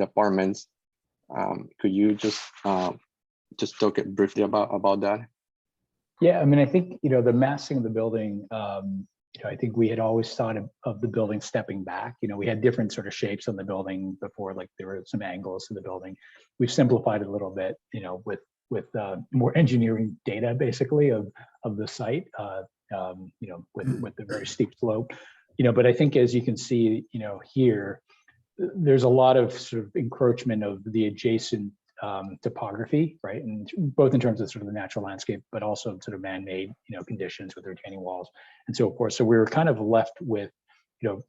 apartments. Could you just talk briefly about that? Yeah, I mean, I think, the massing of the building, I think we had always thought of the building stepping back. We had different sort of shapes on the building before, like there were some angles to the building. We've simplified it a little bit, with more engineering data, basically, of the site, with the very steep slope. But I think, as you can see, here, there's a lot of sort of encroachment of the adjacent topography, right? And both in terms of sort of the natural landscape, but also sort of man-made, conditions with retaining walls and so forth. So we were kind of left with,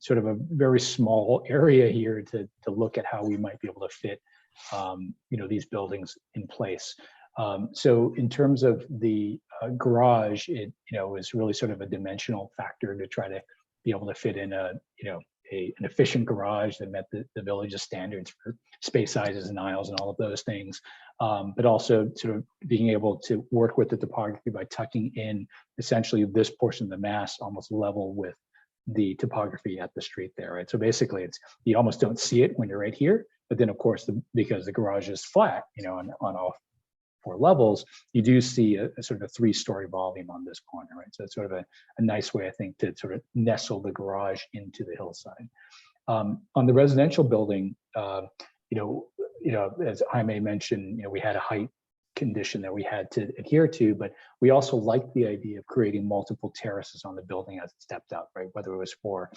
sort of a very small area here to look at how we might be able to fit, these buildings in place. So in terms of the garage, it was really sort of a dimensional factor to try to be able to fit in an efficient garage that met the village's standards for space sizes and aisles and all of those things, but also sort of being able to work with the topography by tucking in essentially this portion of the mass almost level with the topography at the street there, right? So basically, you almost don't see it when you're right here, but then of course, because the garage is flat, on all 4 levels, you do see a sort of a 3-story volume on this corner, right? So it's sort of a nice way, I think, to sort of nestle the garage into the hillside. On the residential building, as Jaime mentioned, we had a height condition that we had to adhere to, but we also liked the idea of creating multiple terraces on the building as it stepped up, right? Whether it was for,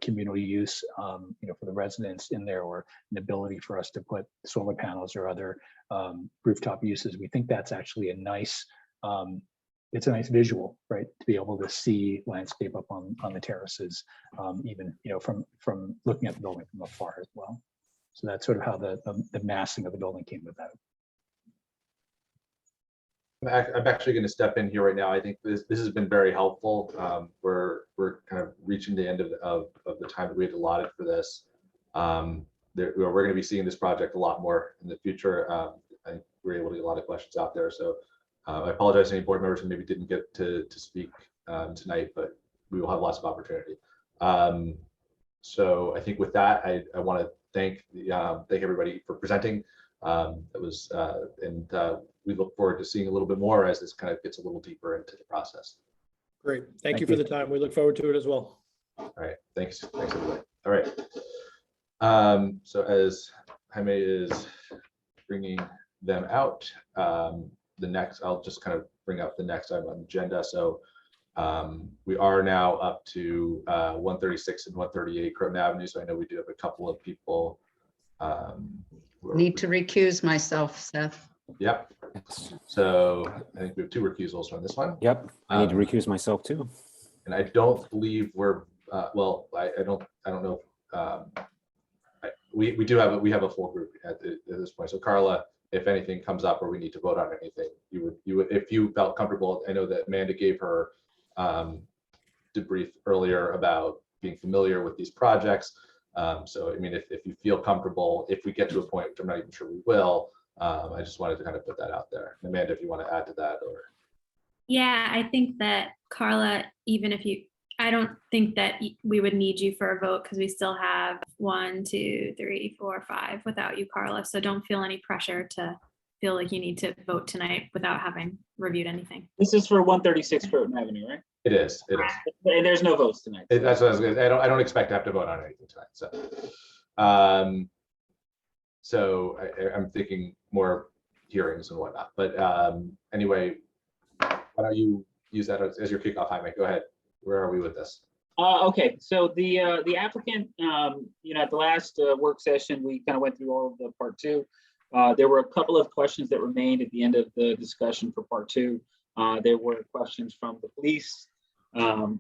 community use, for the residents in there, or an ability for us to put solar panels or other rooftop uses. We think that's actually a nice visual, right? To be able to see landscape up on the terraces, even, from looking at the building from afar as well. So that's sort of how the massing of the building came about. I'm actually going to step in here right now. I think this has been very helpful. We're kind of reaching the end of the time that we had allotted for this. We're going to be seeing this project a lot more in the future. I think we were able to get a lot of questions out there. So I apologize to any board members who maybe didn't get to speak tonight, but we will have lots of opportunity. So I think with that, I want to thank everybody for presenting. We look forward to seeing a little bit more as this kind of gets a little deeper into the process. Great. Thank you for the time. We look forward to it as well. All right. Thanks everybody. All right. So as Jaime is bringing them out, I'll just kind of bring up the next item on the agenda. So we are now up to 136 and 138 Croton Avenue. So I know we do have a couple of people. Need to recuse myself, Seth. Yep. So I think we have 2 recusals on this one. Yep. I need to recuse myself too. And I don't believe we're I don't know. We have a full group at this point. So Carla, if anything comes up or we need to vote on anything, you would if you felt comfortable. I know that Amanda gave her debrief earlier about being familiar with these projects. So I mean, if you feel comfortable, if we get to a point, which I'm not even sure we will, I just wanted to kind of put that out there. Amanda, if you want to add to that, or. Yeah, I think that Carla, even if you, I don't think that we would need you for a vote because we still have 1, 2, 3, 4, 5 without you, Carla. So don't feel any pressure to feel like you need to vote tonight without having reviewed anything. This is for 136 Croton Avenue, right? It is. It is. And there's no votes tonight. That's what I was gonna. I don't expect to have to vote on anything tonight. So, I'm thinking more hearings and whatnot. But anyway, why don't you use that as your kickoff, Jaime? Go ahead. Where are we with this? Okay, so the applicant, at the last work session, we kind of went through all of the part 2. There were a couple of questions that remained at the end of the discussion for part 2. There were questions from the police,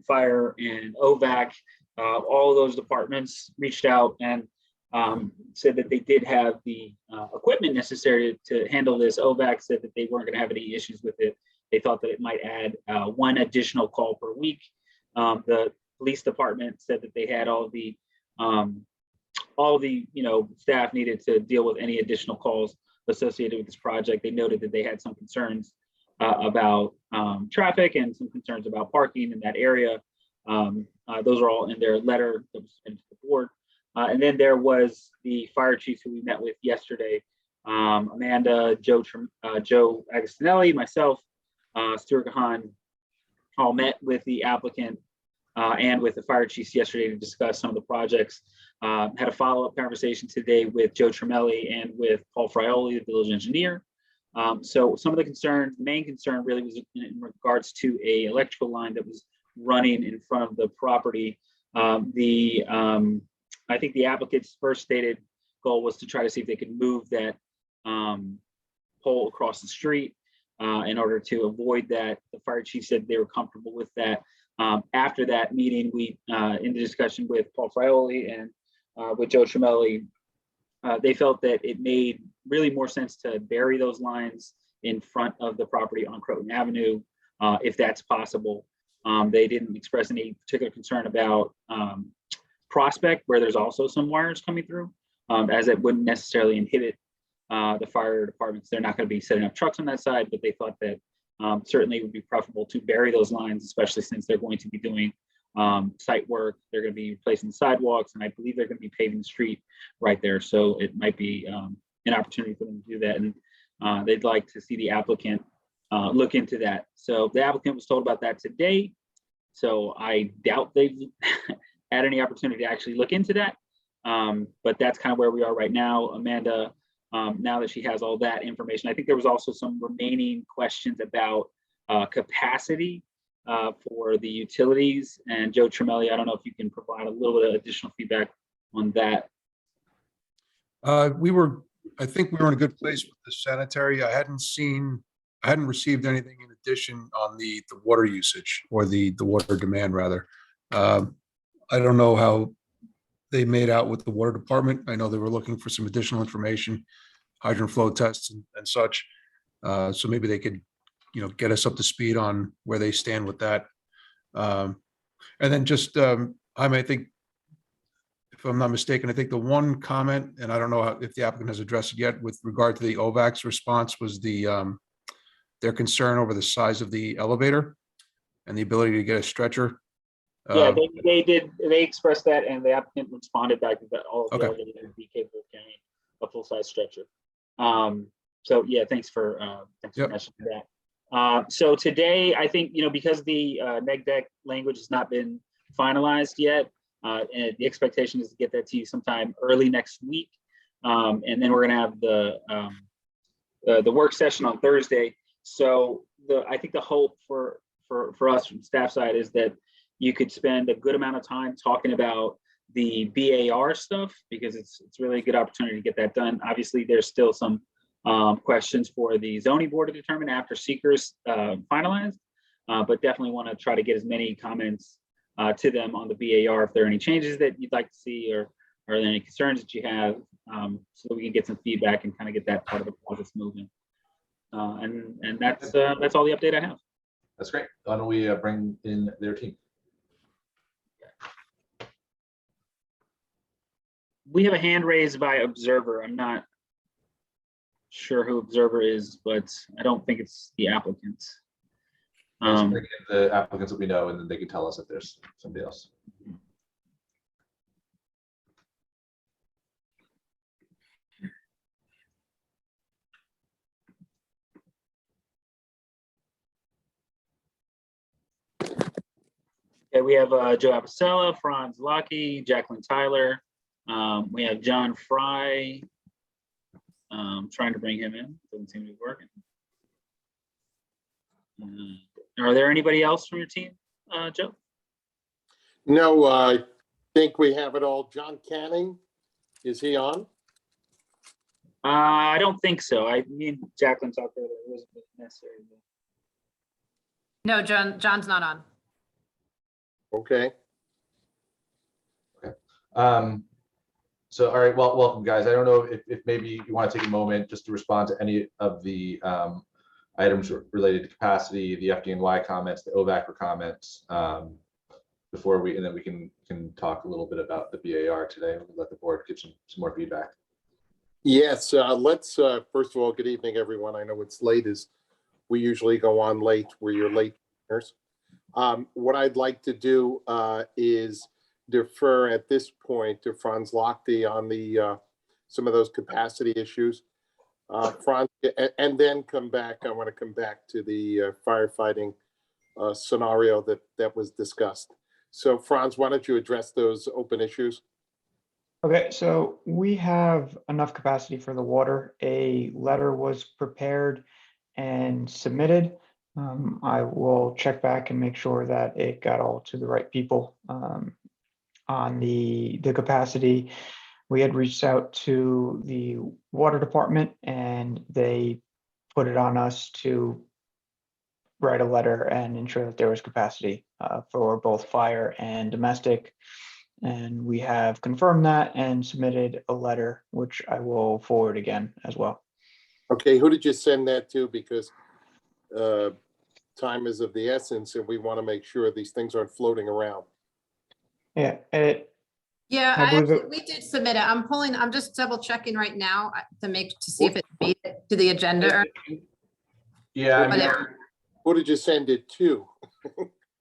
fire, and OVAC. All of those departments reached out and said that they did have the equipment necessary to handle this. OVAC said that they weren't going to have any issues with it. They thought that it might add 1 additional call per week. The police department said that they had all the staff needed to deal with any additional calls associated with this project. They noted that they had some concerns about traffic and some concerns about parking in that area. Those are all in their letter that was sent to the board. And then there was the fire chief who we met with yesterday, Amanda, Joe Agostinelli, myself, Stuart Gahan, all met with the applicant and with the fire chiefs yesterday to discuss some of the projects. Had a follow-up conversation today with Joe Tremelli and with Paul Frioli, the village engineer. So some of the concerns, the main concern really was in regards to a electrical line that was running in front of the property. I think the applicant's first stated goal was to try to see if they could move that pole across the street in order to avoid that. The fire chief said they were comfortable with that. After that meeting, we, in the discussion with Paul Frioli and with Joe Tremelli, they felt that it made really more sense to bury those lines in front of the property on Croton Avenue, if that's possible. They didn't express any particular concern about Prospect, where there's also some wires coming through, as it wouldn't necessarily inhibit the fire departments. They're not going to be setting up trucks on that side, but they thought that certainly it would be preferable to bury those lines, especially since they're going to be doing site work. They're going to be replacing sidewalks, and I believe they're going to be paving the street right there. So it might be an opportunity for them to do that. And they'd like to see the applicant look into that. So the applicant was told about that today. So I doubt they've had any opportunity to actually look into that. But that's kind of where we are right now. Amanda, now that she has all that information, I think there was also some remaining questions about capacity for the utilities. And Joe Tremelli, I don't know if you can provide a little bit of additional feedback on that. I think we were in a good place with the sanitary. I hadn't received anything in addition on the water usage or the water demand rather. I don't know how they made out with the water department. I know they were looking for some additional information, hydrant flow tests and such. So maybe they could, get us up to speed on where they stand with that. And then just, I think, if I'm not mistaken, I think the one comment, and I don't know if the applicant has addressed it yet with regard to the OVAC's response, was their concern over the size of the elevator and the ability to get a stretcher. Yeah, they did. They expressed that, and the applicant responded back that all of the elevators would be capable of carrying a full-size stretcher. So yeah, thanks for mentioning that. So today, I think because the neg deck language has not been finalized yet, and the expectation is to get that to you sometime early next week, and then we're going to have the work session on Thursday. So I think the hope for us from staff side is that you could spend a good amount of time talking about the BAR stuff, because it's really a good opportunity to get that done. Obviously, there's still some questions for the zoning board to determine after seekers finalized, but definitely want to try to get as many comments to them on the BAR if there are any changes that you'd like to see, or are there any concerns that you have, so that we can get some feedback and kind of get that part of the process moving. And that's all the update I have. That's great. Why don't we bring in their team? We have a hand raised by observer. I'm not sure who observer is, but I don't think it's the applicant. Let's bring in the applicants that we know, and then they can tell us if there's somebody else. Okay, we have Joe Apicella, Franz Lucky, Jacqueline Tyler. We have John Fry. Trying to bring him in, doesn't seem to be working. Are there anybody else from your team, Joe? No, I think we have it all. John Canning, is he on? I don't think so. Me and Jacqueline talked earlier. It wasn't necessary. No, John's not on. Okay. So, all right, well, welcome, guys. I don't know if maybe you want to take a moment just to respond to any of the items related to capacity, the FDNY comments, the OVAC comments, before and then we can talk a little bit about the BAR today. We'll let the board give some more feedback. Yes, let's, first of all, good evening, everyone. I know it's late as we usually go on late where you're late. What I'd like to do is defer at this point to Franz Lochte on the some of those capacity issues. Franz, and then come back. I want to come back to the firefighting scenario that was discussed. So Franz, why don't you address those open issues? Okay, so we have enough capacity for the water. A letter was prepared and submitted. I will check back and make sure that it got all to the right people. On the capacity, we had reached out to the water department and they put it on us to write a letter and ensure that there was capacity for both fire and domestic. And we have confirmed that and submitted a letter, which I will forward again as well. Okay, who did you send that to? Because time is of the essence and we want to make sure these things aren't floating around. Yeah, We did submit it. I'm just double checking right now to see if it made it to the agenda. Yeah. Who did you send it to?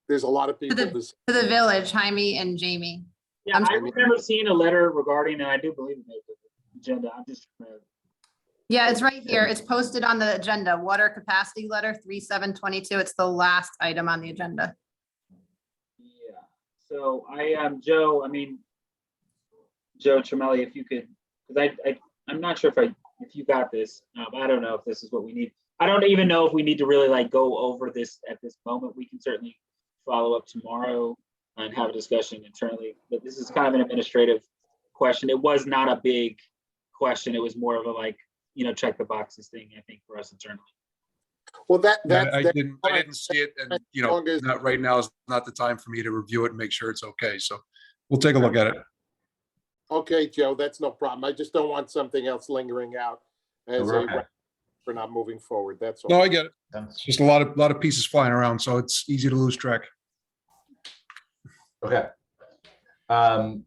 There's a lot of people. To the village, Jaime and Jamie. Yeah, I remember seeing a letter regarding, and I do believe it made the agenda. I'm just trying to. Yeah, it's right here. It's posted on the agenda. Water capacity letter 3/7/22. It's the last item on the agenda. Yeah. So Joe. Joe Tremelli, if you could, because I'm not sure if you got this. I don't know if this is what we need. I don't even know if we need to really like go over this at this moment. We can certainly follow up tomorrow and have a discussion internally. But this is kind of an administrative question. It was not a big question. It was more of a check the boxes thing, I think, for us internally. Well, I didn't see it, and not right now is not the time for me to review it and make sure it's okay. So we'll take a look at it. Okay, Joe, that's no problem. I just don't want something else lingering out as for not moving forward. That's all. No, I get it. It's just a lot of pieces flying around, so it's easy to lose track. Okay. So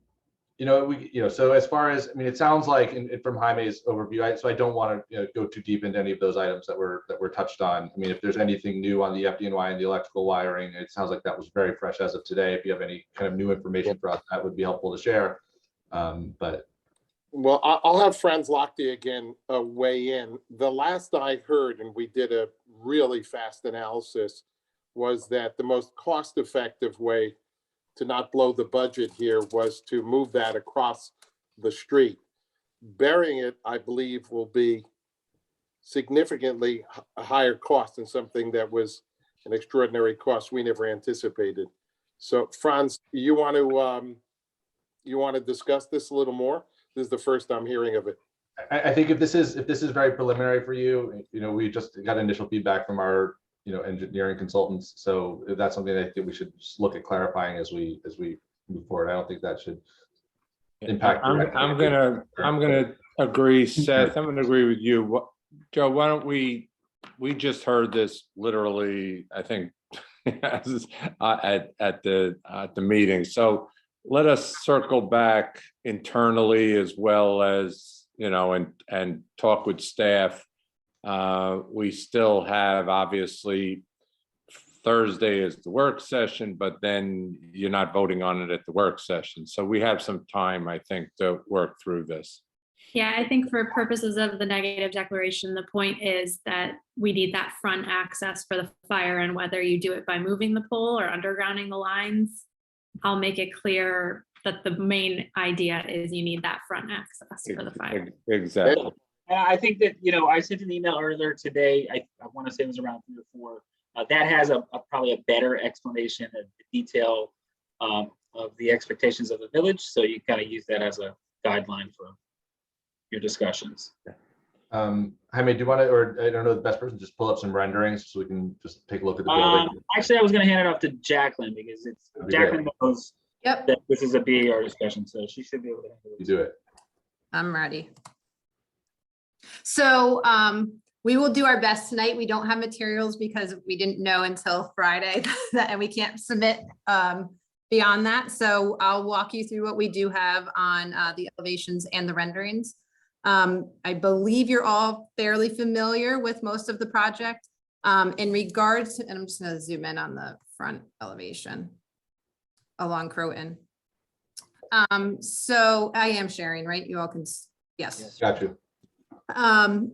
as far as, it sounds like from Jaime's overview, so I don't want to go too deep into any of those items that were touched on. If there's anything new on the FDNY and the electrical wiring, it sounds like that was very fresh as of today. If you have any kind of new information for us, that would be helpful to share. Well, I'll have Franz Lochte again weigh in. The last I heard, and we did a really fast analysis, was that the most cost-effective way to not blow the budget here was to move that across the street. Burying it, I believe, will be significantly a higher cost and something that was an extraordinary cost we never anticipated. So, Franz, you want to discuss this a little more? This is the first I'm hearing of it. I think if this is very preliminary for you, we just got initial feedback from our engineering consultants. So if that's something I think we should just look at clarifying as we move forward. I don't think that should impact. I'm gonna agree, Seth. I'm gonna agree with you. Joe, why don't we just heard this literally, I think, at the meeting. So let us circle back internally as well as, and talk with staff. We still have obviously Thursday is the work session, but then you're not voting on it at the work session. So we have some time, I think, to work through this. Yeah, I think for purposes of the negative declaration, the point is that we need that front access for the fire, and whether you do it by moving the pole or undergrounding the lines, I'll make it clear that the main idea is you need that front access for the fire. Exactly. And I think that, you know, I sent an email earlier today. I want to say it was around 3 or 4. That has probably a better explanation of the detail of the expectations of the village. So you kind of use that as a guideline for your discussions. Jaime, do you want to, or I don't know the best person, just pull up some renderings so we can just take a look at the building? Actually, I was going to hand it off to Jacqueline because Jacqueline knows Yep. that this is a BAR discussion, so she should be able to handle it. You do it. I'm ready. So we will do our best tonight. We don't have materials because we didn't know until Friday that, and we can't submit beyond that. So I'll walk you through what we do have on the elevations and the renderings. I believe you're all fairly familiar with most of the project. In regards to, and I'm just going to zoom in on the front elevation along Croton. So I am sharing, right? You all can, yes. Got you.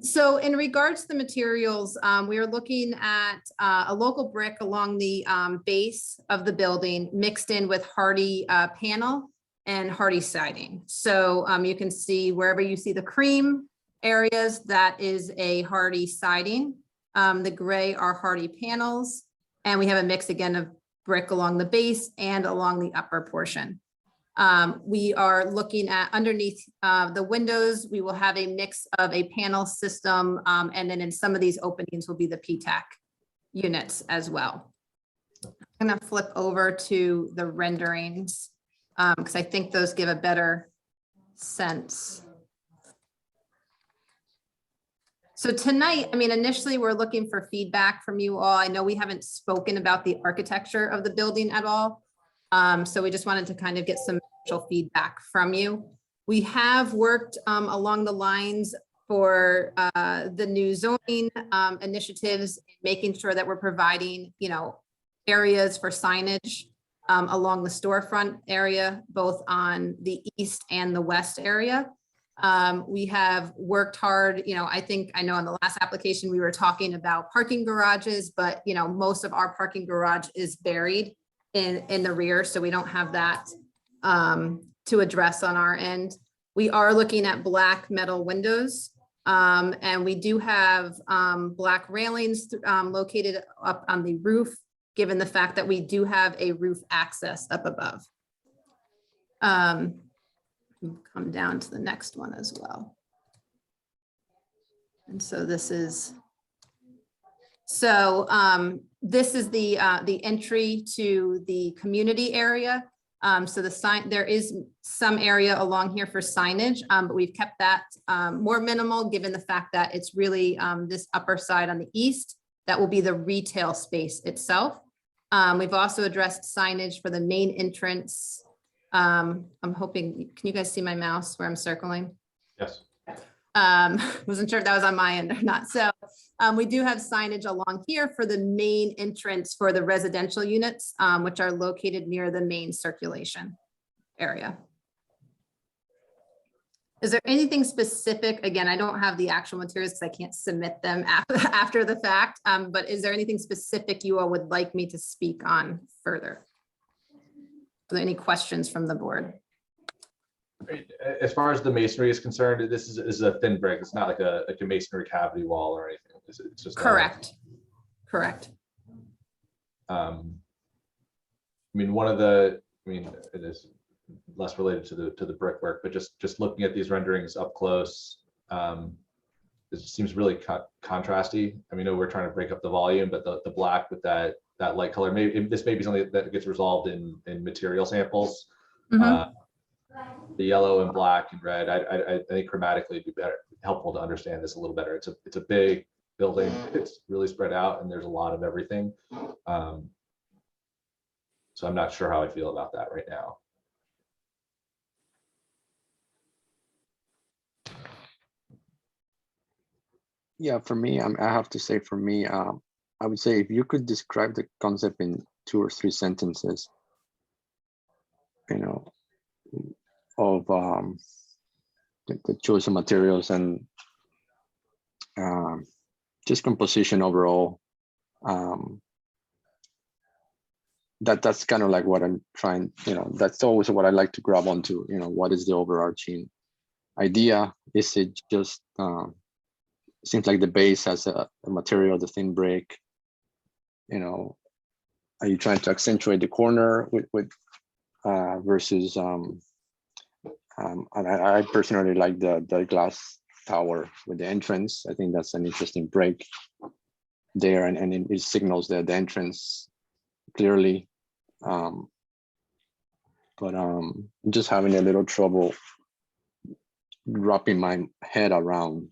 So in regards to the materials, we are looking at a local brick along the base of the building mixed in with hardy panel and hardy siding. So you can see wherever you see the cream areas, that is a hardy siding. The gray are hardy panels, and we have a mix again of brick along the base and along the upper portion. We are looking at underneath the windows, we will have a mix of a panel system, and then in some of these openings will be the PTAC units as well. I'm gonna flip over to the renderings because I think those give a better sense. So tonight, I mean, initially we're looking for feedback from you all. I know we haven't spoken about the architecture of the building at all. So we just wanted to kind of get some initial feedback from you. We have worked along the lines for the new zoning initiatives, making sure that we're providing, you know, areas for signage along the storefront area, both on the east and the west area. We have worked hard, you know, I know on the last application, we were talking about parking garages, but, you know, most of our parking garage is buried in the rear, so we don't have that to address on our end. We are looking at black metal windows, and we do have black railings located up on the roof, given the fact that we do have a roof access up above. Come down to the next one as well. And so this is, this is the entry to the community area. So the sign, there is some area along here for signage, but we've kept that more minimal given the fact that it's really this upper side on the east, that will be the retail space itself. We've also addressed signage for the main entrance. I'm hoping, can you guys see my mouse where I'm circling? Yes. Wasn't sure if that was on my end or not. So we do have signage along here for the main entrance for the residential units, which are located near the main circulation area. Is there anything specific? Again, I don't have the actual materials because I can't submit them after the fact, but is there anything specific you all would like me to speak on further? Are there any questions from the board? As far as the masonry is concerned, this is a thin brick. It's not like a masonry cavity wall or anything. It's just correct. Correct. I mean, it is less related to the brickwork, but just looking at these renderings up close, it seems really contrasty. I mean, we're trying to break up the volume, but the black with that light color, this may be something that gets resolved in material samples. Mm-hmm. The yellow and black and red, I think chromatically it'd be helpful to understand this a little better. It's a big building. It's really spread out and there's a lot of everything. So I'm not sure how I feel about that right now. Yeah, for me, I have to say, for me, I would say if you could describe the concept in 2 or 3 sentences, you know, of the choice of materials and just composition overall. That's kind of like what I'm trying, you know, that's always what I like to grab onto, you know, what is the overarching idea? Is it just, seems like the base has a material, the thin brick, you know, are you trying to accentuate the corner with versus, and I personally like the glass tower with the entrance. I think that's an interesting break there, and it signals the entrance clearly. But I'm just having a little trouble wrapping my head around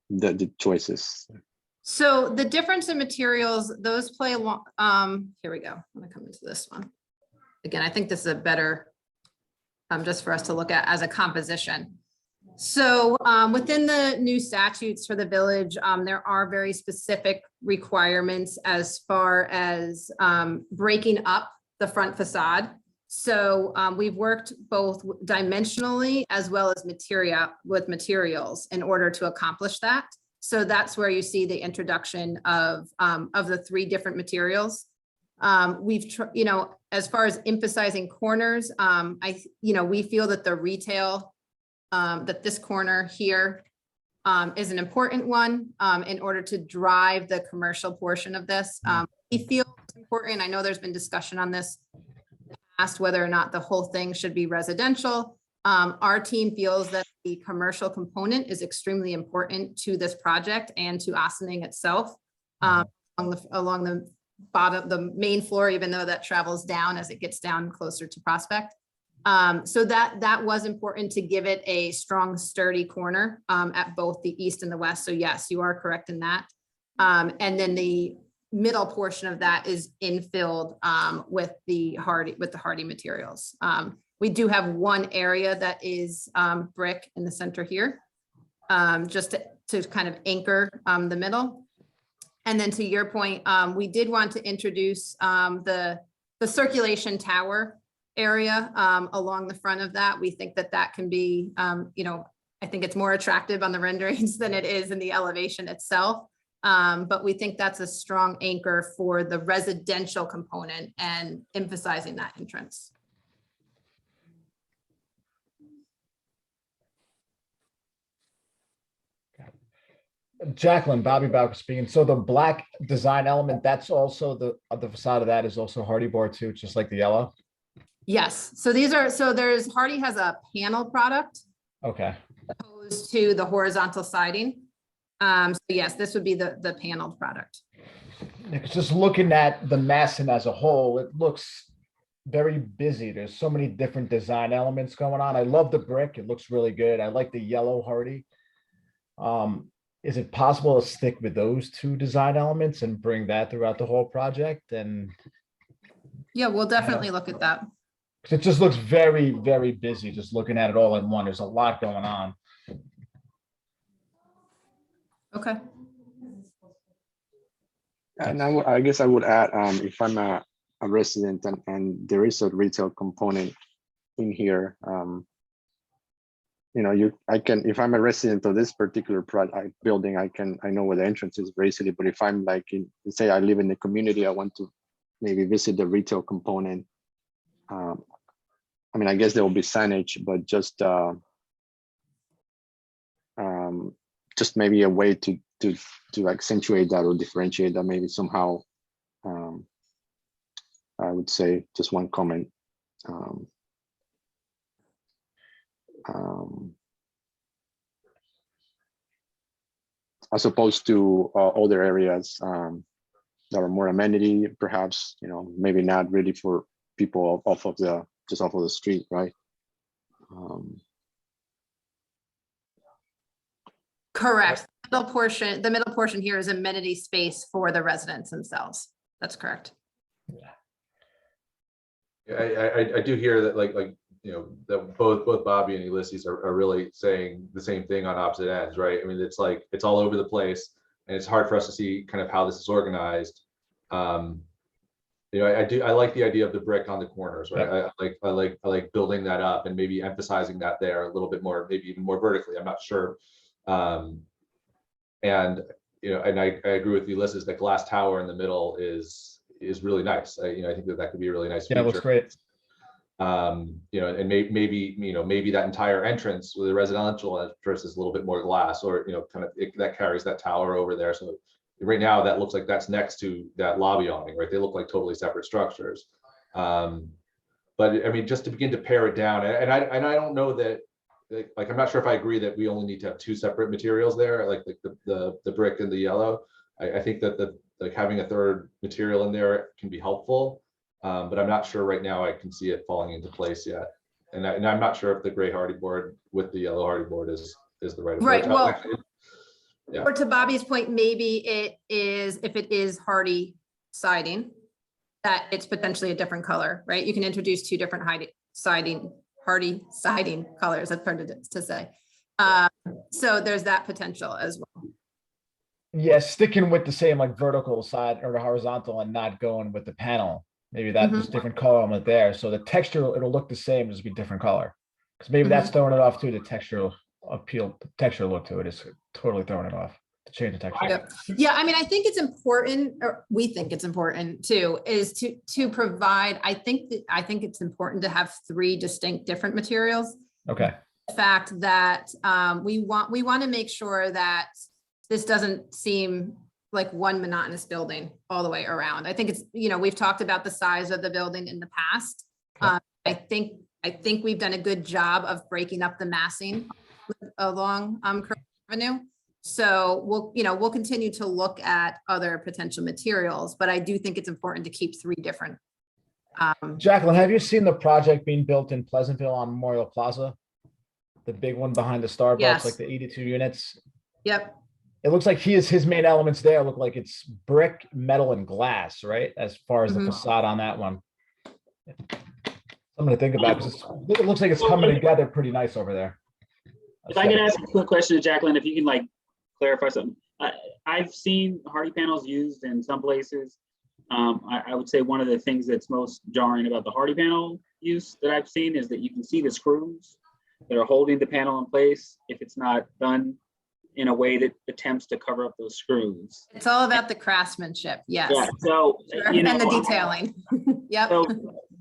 the choices. So the difference in materials, those play along, here we go. I'm gonna come into this one. Again, I think this is a better, just for us to look at as a composition. So within the new statutes for the village, there are very specific requirements as far as breaking up the front facade. So we've worked both dimensionally as well as materials in order to accomplish that. So that's where you see the introduction of the 3 different materials. You know, as far as emphasizing corners, we feel that the retail, that this corner here is an important one in order to drive the commercial portion of this. We feel it's important. I know there's been discussion on this past whether or not the whole thing should be residential. Our team feels that the commercial component is extremely important to this project and to Ossining itself along the bottom, the main floor, even though that travels down as it gets down closer to Prospect. So that was important to give it a strong, sturdy corner at both the east and the west. So yes, you are correct in that. And then the middle portion of that is infilled with the hardy materials. We do have one area that is brick in the center here, just to kind of anchor the middle. And then to your point, we did want to introduce the circulation tower area along the front of that. We think that that can be, you know, I think it's more attractive on the renderings than it is in the elevation itself. But we think that's a strong anchor for the residential component and emphasizing that entrance. Jacqueline, Bobby Bowker speaking. So the black design element, that's also the facade of that is also hardy board too, just like the yellow. Yes. So these are, so there's Hardy has a panel product. Okay. Opposed to the horizontal siding. So yes, this would be the paneled product. Just looking at the massing as a whole, it looks very busy. There's so many different design elements going on. I love the brick. It looks really good. I like the yellow hardy. Is it possible to stick with those 2 design elements and bring that throughout the whole project? And yeah, we'll definitely look at that. it just looks very, very busy just looking at it all in one. There's a lot going on. Okay. And I guess I would add, if I'm a resident and there is a retail component in here, you know, I can, if I'm a resident of this particular building, I know where the entrance is very easily. But if I'm like, say I live in the community, I want to maybe visit the retail component. I mean, I guess there will be signage, but just maybe a way to accentuate that or differentiate that, maybe somehow. I would say just one comment. As opposed to other areas that are more amenity, perhaps, you know, maybe not really for people off of the street, right? Correct. The middle portion here is amenity space for the residents themselves. That's correct. I do hear that, like you know, that both Bobby and Ulysses are really saying the same thing on opposite ends, right? I mean, it's like it's all over the place. and it's hard for us to see kind of how this is organized. You know, I like the idea of the brick on the corners, right? I like building that up and maybe emphasizing that there a little bit more, maybe even more vertically. I'm not sure. And you know, and I agree with Ulysses. The glass tower in the middle is really nice. You know, I think that could be a really nice feature. Yeah, it looks great. You know, and maybe that entire entrance with the residential entrance is a little bit more glass, or you know, kind of that carries that tower over there. So right now that looks like that's next to that lobby awning, right? They look like totally separate structures. But I mean, just to begin to pare it down, and I don't know that, like, I'm not sure if I agree that we only need to have two separate materials there, like the brick and the yellow. I think that like having a third material in there can be helpful. But I'm not sure right now I can see it falling into place yet. And I'm not sure if the gray hardy board with the yellow hardy board is the right approach. Right, well, yeah. or to Bobby's point, maybe it is, if it is hardy siding, that it's potentially a different color, right? You can introduce two different hardy siding colors, that's hard to say. So there's that potential as well. Yeah, sticking with the same like vertical side or the horizontal and not going with the panel. Maybe that just different color on it there. So the texture, it'll look the same, just be different color. Because maybe that's throwing it off too. The textural appeal, the texture look to it is totally throwing it off. To change the texture. Yep. Yeah, I mean, I think it's important, or we think it's important too, is to provide. I think it's important to have three distinct different materials. Okay. The fact that we want to make sure that this doesn't seem like one monotonous building all the way around. I think it's, you know, we've talked about the size of the building in the past. Okay. I think we've done a good job of breaking up the massing along Curve Avenue. So we'll continue to look at other potential materials, but I do think it's important to keep three different. Jacqueline, have you seen the project being built in Pleasantville on Memorial Plaza? The big one behind the Starbucks, yes. Like the 82 units. Yep. It looks like his main elements there look like it's brick, metal, and glass, right? As far as the facade on that one. Something to think about, because it looks like it's coming together pretty nice over there. If I can ask a quick question to Jacqueline, if you can like clarify something. I've seen hardy panels used in some places. I would say one of the things that's most jarring about the hardy panel use that I've seen is that you can see the screws that are holding the panel in place if it's not done in a way that attempts to cover up those screws. It's all about the craftsmanship, yes. Yeah, so, you know, and the detailing. Yep. So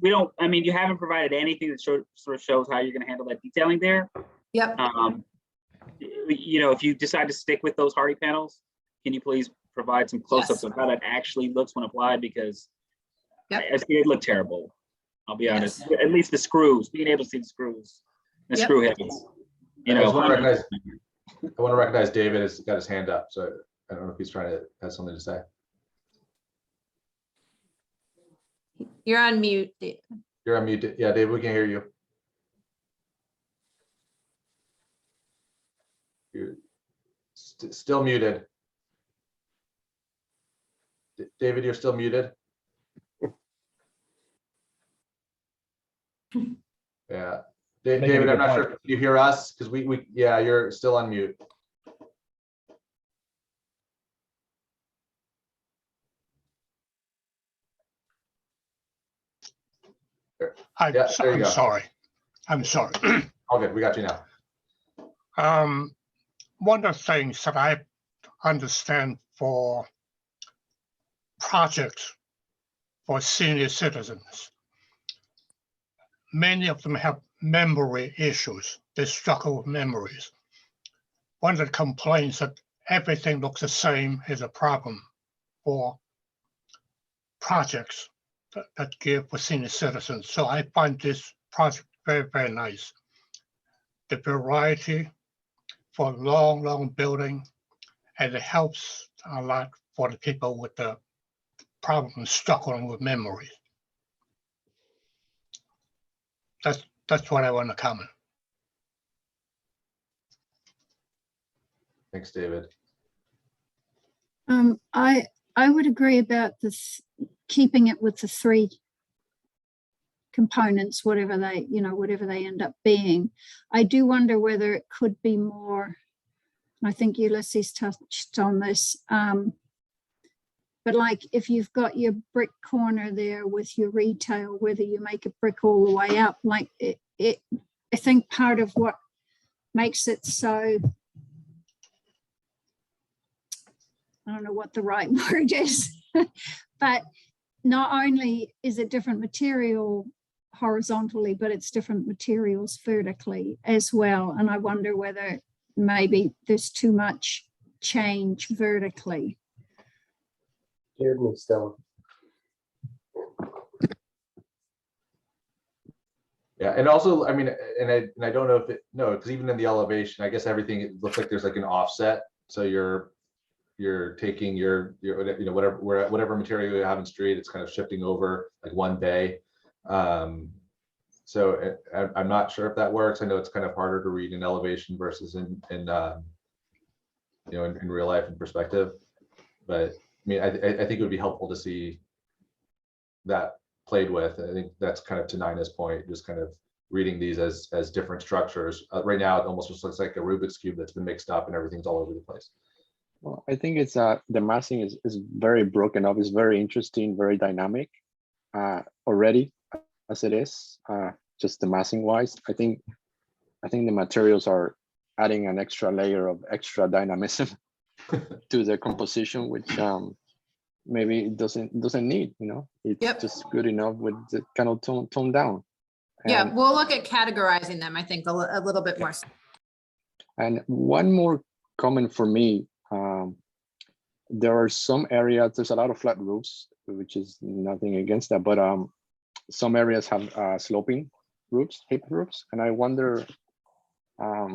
we don't, I mean, you haven't provided anything that sort of shows how you're gonna handle that detailing there. Yep. You know, if you decide to stick with those hardy panels, can you please provide some close-ups of how that actually looks when applied? Because I see it look terrible. I'll be honest. At least the screws, being able to see the screws, the screw heads. You know, I want to recognize David has got his hand up, so I don't know if he's trying to have something to say. You're on mute, David. You're on mute. Yeah, David, we can hear you. You're still muted. David, you're still muted. Yeah. David, I'm not sure if you hear us, because yeah, you're still on mute. I'm sorry. All good, we got you now. One of the things that I understand for projects for senior citizens, many of them have memory issues. They struggle with memories. One of the complaints that everything looks the same is a problem for projects that give for senior citizens. So I find this project very, very nice. The variety for long building, and it helps a lot for the people with the problem struggling with memory. That's what I want to comment. Thanks, David. I would agree about this, keeping it with the three components, whatever they end up being. I do wonder whether it could be more I think Ulysses touched on this. But like if you've got your brick corner there with your retail, whether you make a brick all the way up, like I think part of what makes it so, I don't know what the right word is, but not only is it different material horizontally, but it's different materials vertically as well. And I wonder whether maybe there's too much change vertically. Scared me still. Yeah, and also, I mean, and I don't know if because even in the elevation, I guess everything, it looks like there's like an offset. So you're taking your whatever material you have in street, it's kind of shifting over like one bay. So I'm not sure if that works. I know it's kind of harder to read in elevation versus in real life and perspective. But I mean, I think it would be helpful to see that played with. I think that's kind of to Nina's point, just kind of reading these as different structures. Right now, it almost just looks like a Rubik's Cube that's been mixed up and everything's all over the place. Well, I think it's the massing is very broken up. It's very interesting, very dynamic already as it is. Just the massing wise, I think the materials are adding an extra layer of extra dynamism to the composition, which maybe it doesn't need. It's just good enough with the kind of tone down. Yeah, we'll look at categorizing them, I think, a little bit more. And one more comment for me. There are some areas, there's a lot of flat roofs, which is nothing against that, but some areas have sloping roofs, hip roofs, and I wonder, I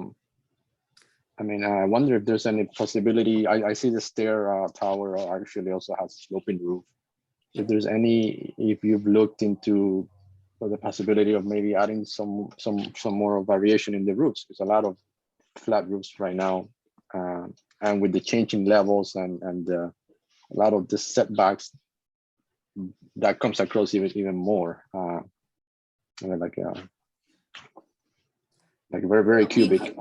wonder if there's any possibility. I see the stair tower actually also has a sloping roof. If you've looked into the possibility of maybe adding some more variation in the roofs. There's a lot of flat roofs right now, and with the changing levels and a lot of the setbacks, that comes across even more. Like very cubic,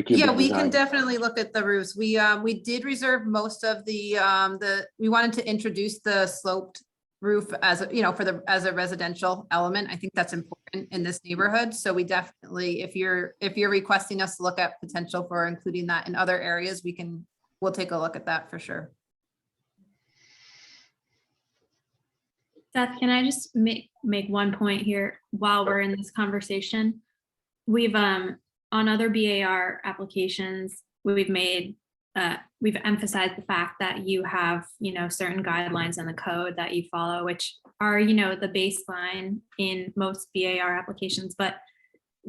Yeah, we design. can definitely look at the roofs. We did reserve most of we wanted to introduce the sloped roof as a residential element. I think that's important in this neighborhood. So we definitely, if you're requesting us to look at potential for including that in other areas, we'll take a look at that for sure. Seth, can I just make one point here while we're in this conversation? We've on other BAR applications, we've emphasized the fact that you have, certain guidelines in the code that you follow, which are, the baseline in most BAR applications. But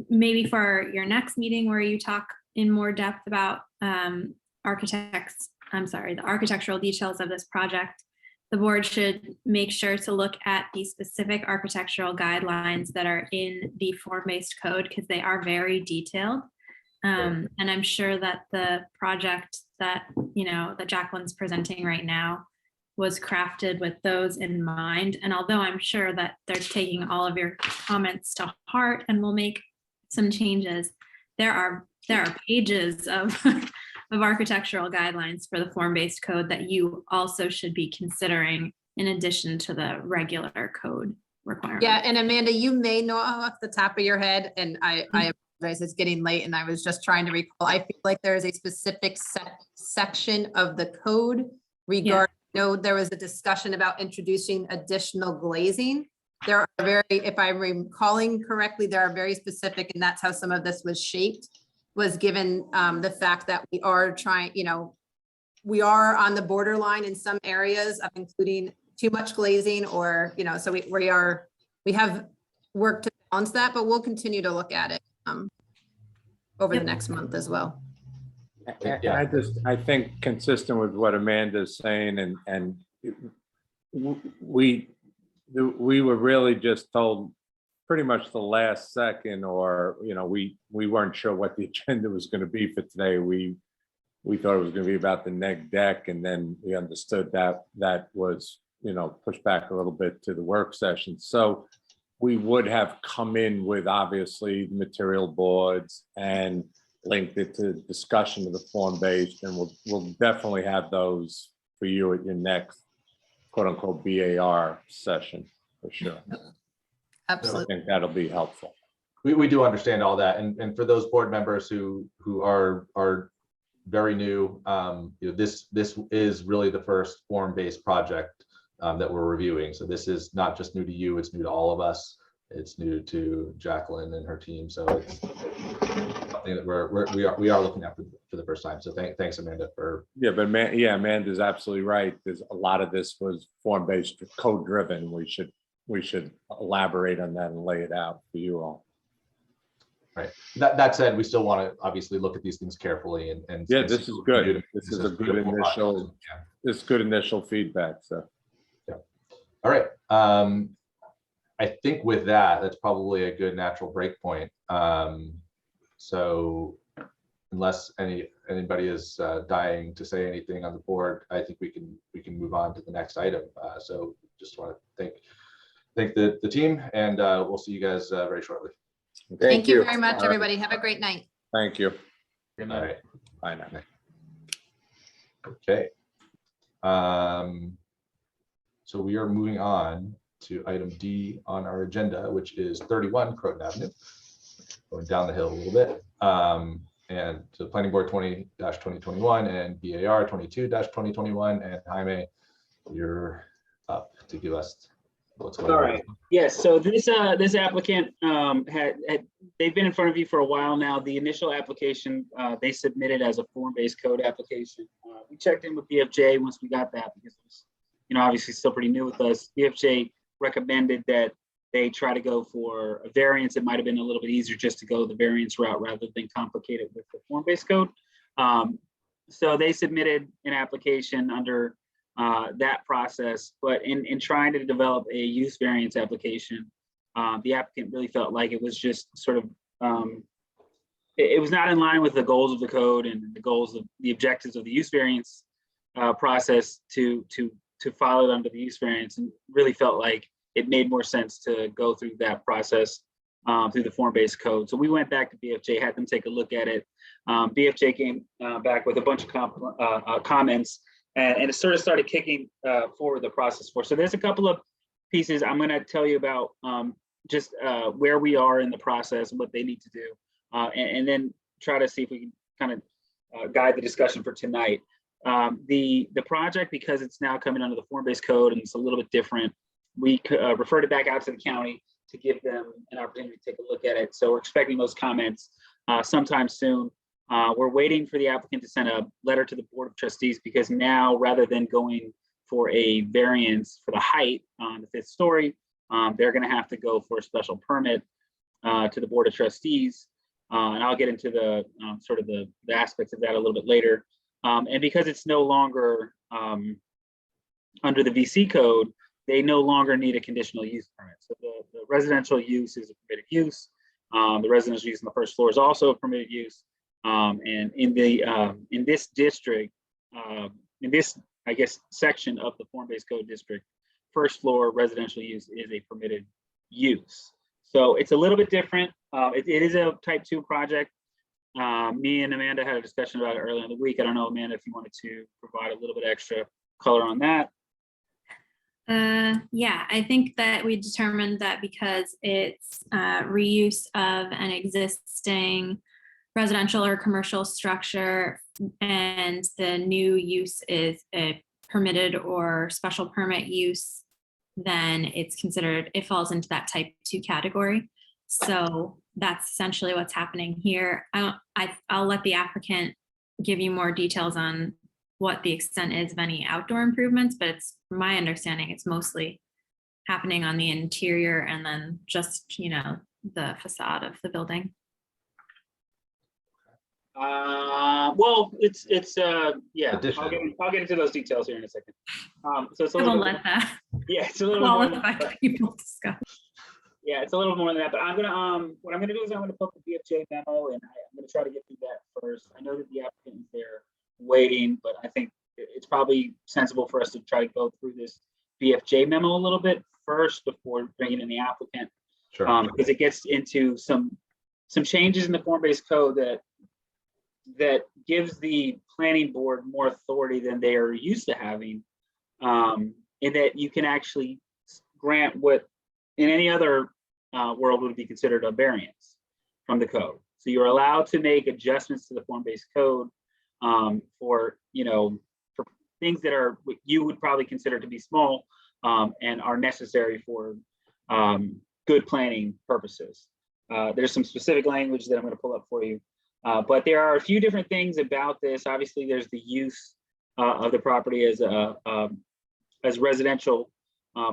maybe for your next meeting where you talk in more depth about the architectural details of this project, the board should make sure to look at the specific architectural guidelines that are in the form-based code, because they are very detailed. And I'm sure that the project that, that Jacqueline's presenting right now was crafted with those in mind. And although I'm sure that they're taking all of your comments to heart and will make some changes, there are pages of of architectural guidelines for the form-based code that you also should be considering in addition to the regular code requirements. Yeah, and Amanda, you may know off the top of your head, and I apologize, it's getting late and I was just trying to recall. I feel like there is a specific section of the code regarding, there was a discussion about introducing additional glazing. There are if I'm recalling correctly, there are very specific, and that's how some of this was shaped, was given the fact that we are trying, we are on the borderline in some areas of including too much glazing or, so we have work to balance that, but we'll continue to look at it over the next month as well. And I think consistent with what Amanda's saying, and we were really just told pretty much the last second, or we weren't sure what the agenda was going to be for today. We thought it was going to be about the neg deck, and then we understood that was pushed back a little bit to the work session. So we would have come in with obviously material boards and linked it to discussion of the form-based, and we'll definitely have those for you at your next quote-unquote BAR session, for sure. Absolutely. I think that'll be helpful. We do understand all that, and for those board members who are very new, you know, this is really the first form-based project that we're reviewing. So this is not just new to you; it's new to all of us. It's new to Jacqueline and her team. So it's something that we are looking at for the first time. So thanks, Amanda, for. Yeah, but Amanda's absolutely right. There's a lot of this was form-based, code-driven. We should elaborate on that and lay it out for you all. Right. That said, we still want to obviously look at these things carefully and yeah, this is good. This is a good initial. This is good initial feedback. So. Yeah. All right. I think with that, that's probably a good natural break point. So unless anybody is dying to say anything on the board, I think we can move on to the next item. So just want to thank the team, and we'll see you guys very shortly. Thank you very much, everybody. Have a great night. Thank you. Good night. Right. Bye now. Okay. So we are moving on to item D on our agenda, which is 31 Croton Avenue. Going down the hill a little bit. And to the Planning Board 20-2021 and BAR 22-2021. And Jaime, you're up to give us what's going on. All right. Yes. So this applicant they've been in front of you for a while now. The initial application they submitted as a form-based code application. We checked in with BFJ once we got that because it was, obviously still pretty new with us. BFJ recommended that they try to go for a variance. It might have been a little bit easier just to go the variance route rather than complicate it with the form-based code. So they submitted an application under that process, but in trying to develop a use variance application, the applicant really felt like it was just sort of, it was not in line with the goals of the code and the goals of the objectives of the use variance process to follow it under the use variance, and really felt like it made more sense to go through that process through the form-based code. So we went back to BFJ, had them take a look at it. BFJ came back with a bunch of comments, and it sort of started kicking forward the process for. So there's a couple of pieces I'm going to tell you about, just where we are in the process and what they need to do, and then try to see if we can kind of guide the discussion for tonight. The project, because it's now coming under the form-based code and it's a little bit different, we referred it back out to the county to give them an opportunity to take a look at it. So we're expecting those comments sometime soon. We're waiting for the applicant to send a letter to the Board of Trustees, because now, rather than going for a variance for the height on the 5th story, they're going to have to go for a special permit to the Board of Trustees. And I'll get into the sort of the aspects of that a little bit later. And because it's no longer under the VC code, they no longer need a conditional use permit. So the residential use is a permitted use. The residential use on the 1st floor is also a permitted use. And in this district, in this, I guess, section of the form-based code district, 1st floor residential use is a permitted use. So it's a little bit different. It is a type 2 project. Me and Amanda had a discussion about it earlier in the week. I don't know, Amanda, if you wanted to provide a little bit extra color on that. Yeah, I think that we determined that because it's reuse of an existing residential or commercial structure, and the new use is a permitted or special permit use, then it's considered, it falls into that type 2 category. So that's essentially what's happening here. I'll let the applicant give you more details on what the extent is of any outdoor improvements, but it's my understanding it's mostly happening on the interior and then just, the facade of the building. Well, it's yeah. I'll get into those details here in a second. So it's a little bit, yeah, it's a little more than that. People discuss. Yeah, it's a little more than that. But I'm gonna what I'm gonna do is I'm gonna put the BFJ memo, and I'm gonna try to get through that first. I know that the applicant is there waiting, but I think it's probably sensible for us to try to go through this BFJ memo a little bit first before bringing in the applicant. Sure. Because it gets into some changes in the form-based code that that gives the planning board more authority than they are used to having, in that you can actually grant what in any other world would be considered a variance from the code. So you're allowed to make adjustments to the form-based code for, for things that are what you would probably consider to be small and are necessary for good planning purposes. There's some specific language that I'm going to pull up for you. But there are a few different things about this. Obviously, there's the use of the property as residential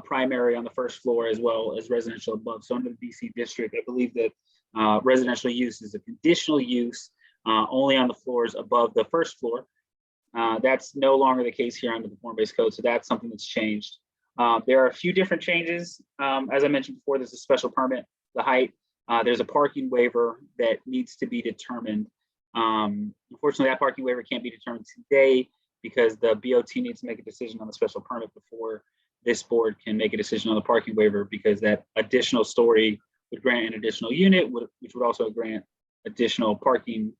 primary on the first floor, as well as residential above. So under the BC district, I believe that residential use is a conditional use only on the floors above the first floor. That's no longer the case here under the form-based code. So that's something that's changed. There are a few different changes. As I mentioned before, there's a special permit, the height. There's a parking waiver that needs to be determined. Unfortunately, that parking waiver can't be determined today because the BOT needs to make a decision on the special permit before this board can make a decision on the parking waiver, because that additional story would grant an additional unit, which would also grant additional parking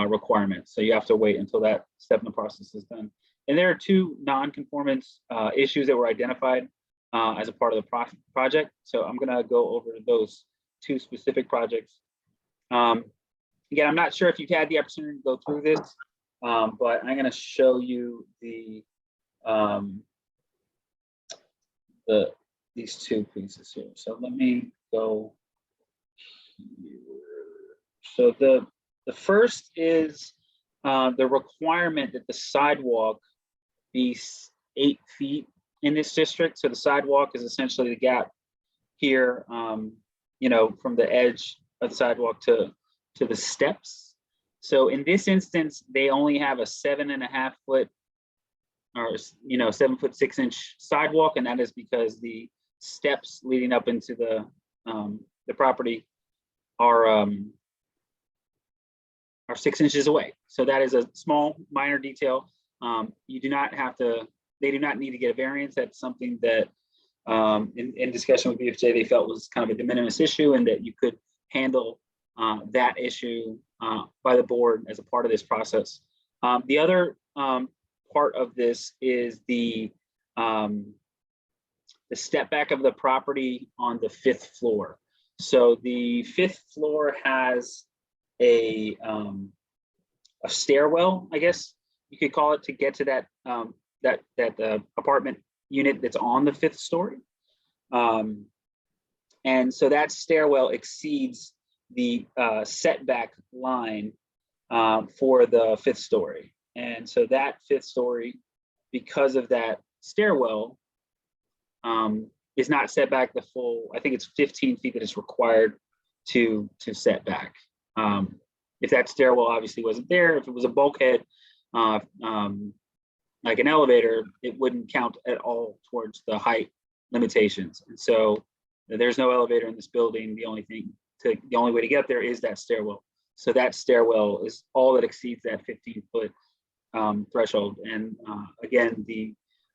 requirements. So you have to wait until that step in the process is done. And there are two non-conformance issues that were identified as a part of the project. So I'm going to go over those two specific projects. Again, I'm not sure if you've had the opportunity to go through this, but I'm going to show you these two pieces here. So let me go here. So the first is the requirement that the sidewalk be 8 feet in this district. So the sidewalk is essentially the gap here, from the edge of the sidewalk to the steps. So in this instance, they only have a 7.5 foot or 7 foot 6 inch sidewalk, and that is because the steps leading up into the property are 6 inches away. So that is a small minor detail. You do not have to, they do not need to get a variance. That's something that in discussion with BFJ, they felt was kind of a de minimis issue, and that you could handle that issue by the board as a part of this process. The other part of this is the step back of the property on the 5th floor. So the 5th floor has a stairwell, I guess you could call it, to get to that that apartment unit that's on the 5th story. And so that stairwell exceeds the setback line for the 5th story. And so that 5th story, because of that stairwell, is not set back the full, I think it's 15 feet that is required to set back. If that stairwell obviously wasn't there, if it was a bulkhead, like an elevator, it wouldn't count at all towards the height limitations. And so there's no elevator in this building. The only way to get there is that stairwell. So that stairwell is all that exceeds that 15-foot threshold. And again, the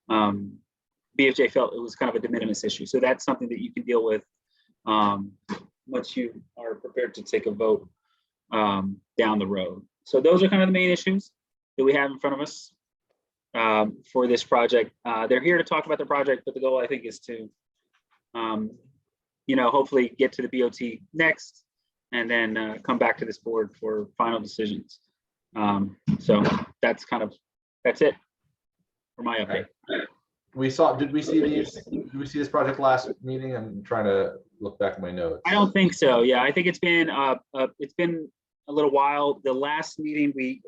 BFJ felt it was kind of a de minimis issue. So that's something that you can deal with once you are prepared to take a vote down the road. So those are kind of the main issues that we have in front of us for this project. They're here to talk about the project, but the goal, I think, is to hopefully get to the BOT next, and then come back to this board for final decisions. So that's it for my update. Did we see this project last meeting? I'm trying to look back at my notes. I don't think so. Yeah, I think it's been a little while. The last meeting we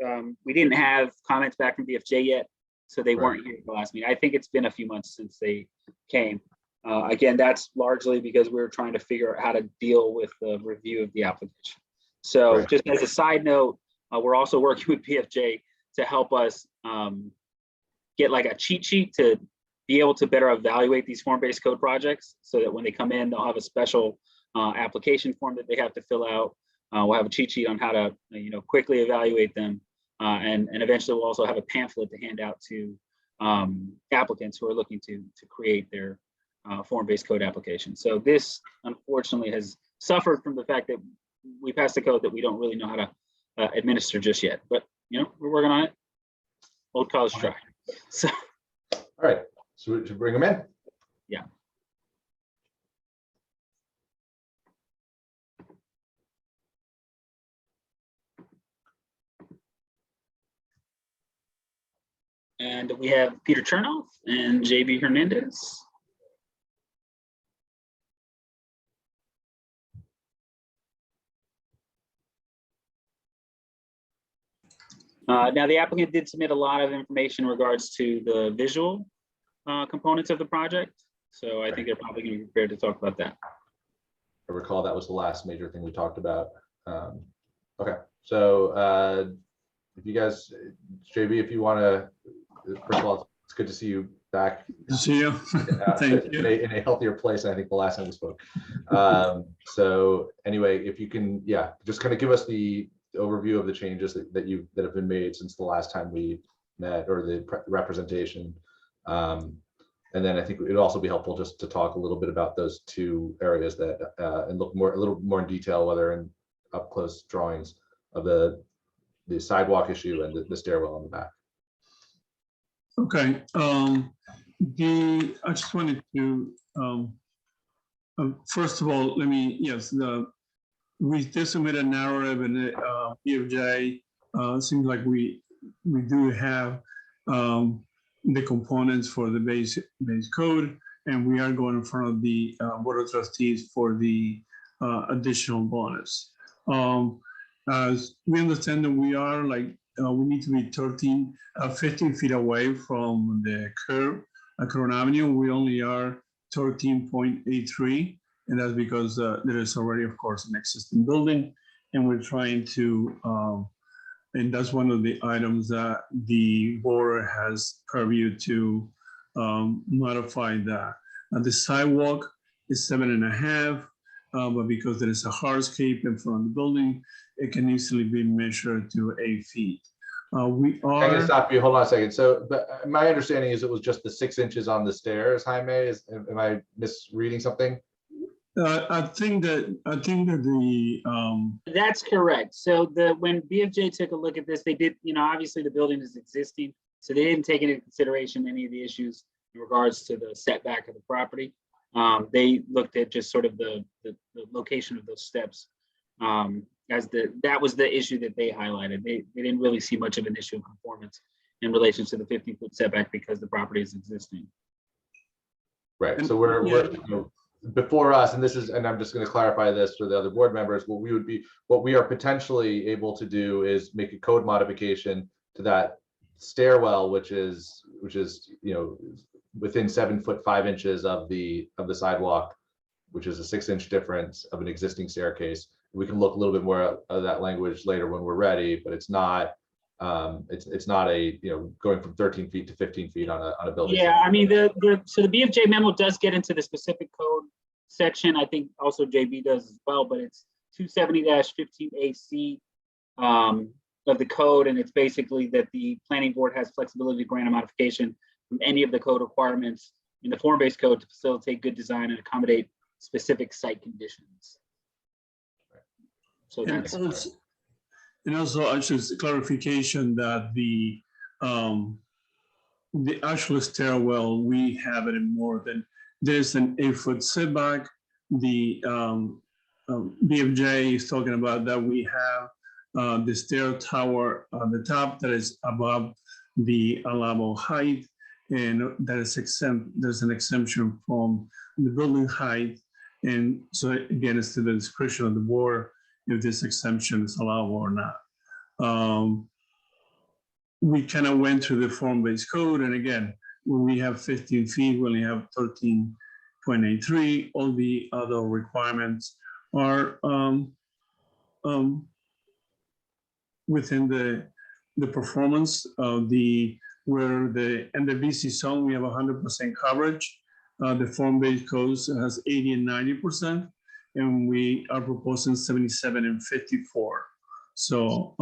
didn't have comments back from BFJ yet, so they weren't here for the last meeting. I think it's been a few months since they came. Again, that's largely because we were trying to figure out how to deal with the review of the application. So just as a side note, we're also working with BFJ to help us get like a cheat sheet to be able to better evaluate these form-based code projects, so that when they come in, they'll have a special application form that they have to fill out. We'll have a cheat sheet on how to quickly evaluate them. And eventually we'll also have a pamphlet to hand out to applicants who are looking to create their form-based code application. So this, unfortunately, has suffered from the fact that we passed a code that we don't really know how to administer just yet, but we're working on it. Old college try. So, all right, so we should bring them in. Yeah. And we have Peter Chernoff and JB Hernandez. Now, the applicant did submit a lot of information in regards to the visual components of the project. So I think they're probably going to be prepared to talk about that. I recall that was the last major thing we talked about. Okay, so if you guys, JB, if you want to, first of all, it's good to see you back. Good to see you. Thank you. In a healthier place, I think the last time we spoke. So anyway, if you can, yeah, just kind of give us the overview of the changes that have been made since the last time we met, or the representation. And then I think it'd also be helpful just to talk a little bit about those two areas that and look a little more in detail, whether in up close drawings of the sidewalk issue and the stairwell on the back. Okay. I just wanted to first of all, we did submit a narrative and PFJ. Seems like we do have the components for the base code, and we are going in front of the Board of Trustees for the additional bonus. As we understand that we are we need to be 15 feet away from the curb at Crown Avenue. We only are 13.83, and that's because there is already, of course, an existing building, and we're trying to and that's one of the items that the board has purview to modify that. The sidewalk is 7.5, but because there is a hardscape in front of the building, it can easily be measured to 8 feet. We are. I'm gonna stop you. Hold on a second. So, my understanding is it was just the 6 inches on the stairs. Jaime, am I misreading something? I think that the That's correct. So when BFJ took a look at this, they did, obviously the building is existing, so they didn't take into consideration any of the issues in regards to the setback of the property. They looked at just sort of the location of those steps as that was the issue that they highlighted. They didn't really see much of an issue of conformance in relation to the 15-foot setback because the property is existing. Right. So we're before us, and I'm just going to clarify this for the other board members. What we are potentially able to do is make a code modification to that stairwell, which is within 7 foot 5 inches of the sidewalk, which is a 6-inch difference of an existing staircase. We can look a little bit more of that language later when we're ready, but it's not it's not a going from 13 feet to 15 feet on a building. Yeah, I mean so the BFJ memo does get into the specific code section. I think also JB does as well, but it's 270-15AC of the code, and it's basically that the planning board has flexibility to grant a modification from any of the code requirements in the form-based code to facilitate good design and accommodate specific site conditions. So that's and also just clarification that the actual stairwell, we have it in more than there's an 8-foot setback. The BFJ is talking about that we have the stair tower on the top that is above the allowable height, and that is exempt. There's an exemption from the building height, and so again, it's to the discretion of the board if this exemption is allowable or not. We kind of went through the form-based code, and again, when we have 15 feet, we only have 13.83. All the other requirements are within the performance of in the BC zone, we have 100% coverage. The form-based code has 80 and 90%, and we are proposing 77 and 54. So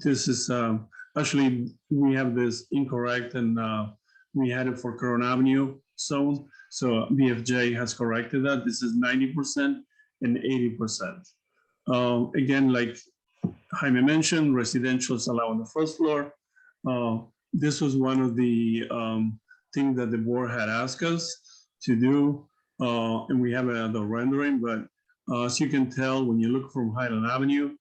this is actually, we have this incorrect, and we had it for Crown Avenue zone. So BFJ has corrected that. This is 90% and 80%. Again, like Jaime mentioned, residential is allowed on the first floor. This was one of the things that the board had asked us to do, and we have the rendering, but as you can tell, when you look from Highland Avenue,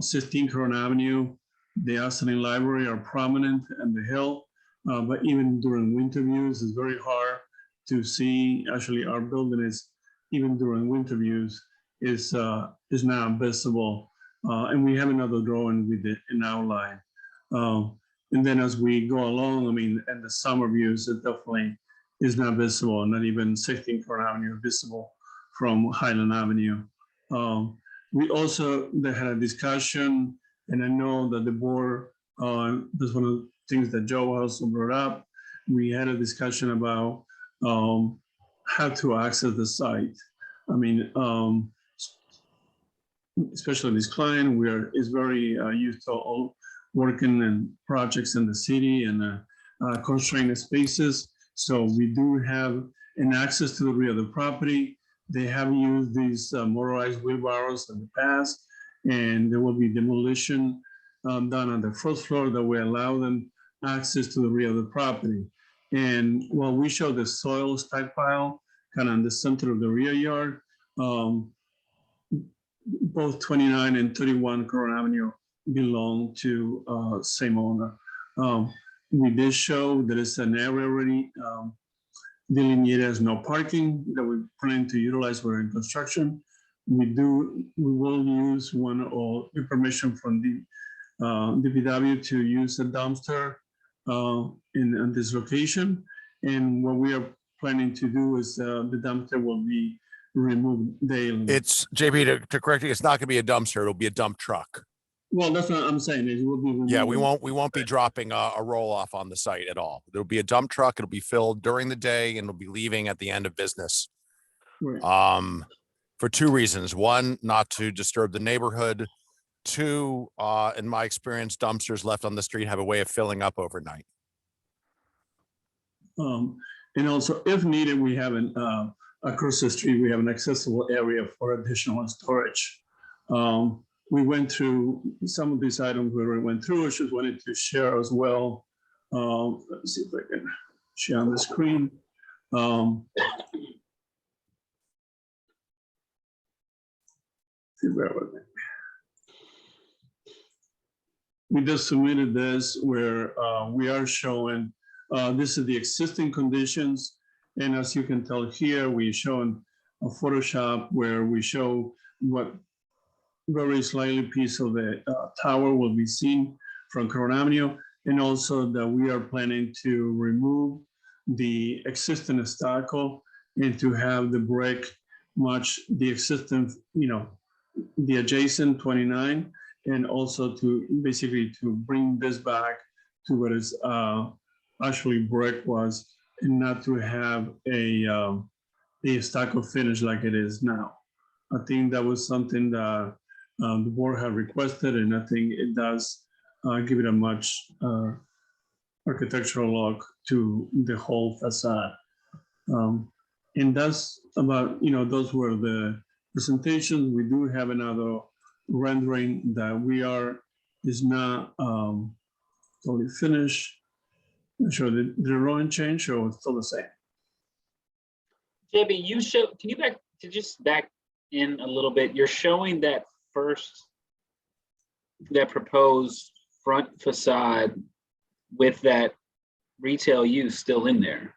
16 Corona Avenue, the Austin Library are prominent and the hill, but even during winter views, it's very hard to see. Actually, our building is, even during winter views, is now visible. And we have another drawing with it in outline. And then as we go along, I mean, and the summer views, it definitely is not visible, not even 16 Corona Avenue visible from Highland Avenue. We also had a discussion, and I know that the board, that's one of the things that Joe also brought up. We had a discussion about how to access the site. I mean, especially this client, is very used to all working in projects in the city and constrained spaces. So we do have an access to the rear of the property. They have used these motorized wheelbarrows in the past, and there will be demolition done on the first floor that will allow them access to the rear of the property. And while we show the soil stockpile kind of in the center of the rear yard, both 29 and 31 Corona Avenue belong to same owner. We did show there is an area already delineated as no parking that we plan to utilize for in construction. We will use one or the permission from the DPW to use a dumpster in this location. And what we are planning to do is the dumpster will be removed daily. It's JB to correct you. It's not going to be a dumpster. It'll be a dump truck. Well, that's what I'm saying. It will be removed. Yeah, we won't be dropping a roll off on the site at all. There'll be a dump truck. It'll be filled during the day and it'll be leaving at the end of business. Right. For two reasons. One, not to disturb the neighborhood. Two, in my experience, dumpsters left on the street have a way of filling up overnight. And also, if needed, we have across the street, we have an accessible area for additional storage. We went through some of these items we went through. I just wanted to share as well. Let's see if I can share on the screen. Bear with me. We just submitted this where we are showing, this is the existing conditions. And as you can tell here, we shown a Photoshop where we show what very slightly piece of the tower will be seen from Corona Avenue. And also that we are planning to remove the existing stucco and to have the brick match the existing, the adjacent 29, and also to basically to bring this back to what is actually brick was, and not to have a stucco finish like it is now. I think that was something that the board had requested, and I think it does give it a much architectural look to the whole facade. And that's about, those were the presentations. We do have another rendering that is not totally finished. I'm sure the drawing change or it's still the same. JB, can you back in a little bit? You're showing that proposed front facade with that retail use still in there.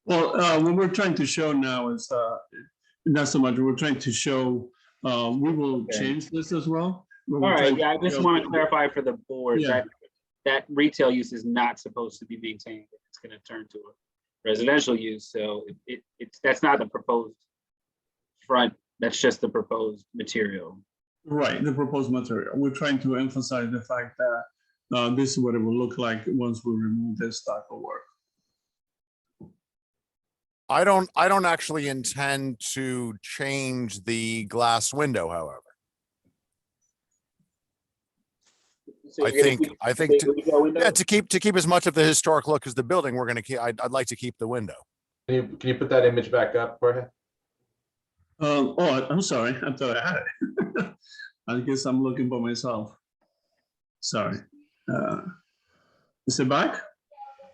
Well, what we're trying to show now is not so much. We're trying to show we will change this as well. All right. Yeah, I just want to clarify for the board that retail use is not supposed to be maintained. It's going to turn to a residential use. So that's not the proposed front. That's just the proposed material. Right, the proposed material. We're trying to emphasize the fact that this is what it will look like once we remove this stucco work. I don't actually intend to change the glass window, however. So I think to keep as much of the historic look as the building, we're going to keep. I'd like to keep the window. Can you put that image back up, Jorge? Oh, I'm sorry. I thought I had it. I guess I'm looking for myself. Sorry. Is it back?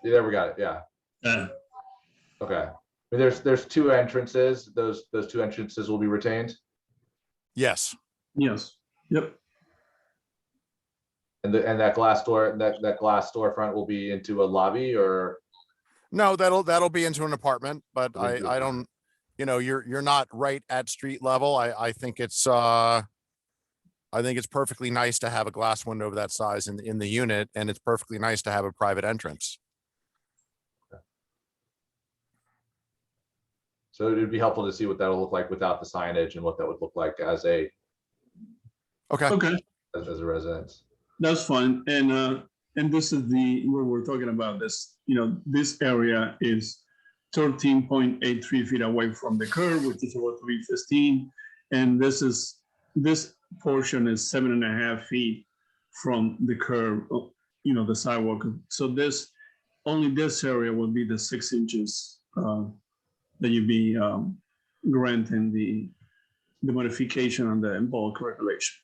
Yeah, there we got it. Yeah. Okay. I mean, there's two entrances. Those two entrances will be retained. Yes. Yes. Yep. And that glass door, that glass storefront will be into a lobby, or No, that'll be into an apartment, but I don't, you know, you're not right at street level. I think it's perfectly nice to have a glass window of that size in the unit, and it's perfectly nice to have a private entrance. so it'd be helpful to see what that'll look like without the signage and what that would look like as a Okay. as a residence. That's fine. And this is where we're talking about this, you know, this area is 13.83 feet away from the curb, which is about 315. And this portion is 7.5 feet from the curb, you know, the sidewalk. So only this area will be the 6 inches that you'd be granting the modification on the bulk regulation.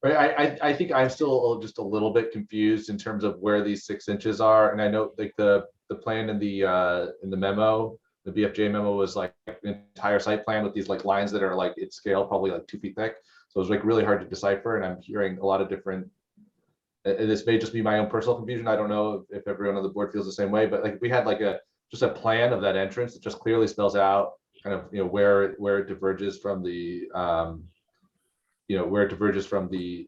Right. I think I'm still just a little bit confused in terms of where these 6 inches are. And I know like the plan in the memo, the BFJ memo was like an entire site plan with these like lines that are like at scale, probably like 2 feet thick. So it was like really hard to decipher. And I'm hearing a lot of different, this may just be my own personal confusion. I don't know if everyone on the board feels the same way, but like we had like just a plan of that entrance that just clearly spells out kind of, you know, where it diverges from the, you know, where it diverges from the,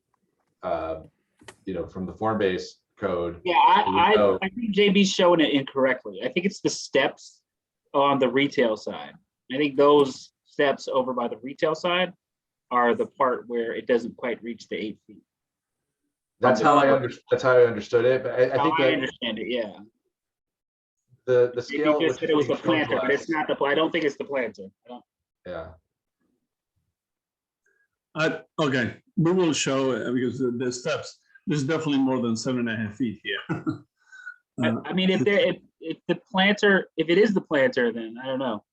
you know, from the form-based code. Yeah, I think JB's showing it incorrectly. I think it's the steps on the retail side. I think those steps over by the retail side are the part where it doesn't quite reach the 8 feet. That's how I understood it, but I think I understand it. Yeah. The scale. You just said it was the planter, but it's not the. I don't think it's the planter. Yeah. Okay, we will show because the steps. There's definitely more than 7.5 feet here. I mean, if the planter, if it is the planter, then I don't know.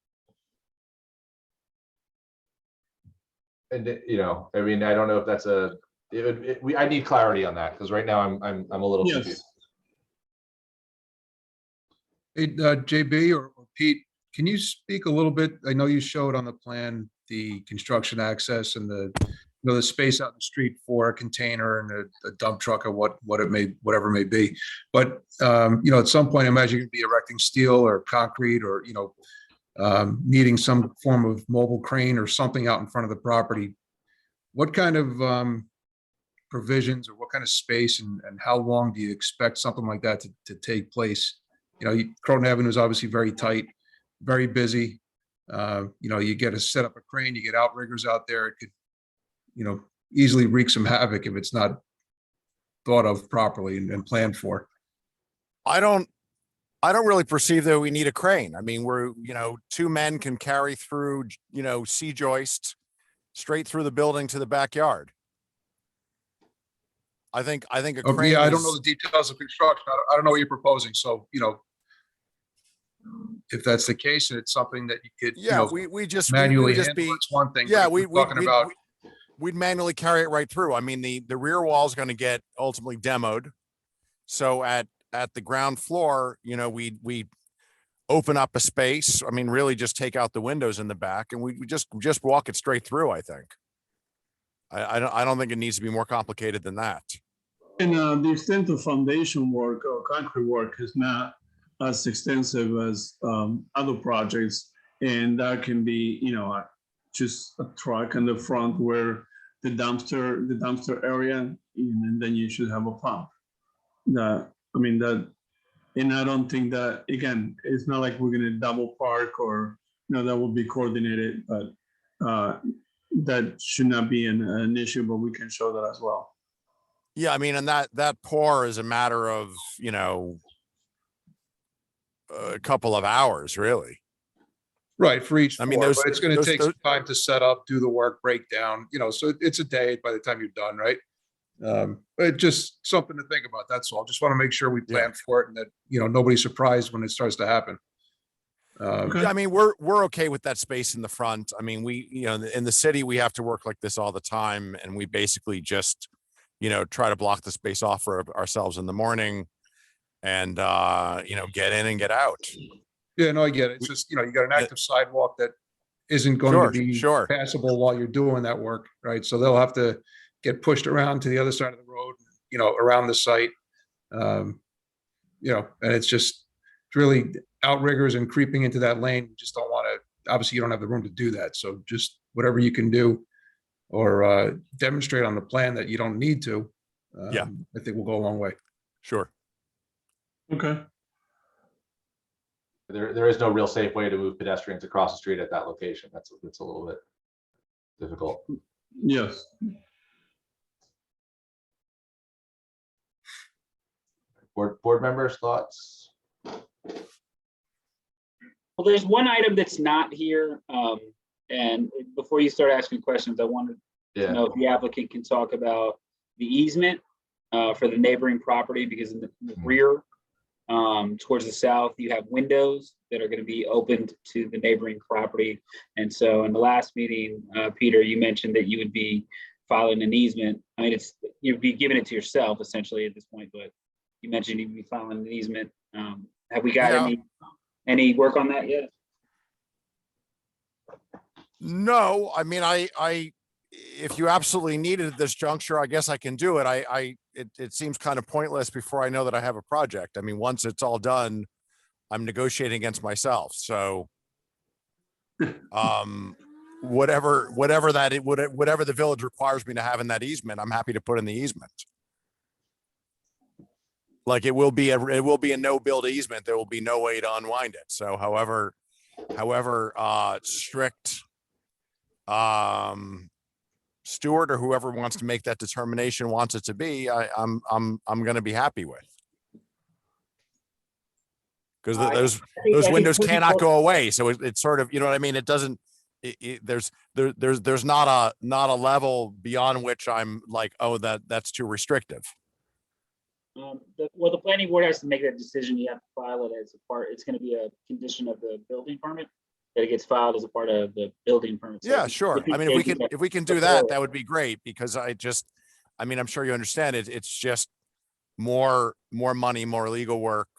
And you know, I mean, I don't know if that's I need clarity on that because right now I'm a little confused. Hey, JB or Pete, can you speak a little bit? I know you showed on the plan the construction access and the space out in the street for a container and a dump truck or whatever it may be. But you know, at some point, I imagine you'd be erecting steel or concrete or needing some form of mobile crane or something out in front of the property. What kind of provisions or what kind of space and how long do you expect something like that to take place? You know, Croton Avenue is obviously very tight, very busy. You know, you get to set up a crane, you get outriggers out there. It could, you know, easily wreak some havoc if it's not thought of properly and planned for. I don't really perceive that we need a crane. I mean, you know, 2 men can carry through, you know, C-joist straight through the building to the backyard. I think a crane. Yeah, I don't know the details of construction. I don't know what you're proposing. So, you know, if that's the case, and it's something that you could, yeah, you know, we just manually just handle, be, it's one thing. Yeah, we'd manually carry it right through. I mean, the rear wall is going to get ultimately demoed. So at the ground floor, you know, we open up a space. I mean, really just take out the windows in the back and we just walk it straight through, I think. I don't think it needs to be more complicated than that. And the extent of foundation work or concrete work is not as extensive as other projects. And that can be, you know, just a truck in the front where the dumpster area, and then you should have a pump. And I don't think that, again, it's not like we're going to double park or, you know, that will be coordinated, but that should not be an issue, but we can show that as well. Yeah, I mean, and that pour is a matter of, you know, a couple of hours, really. Right, for each. I mean, but it's going to take some time to set up, do the work, break down. You know, so it's a day by the time you're done, right? But just something to think about. That's all. Just want to make sure we plan for it and that, you know, nobody's surprised when it starts to happen. Yeah, I mean, we're okay with that space in the front. I mean, we, you know, in the city, we have to work like this all the time, and we basically just, you know, try to block the space off for ourselves in the morning and, you know, get in and get out. Yeah, no, I get it. It's just, you know, you got an active sidewalk that isn't going to be passable while you're doing that work, right? So they'll have to get pushed around to the other side of the road, you know, around the site. You know, and it's really outriggers and creeping into that lane. You just don't want to, obviously you don't have the room to do that. So just whatever you can do or demonstrate on the plan that you don't need to, I think will go a long way. Sure. Okay. There is no real safe way to move pedestrians across the street at that location. That's a little bit difficult. Yes. Board members, thoughts? Well, there's one item that's not here. And before you start asking questions, I wanted to know if the applicant can talk about the easement for the neighboring property, because in the rear, towards the south, you have windows that are going to be opened to the neighboring property. And so in the last meeting, Peter, you mentioned that you would be filing an easement. I mean, you'd be giving it to yourself essentially at this point, but you mentioned you'd be filing an easement. Have we got any work on that yet? No, I mean, if you absolutely needed this juncture, I guess I can do it. It seems kind of pointless before I know that I have a project. I mean, once it's all done, I'm negotiating against myself. So, whatever the village requires me to have in that easement, I'm happy to put in the easement. Like it will be a no build easement. There will be no way to unwind it. So, however strict Stewart or whoever wants to make that determination wants it to be, I'm going to be happy with, because those windows cannot go away. So it's sort of, you know what I mean? It doesn't. There's not a level beyond which I'm like, oh, that's too restrictive. Well, the planning board has to make that decision. You have to file it as a part. It's going to be a condition of the building permit that it gets filed as a part of the building permit. So yeah, sure. I mean, if we can do that, that would be great, because I mean, I'm sure you understand it. It's just more money, more legal work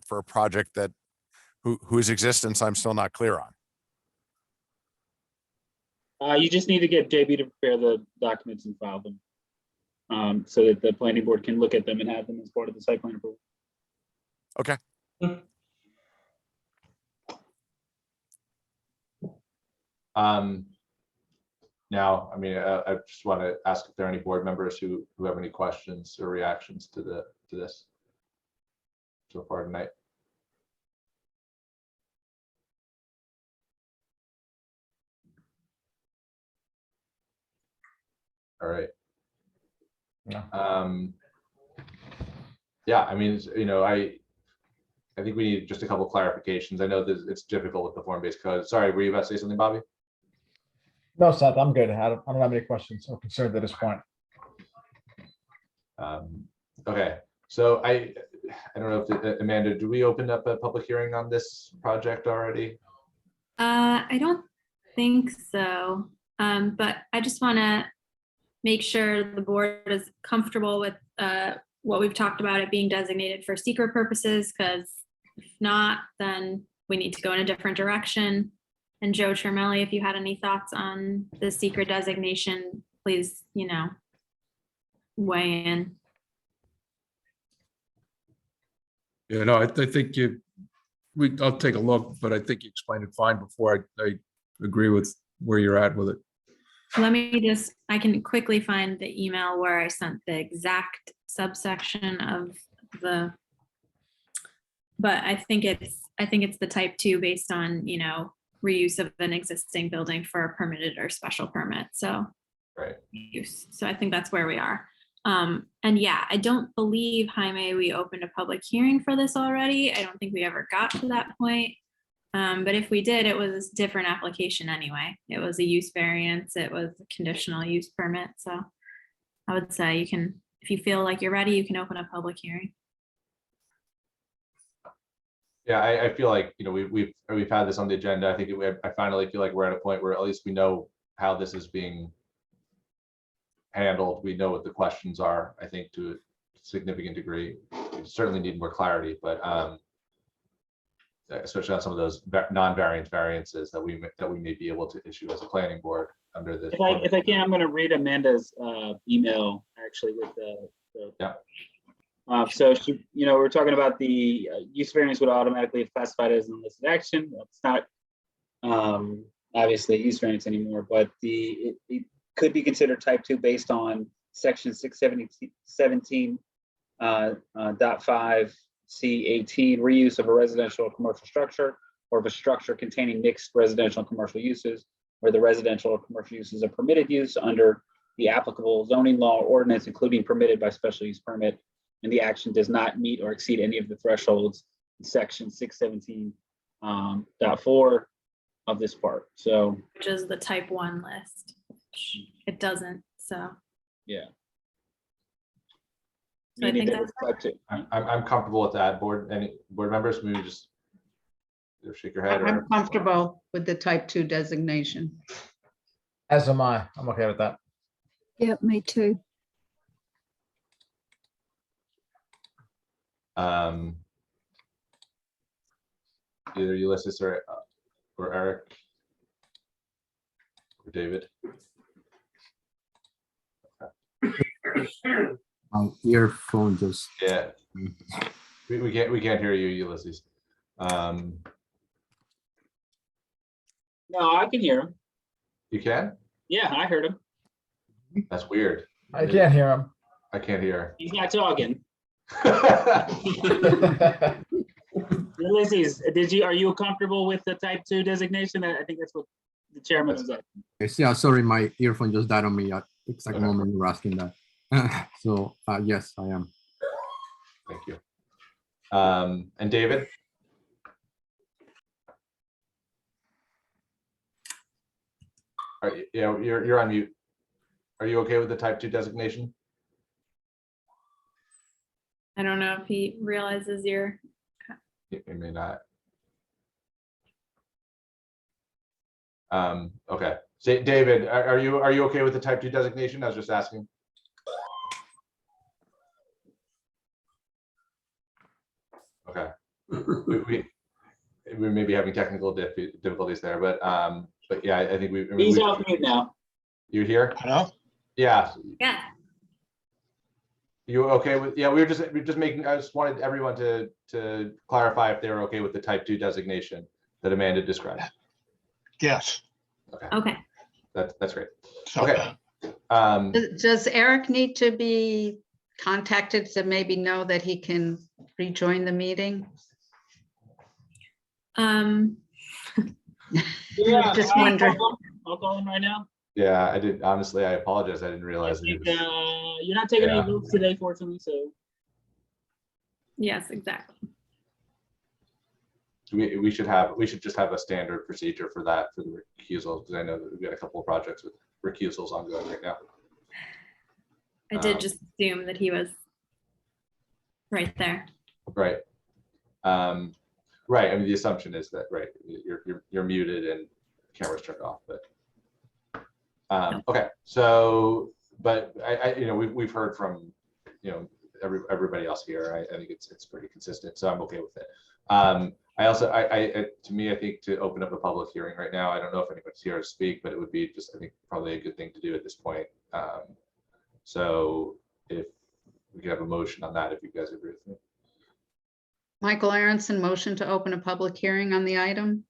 for a project that whose existence I'm still not clear on. You just need to get JB to prepare the documents and file them, so that the planning board can look at them and have them as part of the site plan approval. Okay. Now, I mean, I just want to ask if there are any board members who have any questions or reactions to this so far tonight. All right. Yeah, I mean, you know, I think we need just a couple clarifications. I know it's difficult with the form-based code. Sorry, were you about to say something, Bobby? No, Seth, I'm good. I don't have any questions or concerns at this point. Okay, so I don't know if Amanda, do we open up a public hearing on this project already? I don't think so, but I just want to make sure the board is comfortable with what we've talked about, it being designated for secret purposes, because if not, then we need to go in a different direction. And Joe Chermelli, if you had any thoughts on the secret designation, please, you know, weigh in. Yeah, no, I think I'll take a look, but I think you explained it fine before. I agree with where you're at with it. Let me I can quickly find the email where I sent the exact subsection of but I think it's the type 2 based on, you know, reuse of an existing building for a permitted or special permit. So, right. Use. So I think that's where we are. And yeah, I don't believe, Jaime, we opened a public hearing for this already. I don't think we ever got to that point. But if we did, it was a different application anyway. It was a use variance. It was a conditional use permit. So I would say you can, if you feel like you're ready, you can open a public hearing. Yeah, I feel like, you know, we've had this on the agenda. I think I finally feel like we're at a point where at least we know how this is being handled. We know what the questions are, I think, to a significant degree. We certainly need more clarity, but especially on some of those non-variant variances that we may be able to issue as a planning board under this. If I can, I'm going to read Amanda's email actually with the yeah. So she, you know, we're talking about the use variance would automatically be classified as an illicit action. It's not obviously a use variance anymore, but it could be considered type 2 based on section 617.5 C18, reuse of a residential or commercial structure, or of a structure containing mixed residential and commercial uses, where the residential or commercial uses are permitted use under the applicable zoning law or ordinance, including permitted by special use permit, and the action does not meet or exceed any of the thresholds in section 617.4 of this part. So, which is the type 1 list. It doesn't, so. Yeah. So I think that's type 2. I'm comfortable with that. Any board members, maybe just shake your head. I'm comfortable with the type 2 designation. As am I. I'm okay with that. Yep, me too. Either Ulysses or Eric or David. My earphone just. Yeah. We can't hear you, Ulysses. No, I can hear him. You can? Yeah, I heard him. That's weird. I can't hear him. I can't hear. He's not talking. Ulysses, are you comfortable with the type 2 designation? I think that's what the chairman was at. Yes, yeah, sorry, my earphone just died on me at the exact moment you were asking that. So yes, I am. Thank you. And David? Yeah, you're on mute. Are you okay with the type 2 designation? I don't know if he realizes you're. He may not. Okay. So, David, are you okay with the type 2 designation? I was just asking. Okay. we may be having technical difficulties there, but yeah, I think he's off mute now. You're here? Hello? Yeah. Yeah. You okay with, yeah, we're just making, I just wanted everyone to clarify if they were okay with the type 2 designation that Amanda described. Yes. Okay. Okay. That's great. So, Okay. Does Eric need to be contacted to maybe know that he can rejoin the meeting? Yeah, Just wondering. I'll call him right now. Yeah, I did. Honestly, I apologize. I didn't realize. You're not taking any votes today, fortunately. So. Yes, exactly. We should just have a standard procedure for that for the recusals, because I know that we've got a couple of projects with recusals ongoing right now. I did just assume that he was right there. Right. Right. I mean, the assumption is that you're muted and camera's turned off, but. Okay, so, but we've heard from, everybody else here. I think it's pretty consistent, so I'm okay with it. I also, to me, I think to open up a public hearing right now, I don't know if anyone's here to speak, but it would be just, I think, probably a good thing to do at this point. So if we could have a motion on that, if you guys agree with me. Michael Aronson, motion to open a public hearing on the item.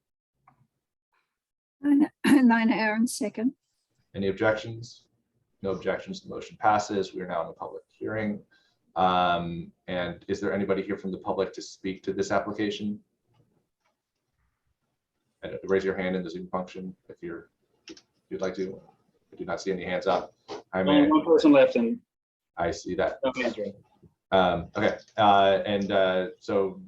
Nina Aaron, second. Any objections? No objections. The motion passes. We are now in a public hearing. And is there anybody here from the public to speak to this application? And raise your hand in the Zoom function if you'd like to. I do not see any hands up. Only one person left, and I see that. no hands raised. Okay. So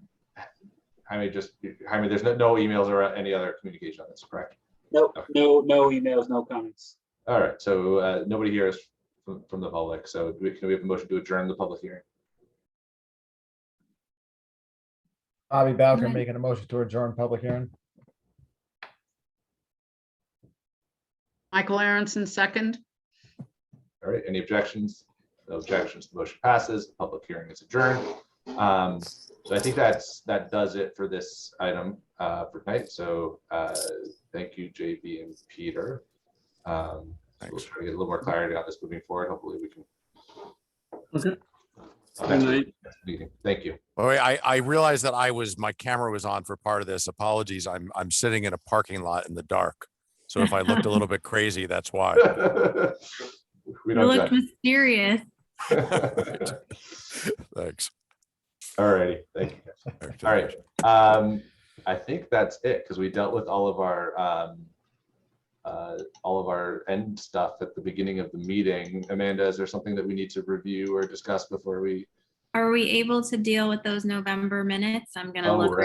Jaime, there's no emails or any other communication on this, correct? Nope. Okay. No emails, no comments. All right, so nobody here is from the public, so can we have a motion to adjourn the public hearing? Bobby Bowker Aye. making a motion to adjourn public hearing. Michael Aronson, second. All right, any objections? No objections, the motion passes, public hearing is adjourned. So I think that does it for this item for tonight. So thank you, JB and Peter. So we'll try to get a little more clarity on this moving forward. Hopefully we can. Okay. Next meeting. Thank you. Oh, I realized that my camera was on for part of this. Apologies. I'm sitting in a parking lot in the dark. So if I looked a little bit crazy, that's why. We You don't look judge. mysterious. Thanks. All righty, thank you guys. All right, I think that's it because we dealt with all of our end stuff at the beginning of the meeting. Amanda, is there something that we need to review or discuss before we? Are we able to deal with those November minutes? I'm gonna look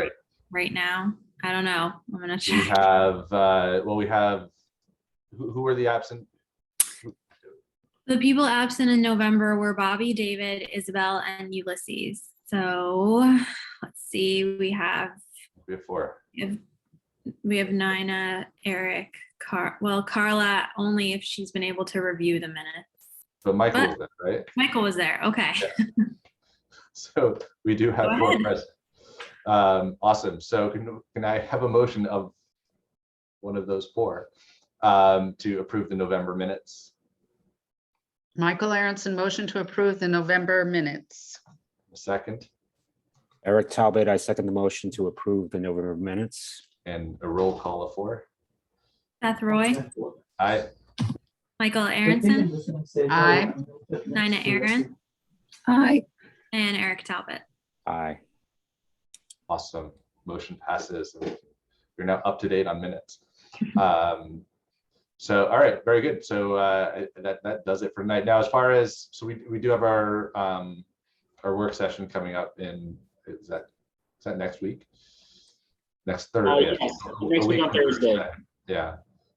right now. I don't know. I'm gonna We check. have, we have, who are the absent? The people absent in November were Bobby, David, Isabel, and Ulysses. So let's see, we have 4. we have Nina, Eric, Carla, only if she's been able to review the minutes. So Michael was there, right? Michael was there, okay. Yeah. So we do have 4 present. Awesome. So can I have a motion of one of those 4 to approve the November minutes? Michael Aronson, motion to approve the November minutes. A second. Eric Talbot, I second the motion to approve the November minutes. And a roll call of 4. Seth Roy, Aye. Michael Aronson, Aye. Nina Aaron, Aye. and Eric Talbot. Aye. Awesome. Motion passes. You're now up to date on minutes. So, all right, very good. So that does it for tonight. Now, as far as, so we do have our work session coming up in, is that next week? Next Thursday. Yes. Next week on Thursday. Yeah,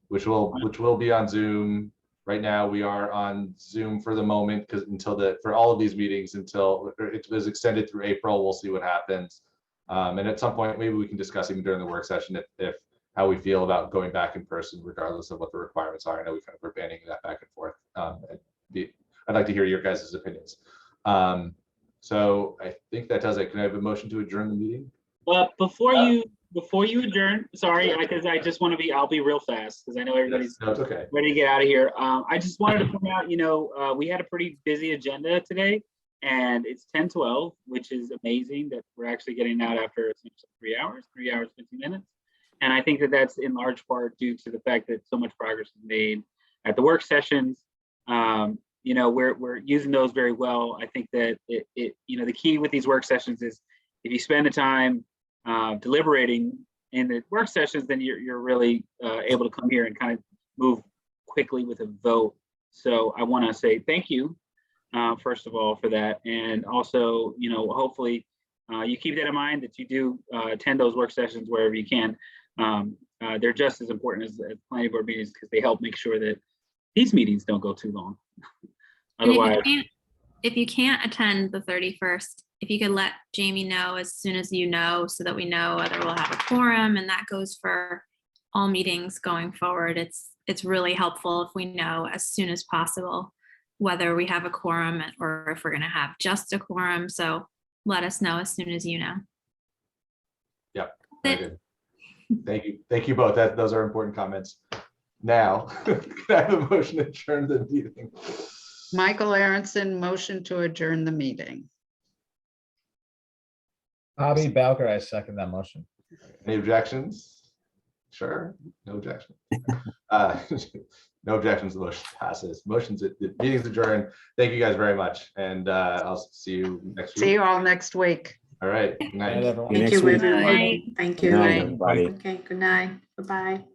which will be on Zoom. Right now, we are on Zoom for the moment because for all of these meetings until it was extended through April. We'll see what happens. And at some point, maybe we can discuss even during the work session if how we feel about going back in person, regardless of what the requirements are. I know we kind of were banning that back and forth. I'd like to hear your guys' opinions. So I think that does it. Can I have a motion to adjourn the meeting? Before you adjourn, sorry, because I'll be real fast because I know everybody's okay. Ready to get out of here. I just wanted to point out, we had a pretty busy agenda today and it's 10:12, which is amazing that we're actually getting out after 3 hours, 50 minutes. And I think that that's in large part due to the fact that so much progress is made at the work sessions. We're using those very well. I think that the key with these work sessions is if you spend the time deliberating in the work sessions, then you're really able to come here and kind of move quickly with a vote. So I want to say thank you, first of all, for that. And also, hopefully you keep that in mind that you do attend those work sessions wherever you can. They're just as important as planning board meetings because they help make sure that these meetings don't go too long. Otherwise, if you can't attend the 31st, if you could let Jamie know as soon as you know, so that we know whether we'll have a quorum, and that goes for all meetings going forward. It's really helpful if we know as soon as possible whether we have a quorum or if we're going to have just a quorum. So let us know as soon as you know. Yeah, very good. Thank you both. Those are important comments. Now, can I have a motion to adjourn the meeting? Michael Aronson, motion to adjourn the meeting. Bobby Bowker, I second that motion. Any objections? Sure, no objection. No objections, the motion passes. The meeting's adjourned. Thank you guys very much. And I'll see you next week. See you all next week. All right. Good night. Good night, everyone. Thank you, everyone. Thank you. Good night, everybody. Okay, good night. Bye-bye.